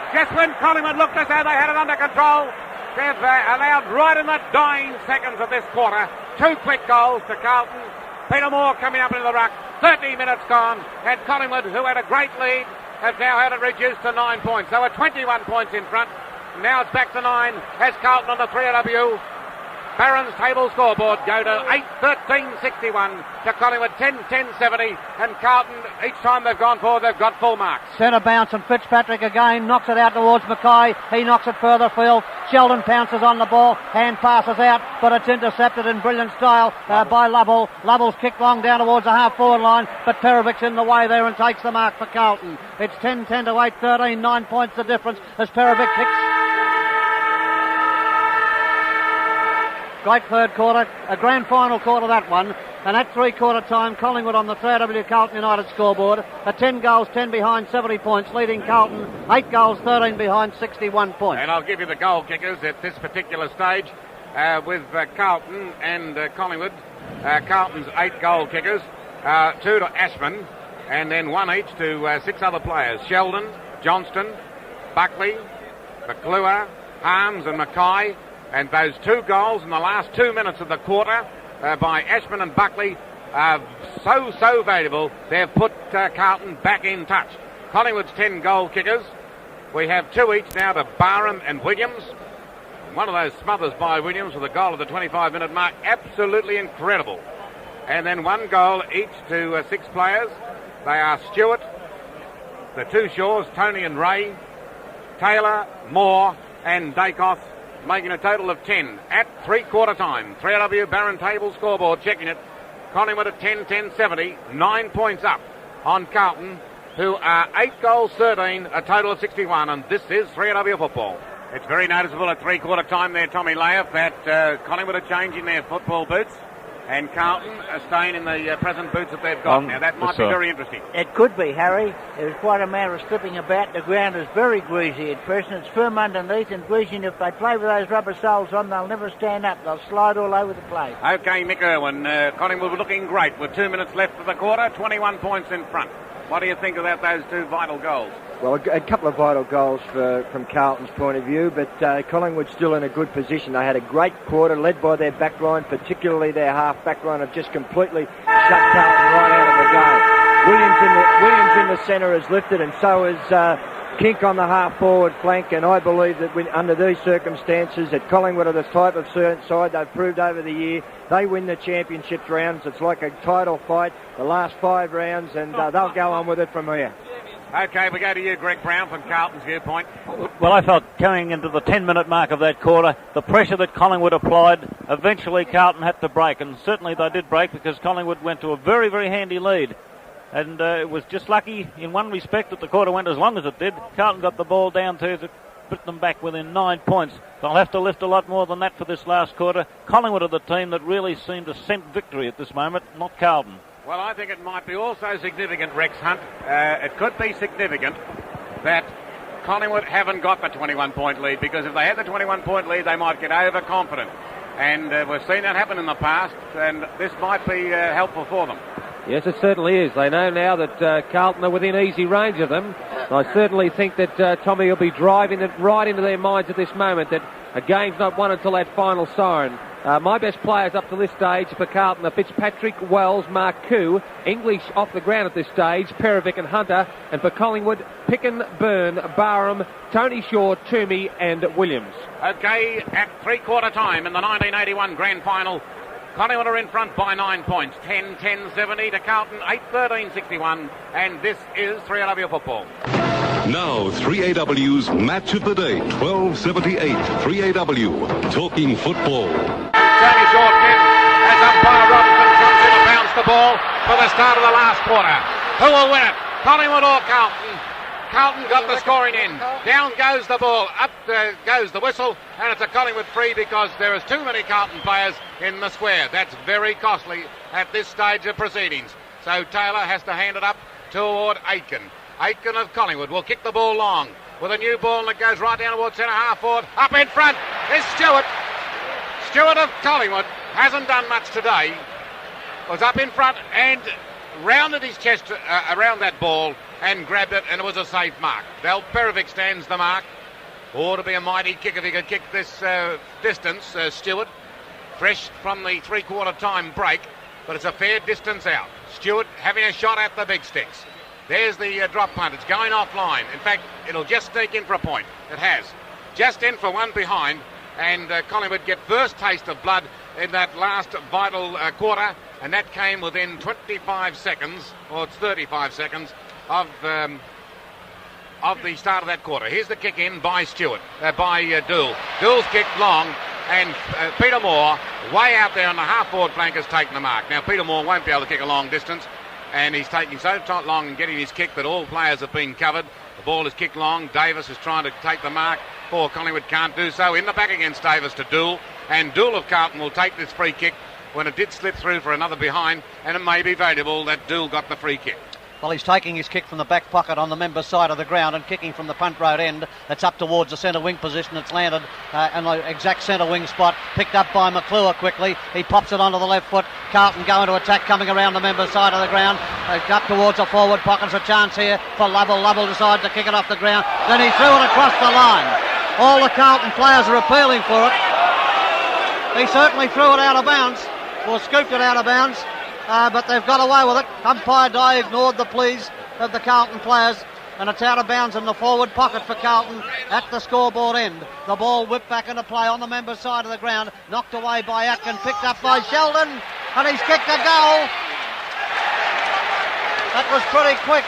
Just when Collingwood looked as though they had it under control, they've allowed right in the dying seconds of this quarter 2 quick goals to Carlton. Peter Moore coming up into the ruck. 30 minutes gone, and Collingwood, who had a great lead, have now had it reduced to 9 points. They were 21 points in front. Now it's back to 9 as Carlton on the 3AW Barron's table scoreboard go to 8-13-61 to Collingwood 10-10-70, and Carlton, each time they've gone forward, they've got full marks. Centre bounce, and Fitzpatrick again knocks it out towards Mackay. He knocks it further field. Sheldon pounces on the ball, hand passes out, but it's intercepted in brilliant style by Lovell. Lovell's kicked long down towards the half-forward line, but Perovic's in the way there and takes the mark for Carlton. It's 10-10 to 8-13, 9 points the difference as Perovic kicks. Great third quarter, a grand final quarter that one, and at three-quarter time Collingwood on the 3AW Carlton United scoreboard, 10 goals, 10 behind, 70 points, leading Carlton 8 goals, 13 behind, 61 points. And I'll give you the goal kickers at this particular stage with Carlton and Collingwood. Carlton's 8 goal kickers, 2 to Ashman, and then 1 each to 6 other players. Sheldon, Johnston, Buckley, McClure, Harms and Mackay. And those 2 goals in the last 2 minutes of the quarter by Ashman and Buckley are so valuable. They've put Carlton back in touch. Collingwood's 10 goal kickers. We have 2 each now to Barham and Williams. One of those smothers by Williams with a goal at the 25-minute mark. Absolutely incredible. And then 1 goal each to 6 players. They are Stewart, the 2 Shaws, Tony and Ray, Taylor, Moore and Dacos, making a total of 10 at three-quarter time. 3AW Barron table scoreboard checking it. Collingwood at 10-10-70, 9 points up on Carlton, who are 8 goals, 13, a total of 61, and this is 3AW football. It's very noticeable at three-quarter time there, Tommy Layoff, that Collingwood are changing their football boots, and Carlton are staying in the present boots that they've got. Now that might be very interesting. It could be, Harry. There's quite a amount of slipping about. The ground is very greasy at first, and it's firm underneath and greasy, and if they play with those rubber soles on, they'll never stand up. They'll slide all over the place. Okay, Mick Irwin, Collingwood looking great with 2 minutes left of the quarter, 21 points in front. What do you think about those 2 vital goals? Well, a couple of vital goals from Carlton's point of view, but Collingwood's still in a good position. They had a great quarter led by their back line, particularly their half back line have just completely shut Carlton right out of the game. Williams in the centre has lifted, and so is Kink on the half-forward flank, and I believe that under these circumstances that Collingwood are the type of side they've proved over the year. They win the championships rounds. It's like a title fight, the last 5 rounds, and they'll go on with it from here. Okay, we go to you, Greg Brown, from Carlton's viewpoint. Well, I felt coming into the 10-minute mark of that quarter, the pressure that Collingwood applied, eventually Carlton had to break, and certainly they did break because Collingwood went to a very, very handy lead. And it was just lucky in one respect that the quarter went as long as it did. Carlton got the ball down to put them back within 9 points. They'll have to lift a lot more than that for this last quarter. Collingwood are the team that really seemed to scent victory at this moment, not Carlton. Well, I think it might be also significant, Rex Hunt. It could be significant that Collingwood haven't got the 21-point lead, because if they had the 21-point lead, they might get overconfident. And we've seen that happen in the past, and this might be helpful for them. Yes, it certainly is. They know now that Carlton are within easy range of them. I certainly think that Tommy will be driving it right into their minds at this moment that a game's not won until that final siren. My best players up to this stage for Carlton are Fitzpatrick, Wells, Marcoux, English off the ground at this stage, Perovic and Hunter, and for Collingwood, Picken, Byrne, Barham, Tony Shaw, Toomey and Williams. Okay, at three-quarter time in the 1981 Grand Final, Collingwood are in front by 9 points, 10-10-70 to Carlton, 8-13-61, and this is 3AW football. Now 3AW's match of the day, 12:78. 3AW talking football. Tony Shaw as umpire Robinson comes in and bounce the ball for the start of the last quarter. Who will win it? Collingwood or Carlton? Carlton got the scoring in. Down goes the ball, up goes the whistle, and it's a Collingwood free because there is too many Carlton players in the square. That's very costly at this stage of proceedings. So Taylor has to hand it up toward Aitken. Aitken of Collingwood will kick the ball long with a new ball that goes right down towards centre half forward. Up in front is Stewart. Stewart of Collingwood hasn't done much today. Was up in front and rounded his chest around that ball and grabbed it, and it was a safe mark. Val Perovic stands the mark. Ought to be a mighty kick if he could kick this distance. Stewart, fresh from the three-quarter time break, but it's a fair distance out. Stewart having a shot at the big sticks. There's the drop punt. It's going offline. In fact, it'll just sneak in for a point. It has. Just in for one behind, and Collingwood get first taste of blood in that last vital quarter, and that came within 25 seconds, or it's 35 seconds, of the start of that quarter. Here's the kick in by Stewart, by Dool. Dool's kicked long, and Peter Moore, way out there on the half-forward flank, has taken the mark. Now, Peter Moore won't be able to kick a long distance, and he's taking so long in getting his kick that all players have been covered. The ball is kicked long. Davis is trying to take the mark. Poor Collingwood can't do so. In the back against Davis to Dool, and Dool of Carlton will take this free kick when it did slip through for another behind, and it may be valuable that Dool got the free kick. Well, he's taking his kick from the back pocket on the member's side of the ground and kicking from the punt road end. It's up towards the centre wing position. It's landed in the exact centre wing spot. Picked up by McClure quickly. He pops it onto the left foot. Carlton going to attack, coming around the member's side of the ground. Up towards the forward pocket's a chance here for Lovell. Lovell decides to kick it off the ground. Then he threw it across the line. All the Carlton players are appealing for it. He certainly threw it out of bounds, or scooped it out of bounds. But they've got away with it. Umpire Day ignored the pleas of the Carlton players, and it's out of bounds in the forward pocket for Carlton at the scoreboard end. The ball whipped back into play on the member's side of the ground, knocked away by Atkin, picked up by Sheldon, and he's kicked a goal. That was pretty quick.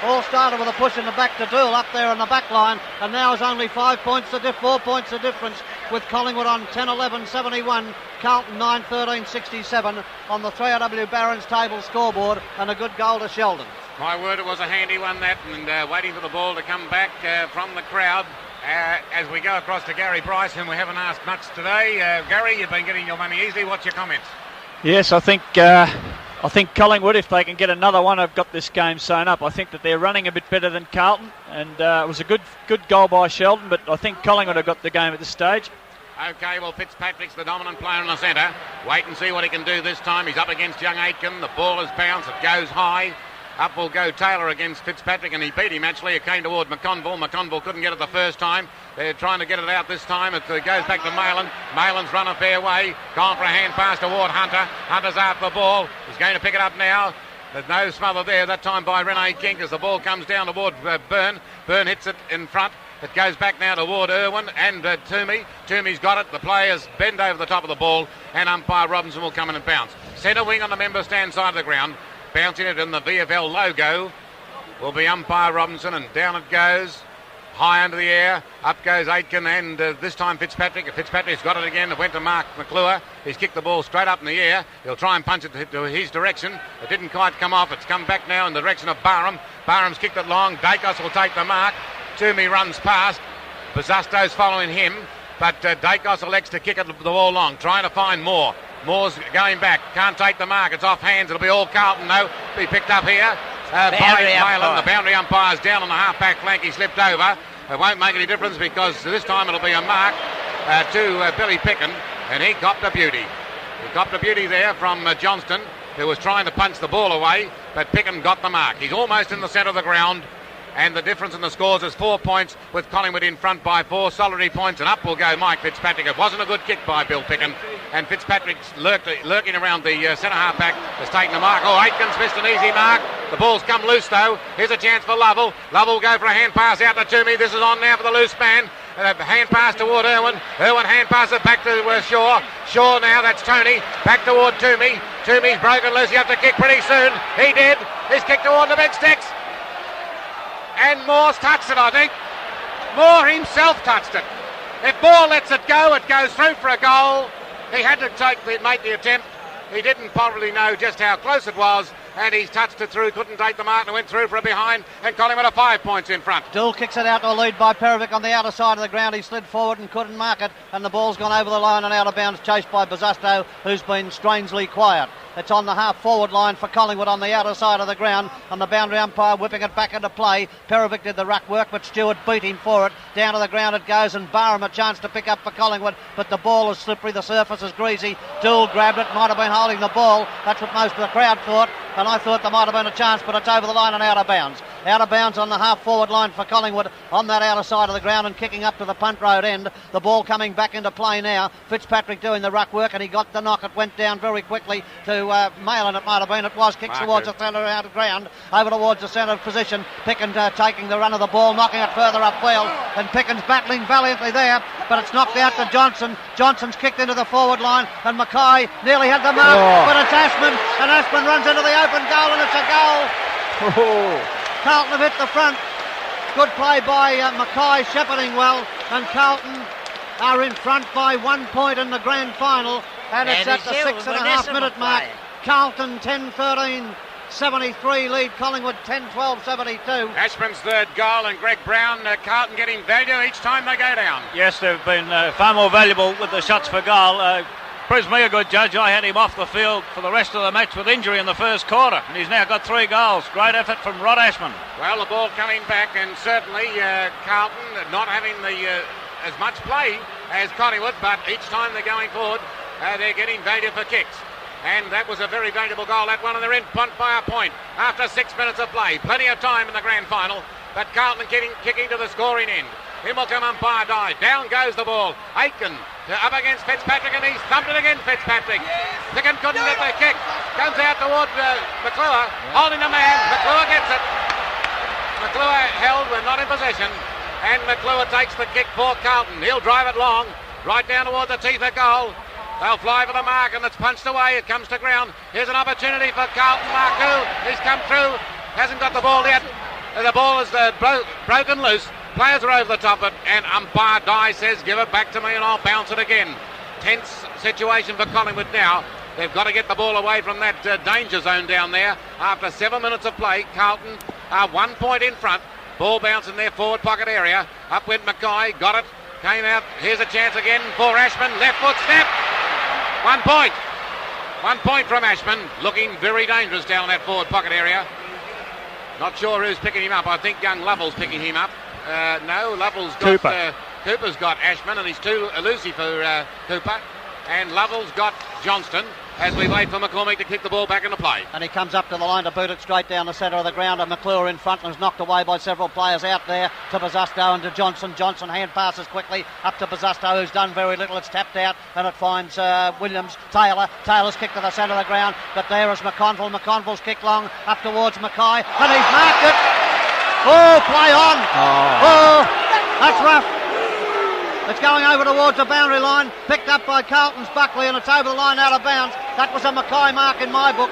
All started with a push in the back to Dool up there on the back line, and now is only 4 points of difference with Collingwood on 10-11-71, Carlton 9-13-67 on the 3AW Barons table scoreboard, and a good goal to Sheldon. My word, it was a handy one that, and waiting for the ball to come back from the crowd as we go across to Gary Bryce, whom we haven't asked much today. Gary, you've been getting your money easily. What's your comments? Yes, I think Collingwood, if they can get another one, have got this game sewn up. I think that they're running a bit better than Carlton, and it was a good goal by Sheldon, but I think Collingwood have got the game at this stage. Okay, well, Fitzpatrick's the dominant player in the centre. Wait and see what he can do this time. He's up against young Aitken. The ball is bounced. It goes high. Up will go Taylor against Fitzpatrick, and he beat him, actually. It came toward McConville. McConville couldn't get it the first time. They're trying to get it out this time. It goes back to Malin. Malin's run a fair way. Gone for a hand pass toward Hunter. Hunter's after the ball. He's going to pick it up now. There's no smother there that time by Rene King as the ball comes down toward Byrne. Byrne hits it in front. It goes back now toward Irwin and Toomey. Toomey's got it. The players bend over the top of the ball, and umpire Robinson will come in and bounce. Centre wing on the member stand side of the ground. Bouncing it in the VFL logo will be umpire Robinson, and down it goes. High under the air. Up goes Aitken, and this time Fitzpatrick. Fitzpatrick's got it again. It went to Mark McClure. He's kicked the ball straight up in the air. He'll try and punch it to his direction. It didn't quite come off. It's come back now in the direction of Barham. Barham's kicked it long. Dacos will take the mark. Toomey runs past. Bazasto's following him, but Dacos elects to kick it the ball long, trying to find Moore. Moore's going back. Can't take the mark. It's off hands. It'll be all Carlton, though. Be picked up here by Malin. The boundary umpire's down on the half-back flank. He slipped over. It won't make any difference because this time it'll be a mark to Billy Picken, and he copped a beauty. He copped a beauty there from Johnston. who was trying to punch the ball away, but Picken got the mark. He's almost in the centre of the ground, and the difference in the scores is 4 points, with Collingwood in front by 4 solitary points, and up will go Mike Fitzpatrick. It wasn't a good kick by Bill Picken, and Fitzpatrick's lurking around the centre half-back has taken the mark. Oh, Aitken's missed an easy mark. The ball's come loose, though. Here's a chance for Lovell. Lovell will go for a hand pass out to Toomey. This is on now for the loose man. Hand pass toward Irwin. Irwin hand pass it back to Shaw. Shaw now, that's Tony. Back toward Toomey. Toomey's broken loose. You have to kick pretty soon. He did. He's kicked toward the big sticks. And Moore's touched it, I think. Moore himself touched it. If Moore lets it goes through for a goal. He had to make the attempt. He didn't probably know just how close it was, and he's touched it through, couldn't take the mark, and went through for a behind, and Collingwood are 5 points in front. Dool kicks it out to a lead by Perovic on the outer side of the ground. He slid forward and couldn't mark it, and the ball's gone over the line and out of bounds, chased by Bosusto, who's been strangely quiet. It's on the half-forward line for Collingwood on the outer side of the ground, and the boundary umpire whipping it back into play. Perovic did the ruck work, but Stewart beat him for it. Down to the ground it goes, and Barham a chance to pick up for Collingwood, but the ball is slippery, the surface is greasy. Dool grabbed it, might have been holding the ball. That's what most of the crowd thought, and I thought there might have been a chance, but it's over the line and out of bounds. Out of bounds on the half-forward line for Collingwood on that outer side of the ground and kicking up to the punt road end. The ball coming back into play now. Fitzpatrick doing the ruck work, and he got the knock. It went down very quickly to Malin, it might have been. It was kicked towards the centre out of ground, over towards the centre position. Pickens taking the run of the ball, knocking it further upfield, and Pickens battling valiantly there, but it's knocked out to Johnson. Johnson's kicked into the forward line, and Mackay nearly had the mark, but it's Ashman, and Ashman runs into the open goal, and it's a goal. Carlton have hit the front. Good play by Mackay, shepherding well, and Carlton are in front by 1 point in the grand final, and it's at the 6.5 minute mark. Carlton 10-13, 73 lead, Collingwood 10-12, 72. Ashman's third goal, and Greg Brown, Carlton getting value each time they go down. Yes, they've been far more valuable with the shots for goal. Proves me a good judge. I had him off the field for the rest of the match with injury in the first quarter, and he's now got 3 goals. Great effort from Rod Ashman. Well, the ball coming back, and certainly Carlton not having as much play as Collingwood, but each time they're going forward, they're getting value for kicks. And that was a very valuable goal, that one, and they're in front by a point after 6 minutes of play. Plenty of time in the grand final, but Carlton kicking to the scoring end. In will come umpire Die. Down goes the ball. Aitken up against Fitzpatrick, and he's thumped it again, Fitzpatrick. Picken couldn't get the kick. Comes out toward McClure, holding the man. McClure gets it. McClure held, we're not in possession. And McClure takes the kick for Carlton. He'll drive it long, right down toward the teeth of goal. They'll fly for the mark, and it's punched away. It comes to ground. Here's an opportunity for Carlton. Marcoux, he's come through. Hasn't got the ball yet. The ball is broken loose. Players are over the top of it, and umpire Die says, give it back to me and I'll bounce it again. Tense situation for Collingwood now. They've got to get the ball away from that danger zone down there. After 7 minutes of play, Carlton are 1 point in front. Ball bouncing their forward pocket area. Up went Mackay, got it, came out. Here's a chance again for Ashman. Left foot step. 1 point. 1 point from Ashman. Looking very dangerous down that forward pocket area. Not sure who's picking him up. I think young Lovell's picking him up. No, Lovell's got Cooper's got Ashman, and he's too elusive for Cooper. And Lovell's got Johnston as we wait for McCormick to kick the ball back into play. And he comes up to the line to boot it straight down the centre of the ground, and McClure in front and is knocked away by several players out there to Bosusto and to Johnson. Johnson hand passes quickly up to Bosusto, who's done very little. It's tapped out, and it finds Williams. Taylor's kick to the centre of the ground, but there is McConville. McConville's kick long up towards Mackay, and he's marked it. Oh, play on. Oh, that's rough. It's going over towards the boundary line, picked up by Carlton's Buckley, and it's over the line out of bounds. That was a Mackay mark in my book.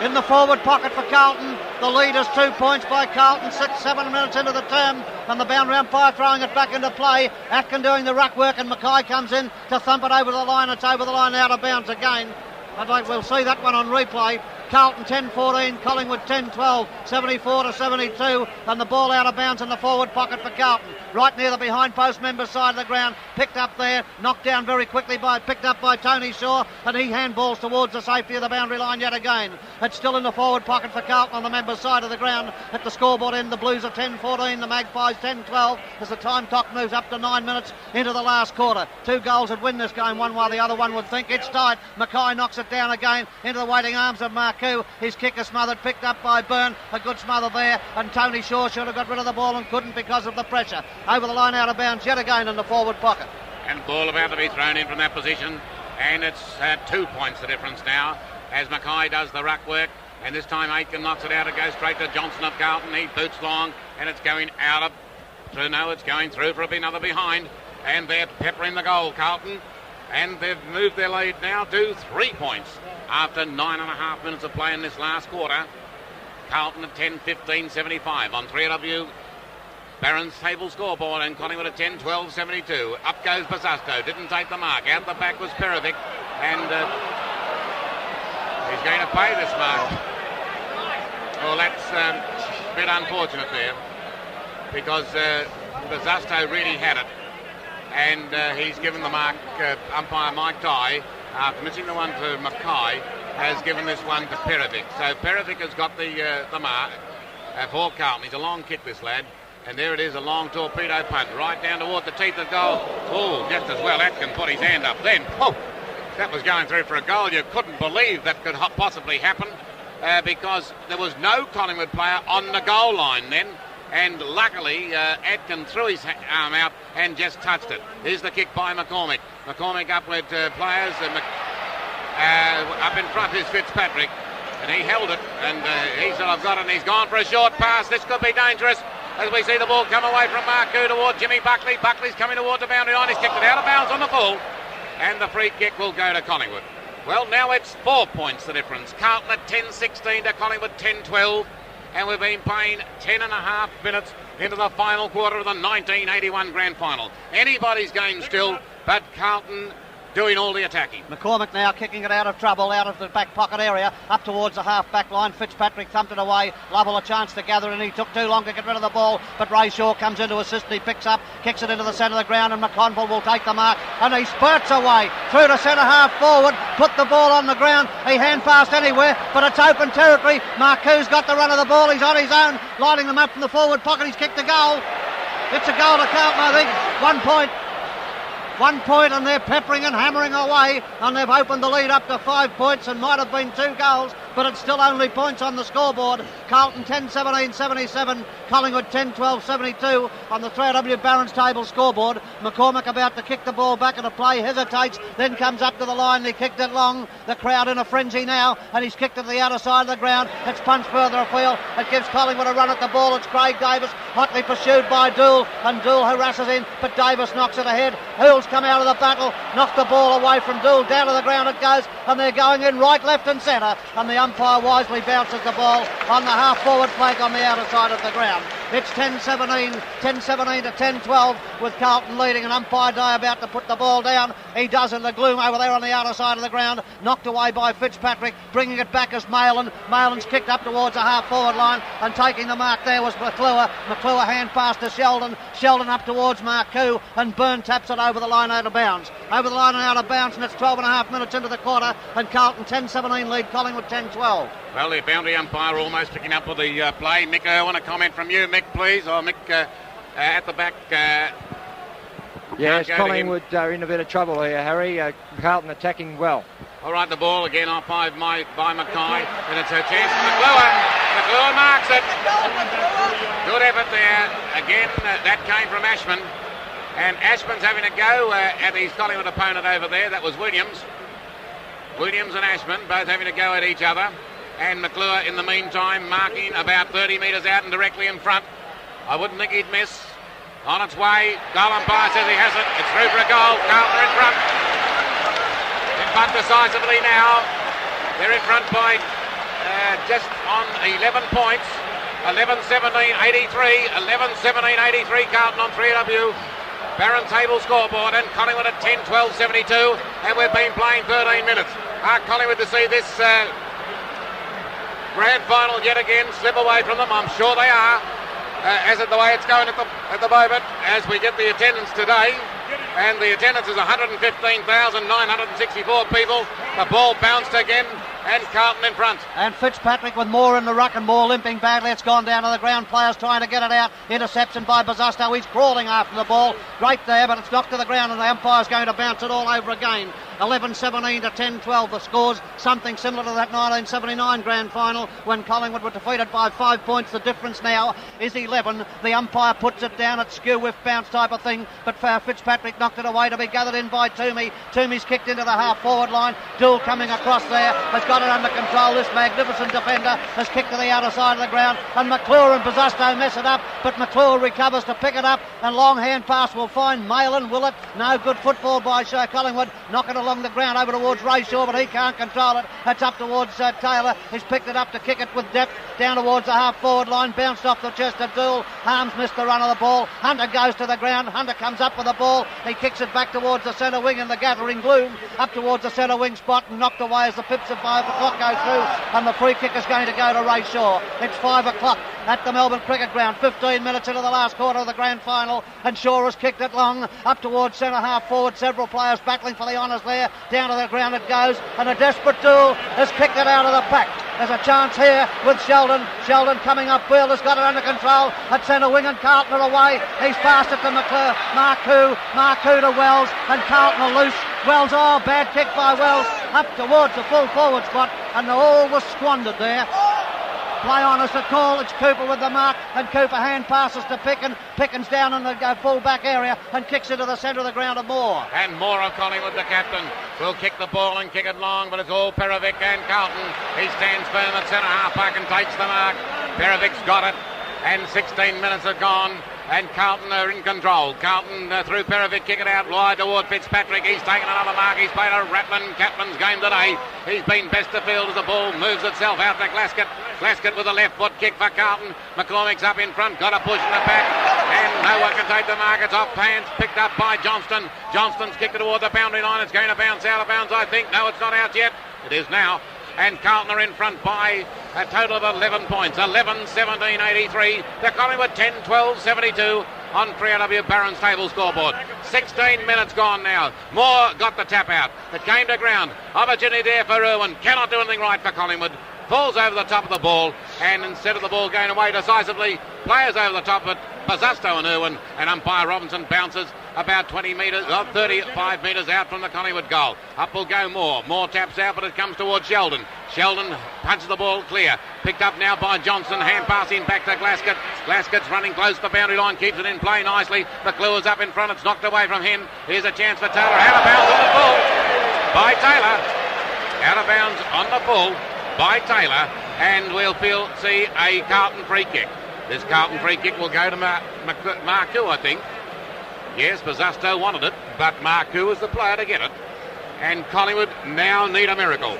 In the forward pocket for Carlton, the lead is 2 points by Carlton, 6-7 minutes into the term, and the boundary umpire throwing it back into play. Atkin doing the ruck work, and Mackay comes in to thump it over the line. It's over the line out of bounds again. I think we'll see that one on replay. Carlton 10-14, Collingwood 10-12, 74-72, and the ball out of bounds in the forward pocket for Carlton, right near the behind post member side of the ground, picked up there, knocked down very quickly picked up by Tony Shaw, and he handballs towards the safety of the boundary line yet again. It's still in the forward pocket for Carlton on the member side of the ground. At the scoreboard end, the Blues are 10-14, the Magpies 10-12, as the time clock moves up to 9 minutes into the last quarter. 2 goals would win this game, one while the other one would think. It's tight. Mackay knocks it down again into the waiting arms of Marcoux. His kick is smothered, picked up by Byrne. A good smother there, and Tony Shaw should have got rid of the ball and couldn't because of the pressure. Over the line, out of bounds yet again in the forward pocket. And ball about to be thrown in from that position, and it's 2 points the difference now as Mackay does the ruck work, and this time Aitken knocks it out. It goes straight to Johnson of Carlton. He boots long, and it's going out of through. No, it's going through for another behind, and they're peppering the goal, Carlton, and they've moved their lead now to 3 points after 9.5 minutes of play in this last quarter. Carlton at 10-15-75 on 3AW Barron's table scoreboard, and Collingwood at 10-12-72. Up goes Basasto, didn't take the mark. Out the back was Perovic, and he's going to pay this mark. Well, that's a bit unfortunate there, because Basasto really had it, and he's given the mark. Umpire Mike Dye, after missing the one to Mackay, has given this one to Perovic. So Perovic has got the mark for Carlton. He's a long kick, this lad. And there it is, a long torpedo punt right down toward the teeth of goal. Oh, just as well Atkin put his hand up then. Oh, that was going through for a goal. You couldn't believe that could possibly happen because there was no Collingwood player on the goal line then. And luckily, Atkin threw his arm out and just touched it. Here's the kick by McCormick. McCormick up with players. Up in front is Fitzpatrick. And he held it, and he said, I've got it, and he's gone for a short pass. This could be dangerous, as we see the ball come away from Marcoux toward Jimmy Buckley. Buckley's coming toward the boundary line. He's kicked it out of bounds on the full, and the free kick will go to Collingwood. Well, now it's 4 points the difference. Carlton at 10-16 to Collingwood 10-12, and we've been playing 10.5 minutes into the final quarter of the 1981 Grand Final. Anybody's game still, but Carlton doing all the attacking. McCormick now kicking it out of trouble, out of the back pocket area, up towards the half-back line. Fitzpatrick thumped it away. Lovell a chance to gather, and he took too long to get rid of the ball, but Ray Shaw comes in to assist. He picks up, kicks it into the centre of the ground, and McConville will take the mark, and he spurts away through to centre half forward, put the ball on the ground. He hand passed anywhere, but it's open territory. Marcoux's got the run of the ball. He's on his own, lighting them up from the forward pocket. He's kicked a goal. It's a goal to Carlton, I think. 1 point. 1 point, and they're peppering and hammering away, and they've opened the lead up to 5 points, and might have been 2 goals, but it's still only points on the scoreboard. Carlton 10-17-77, Collingwood 10-12-72 on the 3AW Barron's table scoreboard. McCormick about to kick the ball back into play, hesitates, then comes up to the line. He kicked it long. The crowd in a frenzy now, and he's kicked it to the outer side of the ground. It's punched further afield. It gives Collingwood a run at the ball. It's Craig Davis, hotly pursued by Dool, and Dool harasses him, but Davis knocks it ahead. Hill's come out of the battle, knocked the ball away from Dool, down to the ground it goes, and they're going in right, left and centre, and the umpire wisely bounces the ball on the half-forward flank on the outer side of the ground. It's 10-17 to 10-12 with Carlton leading, and umpire Day about to put the ball down. He does in the gloom over there on the outer side of the ground, knocked away by Fitzpatrick, bringing it back as Maylan. Maylan's kicked up towards the half-forward line, and taking the mark there was McClure. McClure hand pass to Sheldon. Sheldon up towards Marcoux, and Byrne taps it over the line out of bounds. Over the line and out of bounds, and it's 12.5 minutes into the quarter, and Carlton 10-17 lead Collingwood 10-12. Well, the boundary umpire almost picking up with the play. Mick Irwin, a comment from you, Mick, please. Or Mick at the back. Yes, Collingwood are in a bit of trouble here, Harry. Carlton attacking well. All right, the ball again off by Mackay, and it's her chance. McClure marks it. Good effort there. Again, that came from Ashman. And Ashman's having a go at his Collingwood opponent over there. That was Williams. Williams and Ashman both having a go at each other. And McClure, in the meantime, marking about 30 metres out and directly in front. I wouldn't think he'd miss. On its way, goal umpire says he has it. It's through for a goal. Carlton are in front. In front decisively now. They're in front by just on 11 points. 11-17-83. 11-17-83 Carlton on 3AW. Barron table scoreboard, and Collingwood at 10-12-72, and we've been playing 13 minutes. Are Collingwood to see this Grand Final yet again slip away from them. I'm sure they are. As it the way it's going at the moment, as we get the attendance today, and the attendance is 115,964 people. The ball bounced again, and Carlton in front. And Fitzpatrick with Moore in the ruck and Moore limping badly. It's gone down to the ground. Players trying to get it out. Interception by Bazzasto. He's crawling after the ball. Great there, but it's knocked to the ground, and the umpire's going to bounce it all over again. 11-17 to 10-12 the scores. Something similar to that 1979 Grand Final when Collingwood were defeated by 5 points. The difference now is 11. The umpire puts it down at skew whiff bounce type of thing, but Fitzpatrick knocked it away to be gathered in by Toomey. Toomey's kicked into the half forward line. Dool coming across there has got it under control. This magnificent defender has kicked to the outer side of the ground, and McClure and Bazzasto mess it up, but McClure recovers to pick it up, and long hand pass will find Malin. Will it? No good football by Collingwood. Knock it along the ground over towards Rayshaw, but he can't control it. It's up towards Taylor. He's picked it up to kick it with depth down towards the half forward line. Bounced off the chest of Dool. Harms missed the run of the ball. Hunter goes to the ground. Hunter comes up with the ball. He kicks it back towards the centre wing in the gathering gloom, up towards the centre wing spot, and knocked away as the pips of 5 o'clock go through, and the free kick is going to go to Rayshaw. It's 5 o'clock at the Melbourne Cricket Ground. 15 minutes into the last quarter of the Grand Final, and Shaw has kicked it long up towards centre half forward. Several players battling for the honours there. Down to the ground it goes, and a desperate Dool has kicked it out of the pack. There's a chance here with Sheldon. Sheldon coming up field has got it under control at centre wing, and Carlton are away. He's passed it to McClure. Marcoux to Wells, and Carlton are loose. Wells, bad kick by Wells up towards the full forward spot, and all was squandered there. Play on as a call. It's Cooper with the mark, and Cooper hand passes to Picken. Picken's down in the full back area and kicks it to the centre of the ground of Moore. And Moore of Collingwood, the captain, will kick the ball and kick it long, but it's all Perovic and Carlton. He stands firm at centre half back and takes the mark. Perovic's got it, and 16 minutes are gone, and Carlton are in control. Carlton through Perovic, kick it out wide toward Fitzpatrick. He's taken another mark. He's played a rattling captain's game today. He's been best of field as the ball moves itself out to Glaskett. Glaskett with a left foot kick for Carlton. McCormick's up in front, got a push in the back, and no one can take the mark. It's off hands, picked up by Johnston. Johnston's kicked it toward the boundary line. It's going to bounce out of bounds, I think. No, it's not out yet. It is now. And Carlton are in front by a total of 11 points. 11-17-83 to Collingwood 10-12-72 on 3AW Barron's table scoreboard. 16 minutes gone now. Moore got the tap out. It came to ground. Opportunity there for Irwin. Cannot do anything right for Collingwood. Falls over the top of the ball, and instead of the ball going away decisively, players over the top of it, Bazzasto and Irwin, and umpire Robinson bounces about 35 metres out from the Collingwood goal. Up will go Moore. Moore taps out, but it comes towards Sheldon. Sheldon punches the ball clear. Picked up now by Johnson. Hand passing back to Glaskett. Glaskett's running close to the boundary line, keeps it in play nicely. McClure's up in front. It's knocked away from him. Here's a chance for Taylor. Out of bounds on the full by Taylor. Out of bounds on the full by Taylor, and we'll see a Carlton free kick. This Carlton free kick will go to Marcoux, I think. Yes, Bazzasto wanted it, but Marcoux is the player to get it. And Collingwood now need a miracle.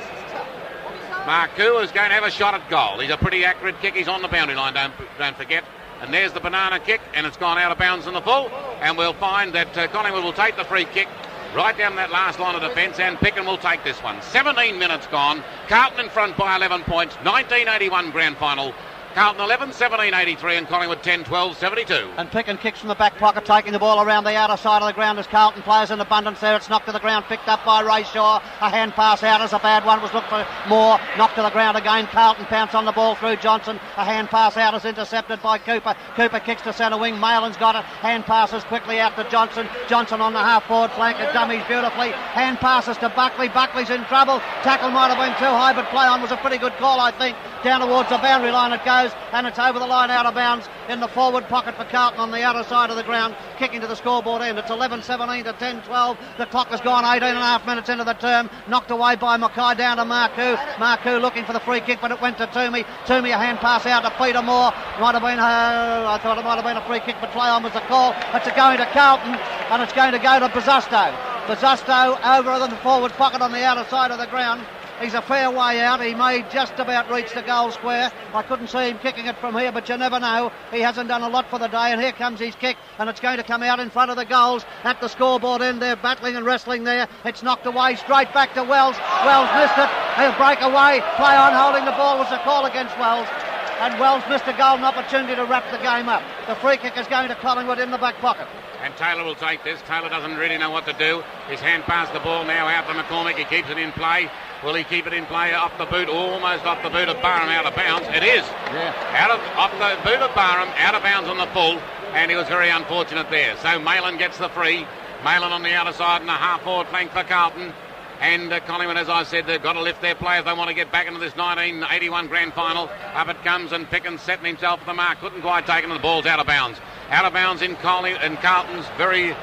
Marcoux is going to have a shot at goal. He's a pretty accurate kick. He's on the boundary line, don't forget. And there's the banana kick, and it's gone out of bounds in the full. And we'll find that Collingwood will take the free kick right down that last line of defence, and Picken will take this one. 17 minutes gone. Carlton in front by 11 points. 1981 Grand Final. Carlton 11-17-83 and Collingwood 10-12-72. And Picken kicks from the back pocket, taking the ball around the outer side of the ground as Carlton players in abundance there. It's knocked to the ground, picked up by Rayshaw. A hand pass out as a bad one was looked for Moore. Knocked to the ground again. Carlton pounce on the ball through Johnson. A hand pass out is intercepted by Cooper. Cooper kicks to centre wing. Malin's got it. Hand passes quickly out to Johnson. Johnson on the half forward flank. It dummies beautifully. Hand passes to Buckley. Buckley's in trouble. Tackle might have been too high, but play on was a pretty good call, I think. Down towards the boundary line it goes, and it's over the line out of bounds in the forward pocket for Carlton on the outer side of the ground, kicking to the scoreboard end. It's 11-17 to 10-12. The clock has gone 18.5 minutes into the term. Knocked away by Mackay down to Marcoux. Marcoux looking for the free kick, but it went to Toomey. Toomey a hand pass out to Peter Moore. Might have been, I thought it might have been a free kick, but play on was the call. It's going to Carlton, and it's going to go to Bazzasto. Bazzasto over the forward pocket on the outer side of the ground. He's a fair way out. He may just about reach the goal square. I couldn't see him kicking it from here, but you never know. He hasn't done a lot for the day, and here comes his kick, and it's going to come out in front of the goals at the scoreboard end. They're battling and wrestling there. It's knocked away straight back to Wells. Wells missed it. He'll break away. Play on, holding the ball was a call against Wells. And Wells missed a golden opportunity to wrap the game up. The free kick is going to Collingwood in the back pocket. And Taylor will take this. Taylor doesn't really know what to do. His hand passed the ball now out to McCormick. He keeps it in play. Will he keep it in play off the boot, almost off the boot of Barham, out of bounds? It is. Yeah. Off the boot of Barham, out of bounds on the full, and he was very unfortunate there. So Malin gets the free. Malin on the outer side and a half-forward flank for Carlton. And Collingwood, as I said, they've got to lift their play if they want to get back into this 1981 Grand Final. Up it comes, and Pickens setting himself at the mark. Couldn't quite take it, and the ball's out of bounds. Out of bounds in Carlton's very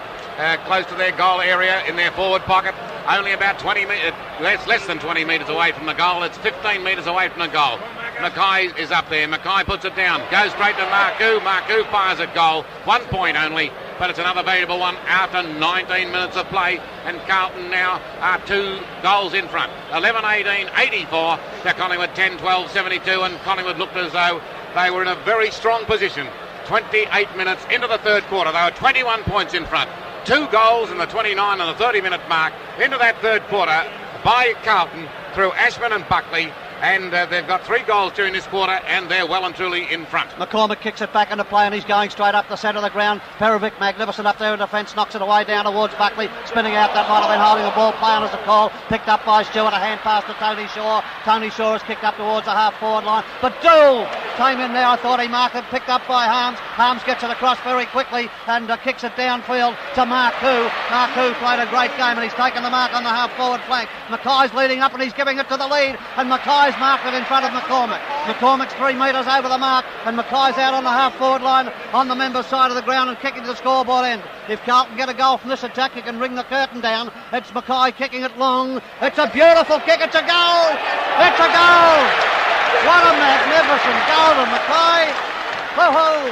close to their goal area in their forward pocket. Only about 20 metres, less than 20 metres away from the goal. It's 15 metres away from the goal. Mackay is up there. Mackay puts it down. Goes straight to Marcoux. Marcoux fires at goal. 1 point only, but it's another valuable one after 19 minutes of play. And Carlton now are 2 goals in front. 11-18, 84 to Collingwood 10-12, 72. And Collingwood looked as though they were in a very strong position. 28 minutes into the third quarter. They were 21 points in front. 2 goals in the 29 and the 30-minute mark into that third quarter by Carlton through Ashman and Buckley. And they've got 3 goals during this quarter, and they're well and truly in front. McCormick kicks it back into play, and he's going straight up the centre of the ground. Perovic magnificent up there in defence, knocks it away down towards Buckley, spinning out. That might have been holding the ball. Play on as a call, picked up by Stewart. A hand pass to Tony Shaw. Tony Shaw is kicked up towards the half-forward line, but Dool came in there. I thought he marked it, picked up by Harms. Harms gets it across very quickly and kicks it downfield to Marcoux. Marcoux played a great game, and he's taken the mark on the half-forward flank. Mackay's leading up, and he's giving it to the lead, and Mackay's marked it in front of McCormick. McCormick's 3 metres over the mark, and Mackay's out on the half-forward line on the member side of the ground and kicking to the scoreboard end. If Carlton get a goal from this attack, you can ring the curtain down. It's Mackay kicking it long. It's a beautiful kick. It's a goal. It's a goal. What a magnificent goal to Mackay. Ho-ho.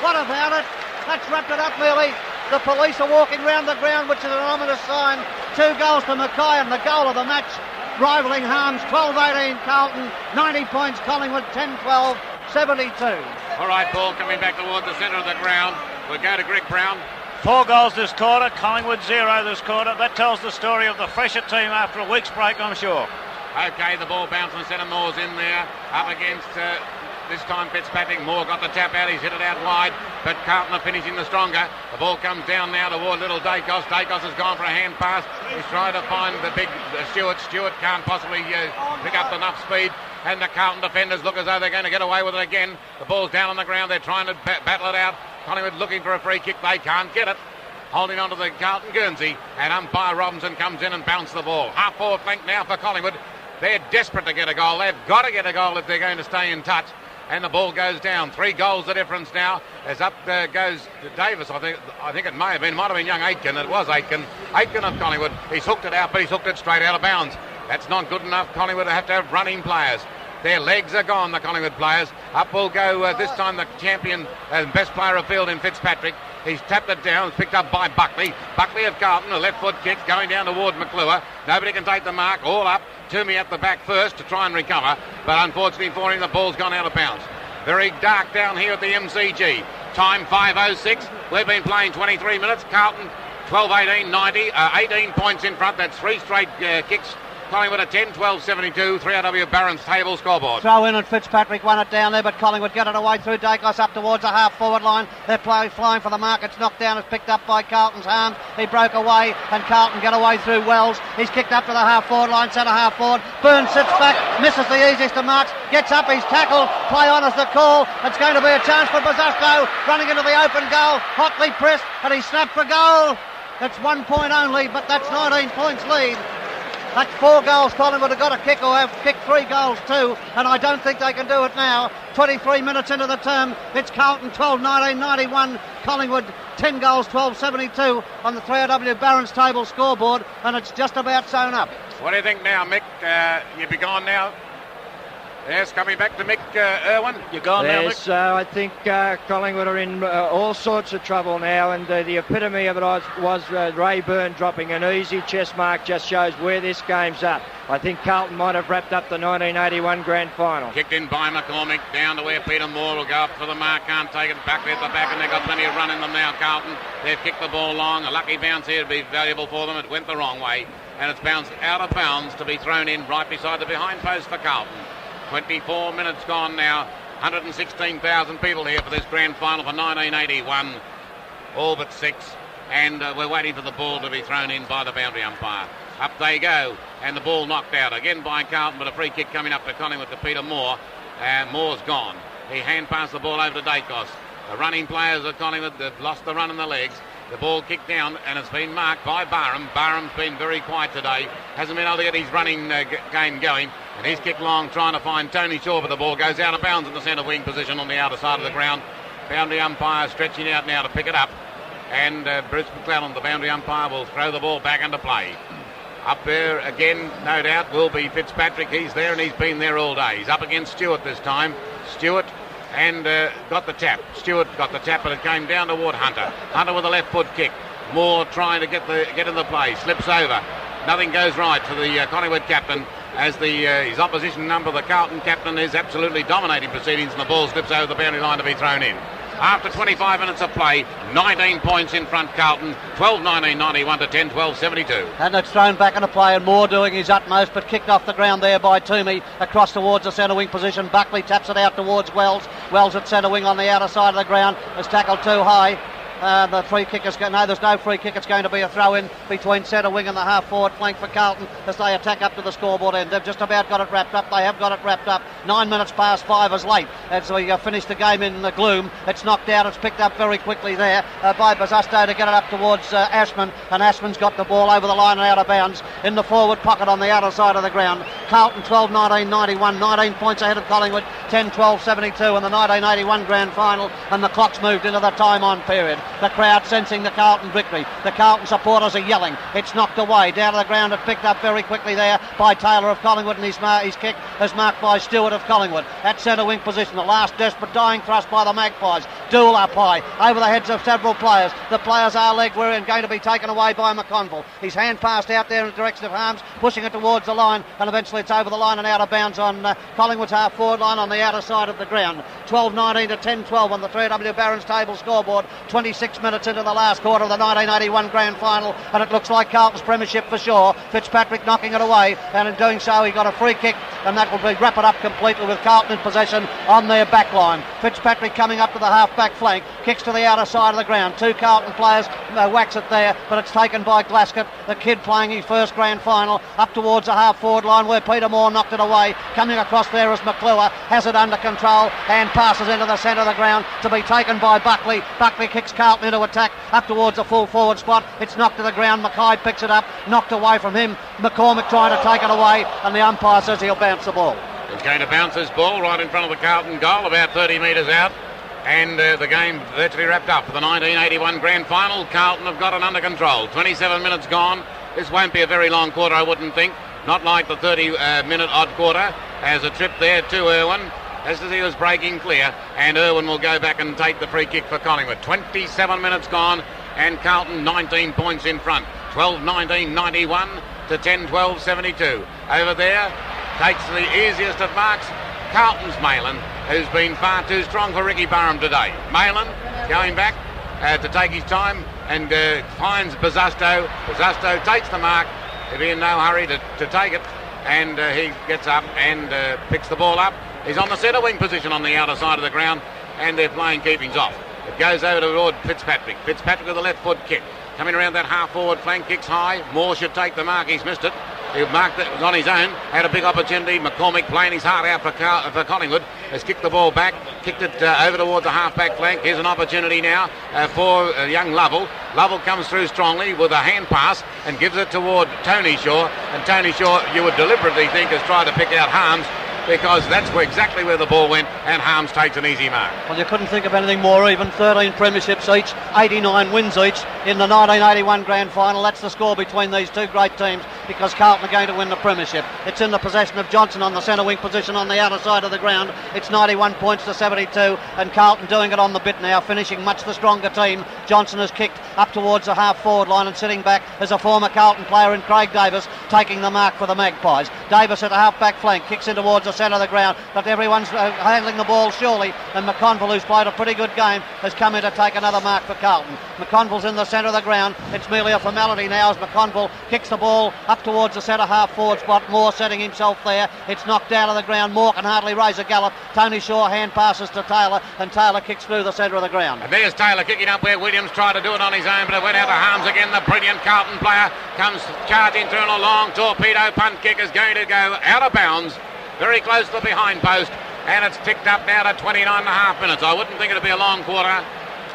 What about it? That's wrapped it up nearly. The police are walking round the ground, which is an ominous sign. 2 goals to Mackay, and the goal of the match. Rivaling Harms, 12-18 Carlton, 90 points Collingwood, 10-12, 72. All right, ball coming back towards the centre of the ground. We'll go to Greg Brown. 4 goals this quarter, Collingwood 0 this quarter. That tells the story of the fresher team after a week's break, I'm sure. Okay, the ball bouncing, centre Moore's in there, up against... this time Fitzpatrick. Moore got the tap out. He's hit it out wide, but Carlton are finishing the stronger. The ball comes down now toward little Dacos. Dacos has gone for a hand pass. He's trying to find the big Stewart. Stewart can't possibly pick up enough speed. And the Carlton defenders look as though they're going to get away with it again. The ball's down on the ground. They're trying to battle it out. Collingwood looking for a free kick. They can't get it. Holding on to the Carlton Guernsey. And umpire Robinson comes in and bounces the ball. Half-forward flank now for Collingwood. They're desperate to get a goal. They've got to get a goal if they're going to stay in touch. And the ball goes down. 3 goals the difference now. As up goes Davis. I think it might have been young Aitken. It was Aitken. Aitken of Collingwood. He's hooked it out, but he's hooked it straight out of bounds. That's not good enough. Collingwood have to have running players. Their legs are gone, the Collingwood players. Up will go this time the champion and best player of field in Fitzpatrick. He's tapped it down, picked up by Buckley. Buckley of Carlton, a left foot kick going down toward McClure. Nobody can take the mark, all up. Toomey at the back first to try and recover, but unfortunately for him, the ball's gone out of bounds. Very dark down here at the MCG. Time 5:06. We've been playing 23 minutes. Carlton 12-18, 90, 18 points in front. That's 3 straight kicks. Collingwood at 10-12-72, 3RW Barron's table scoreboard. Throw in and Fitzpatrick won it down there, but Collingwood get it away through Dacos up towards the half-forward line. They're flying for the mark. It's knocked down. It's picked up by Carlton's Harms. He broke away, and Carlton get away through Wells. He's kicked up to the half-forward line, centre half-forward. Burns sits back, misses the easiest of marks, gets up, he's tackled. Play on as the call. It's going to be a chance for Bozzasco, running into the open goal. Hotly pressed, and he snapped for goal. It's 1 point only, but that's 19 points lead. That's 4 goals Collingwood have got to kick, or have kicked 3 goals too, and I don't think they can do it now. 23 minutes into the term, it's Carlton 12-19-91, Collingwood 10 goals, 12-72 on the 3RW Barron's table scoreboard, and it's just about sewn up. What do you think now, Mick? You'll be gone now? Yes, coming back to Mick Irwin. You're gone now, Mick. Yes, I think Collingwood are in all sorts of trouble now, and the epitome of it was Ray Byrne dropping an easy chest mark. Just shows where this game's at. I think Carlton might have wrapped up the 1981 Grand Final. Kicked in by McCormick, down to where Peter Moore will go up for the mark, can't take it, back at the back, and they've got plenty of run in them now, Carlton. They've kicked the ball long, a lucky bounce here would be valuable for them. It went the wrong way, and it's bounced out of bounds to be thrown in right beside the behind post for Carlton. 24 minutes gone now, 116,000 people here for this Grand Final for 1981, all but 6, and we're waiting for the ball to be thrown in by the boundary umpire. Up they go, and the ball knocked out again by Carlton, but a free kick coming up to Collingwood to Peter Moore. Moore's gone. He hand passed the ball over to Dacos. The running players of Collingwood, they've lost the run in the legs. The ball kicked down, and it's been marked by Barham. Barham's been very quiet today. Hasn't been able to get his running game going. And he's kicked long, trying to find Tony Shaw, but the ball goes out of bounds in the centre wing position on the outer side of the ground. Boundary umpire stretching out now to pick it up. And Bruce McClellan, the boundary umpire, will throw the ball back into play. Up there again, no doubt, will be Fitzpatrick. He's there, and he's been there all day. He's up against Stewart this time. Stewart and got the tap. Stewart got the tap, but it came down toward Hunter. Hunter with a left foot kick. Moore trying to get in the play. Slips over. Nothing goes right for the Collingwood captain, as his opposition number, the Carlton captain, is absolutely dominating proceedings, and the ball slips over the boundary line to be thrown in. After 25 minutes of play, 19 points in front Carlton, 12-19-91 to 10-12-72. And it's thrown back into play, and Moore doing his utmost, but kicked off the ground there by Toomey across towards the centre wing position. Buckley taps it out towards Wells. Wells at centre wing on the outer side of the ground has tackled too high. The free kick is there's no free kick. It's going to be a throw in between centre wing and the half forward flank for Carlton as they attack up to the scoreboard end. They've just about got it wrapped up. They have got it wrapped up. 9 minutes past 5 is late as we finish the game in the gloom. It's knocked out. It's picked up very quickly there by Bazasto to get it up towards Ashman, and Ashman's got the ball over the line and out of bounds in the forward pocket on the outer side of the ground. Carlton 12-19-91, 19 points ahead of Collingwood, 10-12-72 in the 1981 Grand Final, and the clock's moved into the time-on period. The crowd sensing the Carlton victory. The Carlton supporters are yelling. It's knocked away. Down to the ground. It picked up very quickly there by Taylor of Collingwood, and his kick is marked by Stewart of Collingwood. At centre wing position. The last desperate dying thrust by the Magpies. Duel up high over the heads of several players. The players are leg weary and going to be taken away by McConville. His hand passed out there in the direction of Harms, pushing it towards the line, and eventually it's over the line and out of bounds on Collingwood's half forward line on the outer side of the ground. 12-19 to 10-12 on the 3W Barron's table scoreboard. 26 minutes into the last quarter of the 1981 Grand Final, and it looks like Carlton's premiership for sure. Fitzpatrick knocking it away, and in doing so he got a free kick, and that will wrap it up completely with Carlton in possession on their back line. Fitzpatrick coming up to the half-back flank, kicks to the outer side of the ground. Two Carlton players whacks it there, but it's taken by Glasgow, the kid playing his first Grand Final, up towards the half-forward line where Peter Moore knocked it away. Coming across there is McClure, has it under control, and passes into the centre of the ground to be taken by Buckley. Buckley kicks Carlton into attack up towards the full forward spot. It's knocked to the ground. Mackay picks it up, knocked away from him. McCormick trying to take it away, and the umpire says he'll bounce the ball. He's going to bounce this ball right in front of the Carlton goal, about 30 metres out. And the game virtually wrapped up for the 1981 Grand Final. Carlton have got it under control. 27 minutes gone. This won't be a very long quarter, I wouldn't think. Not like the 30-minute odd quarter. As a trip there to Irwin, as he was breaking clear, and Irwin will go back and take the free kick for Collingwood. 27 minutes gone, and Carlton 19 points in front. 12-19-91 to 10-12-72. Over there, takes the easiest of marks, Carlton's Malin, who's been far too strong for Ricky Barham today. Malin going back to take his time and finds Bazasto. Bazasto takes the mark. He'll be in no hurry to take it, and he gets up and picks the ball up. He's on the centre wing position on the outer side of the ground, and they're playing keepings off. It goes over toward Fitzpatrick. Fitzpatrick with a left foot kick. Coming around that half forward flank, kicks high. Moore should take the mark. He's missed it. He marked it, was on his own, had a big opportunity. McCormick playing his heart out for Collingwood, has kicked the ball back, kicked it over towards the half-back flank. Here's an opportunity now for young Lovell. Lovell comes through strongly with a hand pass and gives it toward Tony Shaw. And Tony Shaw, you would deliberately think, has tried to pick out Harms, because that's exactly where the ball went, and Harms takes an easy mark. Well, you couldn't think of anything more even. 13 premierships each, 89 wins each in the 1981 Grand Final. That's the score between these two great teams because Carlton are going to win the premiership. It's in the possession of Johnson on the centre wing position on the outer side of the ground. It's 91 points to 72, and Carlton doing it on the bit now, finishing much the stronger team. Johnson has kicked up towards the half forward line, and sitting back as a former Carlton player in Craig Davis, taking the mark for the Magpies. Davis at the half back flank, kicks in towards the centre of the ground, but everyone's handling the ball surely, and McConville, who's played a pretty good game, has come in to take another mark for Carlton. McConville's in the centre of the ground. It's merely a formality now as McConville kicks the ball up towards the centre half forward spot. Moore setting himself there. It's knocked out of the ground. Moore can hardly raise a gallop. Tony Shaw hand passes to Taylor, and Taylor kicks through the centre of the ground. And there's Taylor kicking up where Williams tried to do it on his own, but it went out of harms again. The brilliant Carlton player comes charging through, and a long torpedo punt kick is going to go out of bounds, very close to the behind post, and it's ticked up now to 29.5 minutes. I wouldn't think it'd be a long quarter.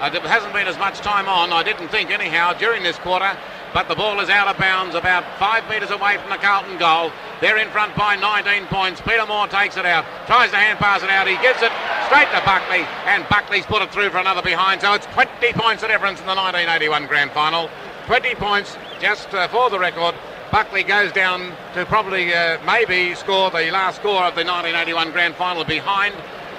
There hasn't been as much time on, I didn't think anyhow, during this quarter, but the ball is out of bounds about 5 metres away from the Carlton goal. They're in front by 19 points. Peter Moore takes it out, tries to hand pass it out. He gives it straight to Buckley, and Buckley's put it through for another behind. So it's 20 points of difference in the 1981 Grand Final. 20 points just for the record. Buckley goes down to probably maybe score the last score of the 1981 Grand Final behind,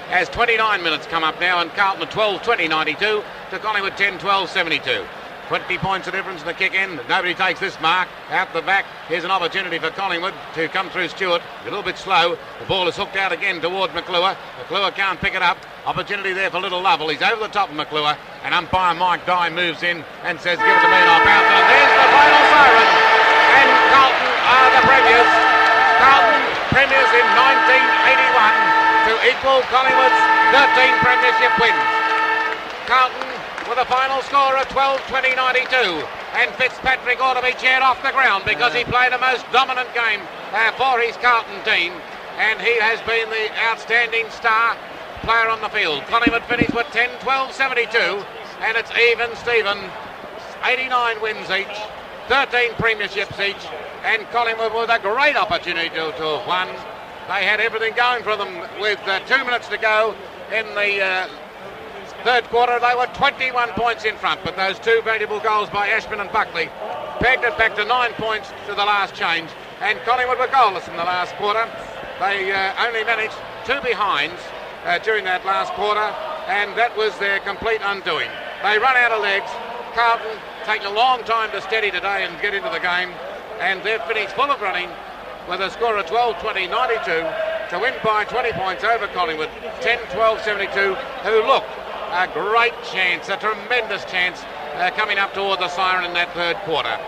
as 29 minutes come up now, and Carlton 12-20-92 to Collingwood 10-12-72. 20 points of difference in the kick end. Nobody takes this mark. Out the back, here's an opportunity for Collingwood to come through Stewart. A little bit slow. The ball is hooked out again towards McClure. McClure can't pick it up. Opportunity there for Little Lovell. He's over the top of McClure, and umpire Mike Dye moves in and says, give it to me and I'll bounce it. And there's the final siren. And Carlton are the premiers. Carlton premiers in 1981 to equal Collingwood's 13 premiership wins. Carlton with a final score of 12-20-92, and Fitzpatrick ought to be cheered off the ground because he played a most dominant game for his Carlton team, and he has been the outstanding star player on the field. Collingwood finished with 10-12-72, and it's even Steven, 89 wins each, 13 premierships each, and Collingwood with a great opportunity to have won. They had everything going for them with 2 minutes to go in the third quarter. They were 21 points in front, but those two valuable goals by Ashman and Buckley pegged it back to 9 points to the last change, and Collingwood were goalless in the last quarter. They only managed 2 behinds during that last quarter, and that was their complete undoing. They run out of legs. Carlton take a long time to steady today and get into the game, and they've finished full of running with a score of 12-20-92 to win by 20 points over Collingwood, 10-12-72, who look a great chance, a tremendous chance coming up toward the siren in that third quarter.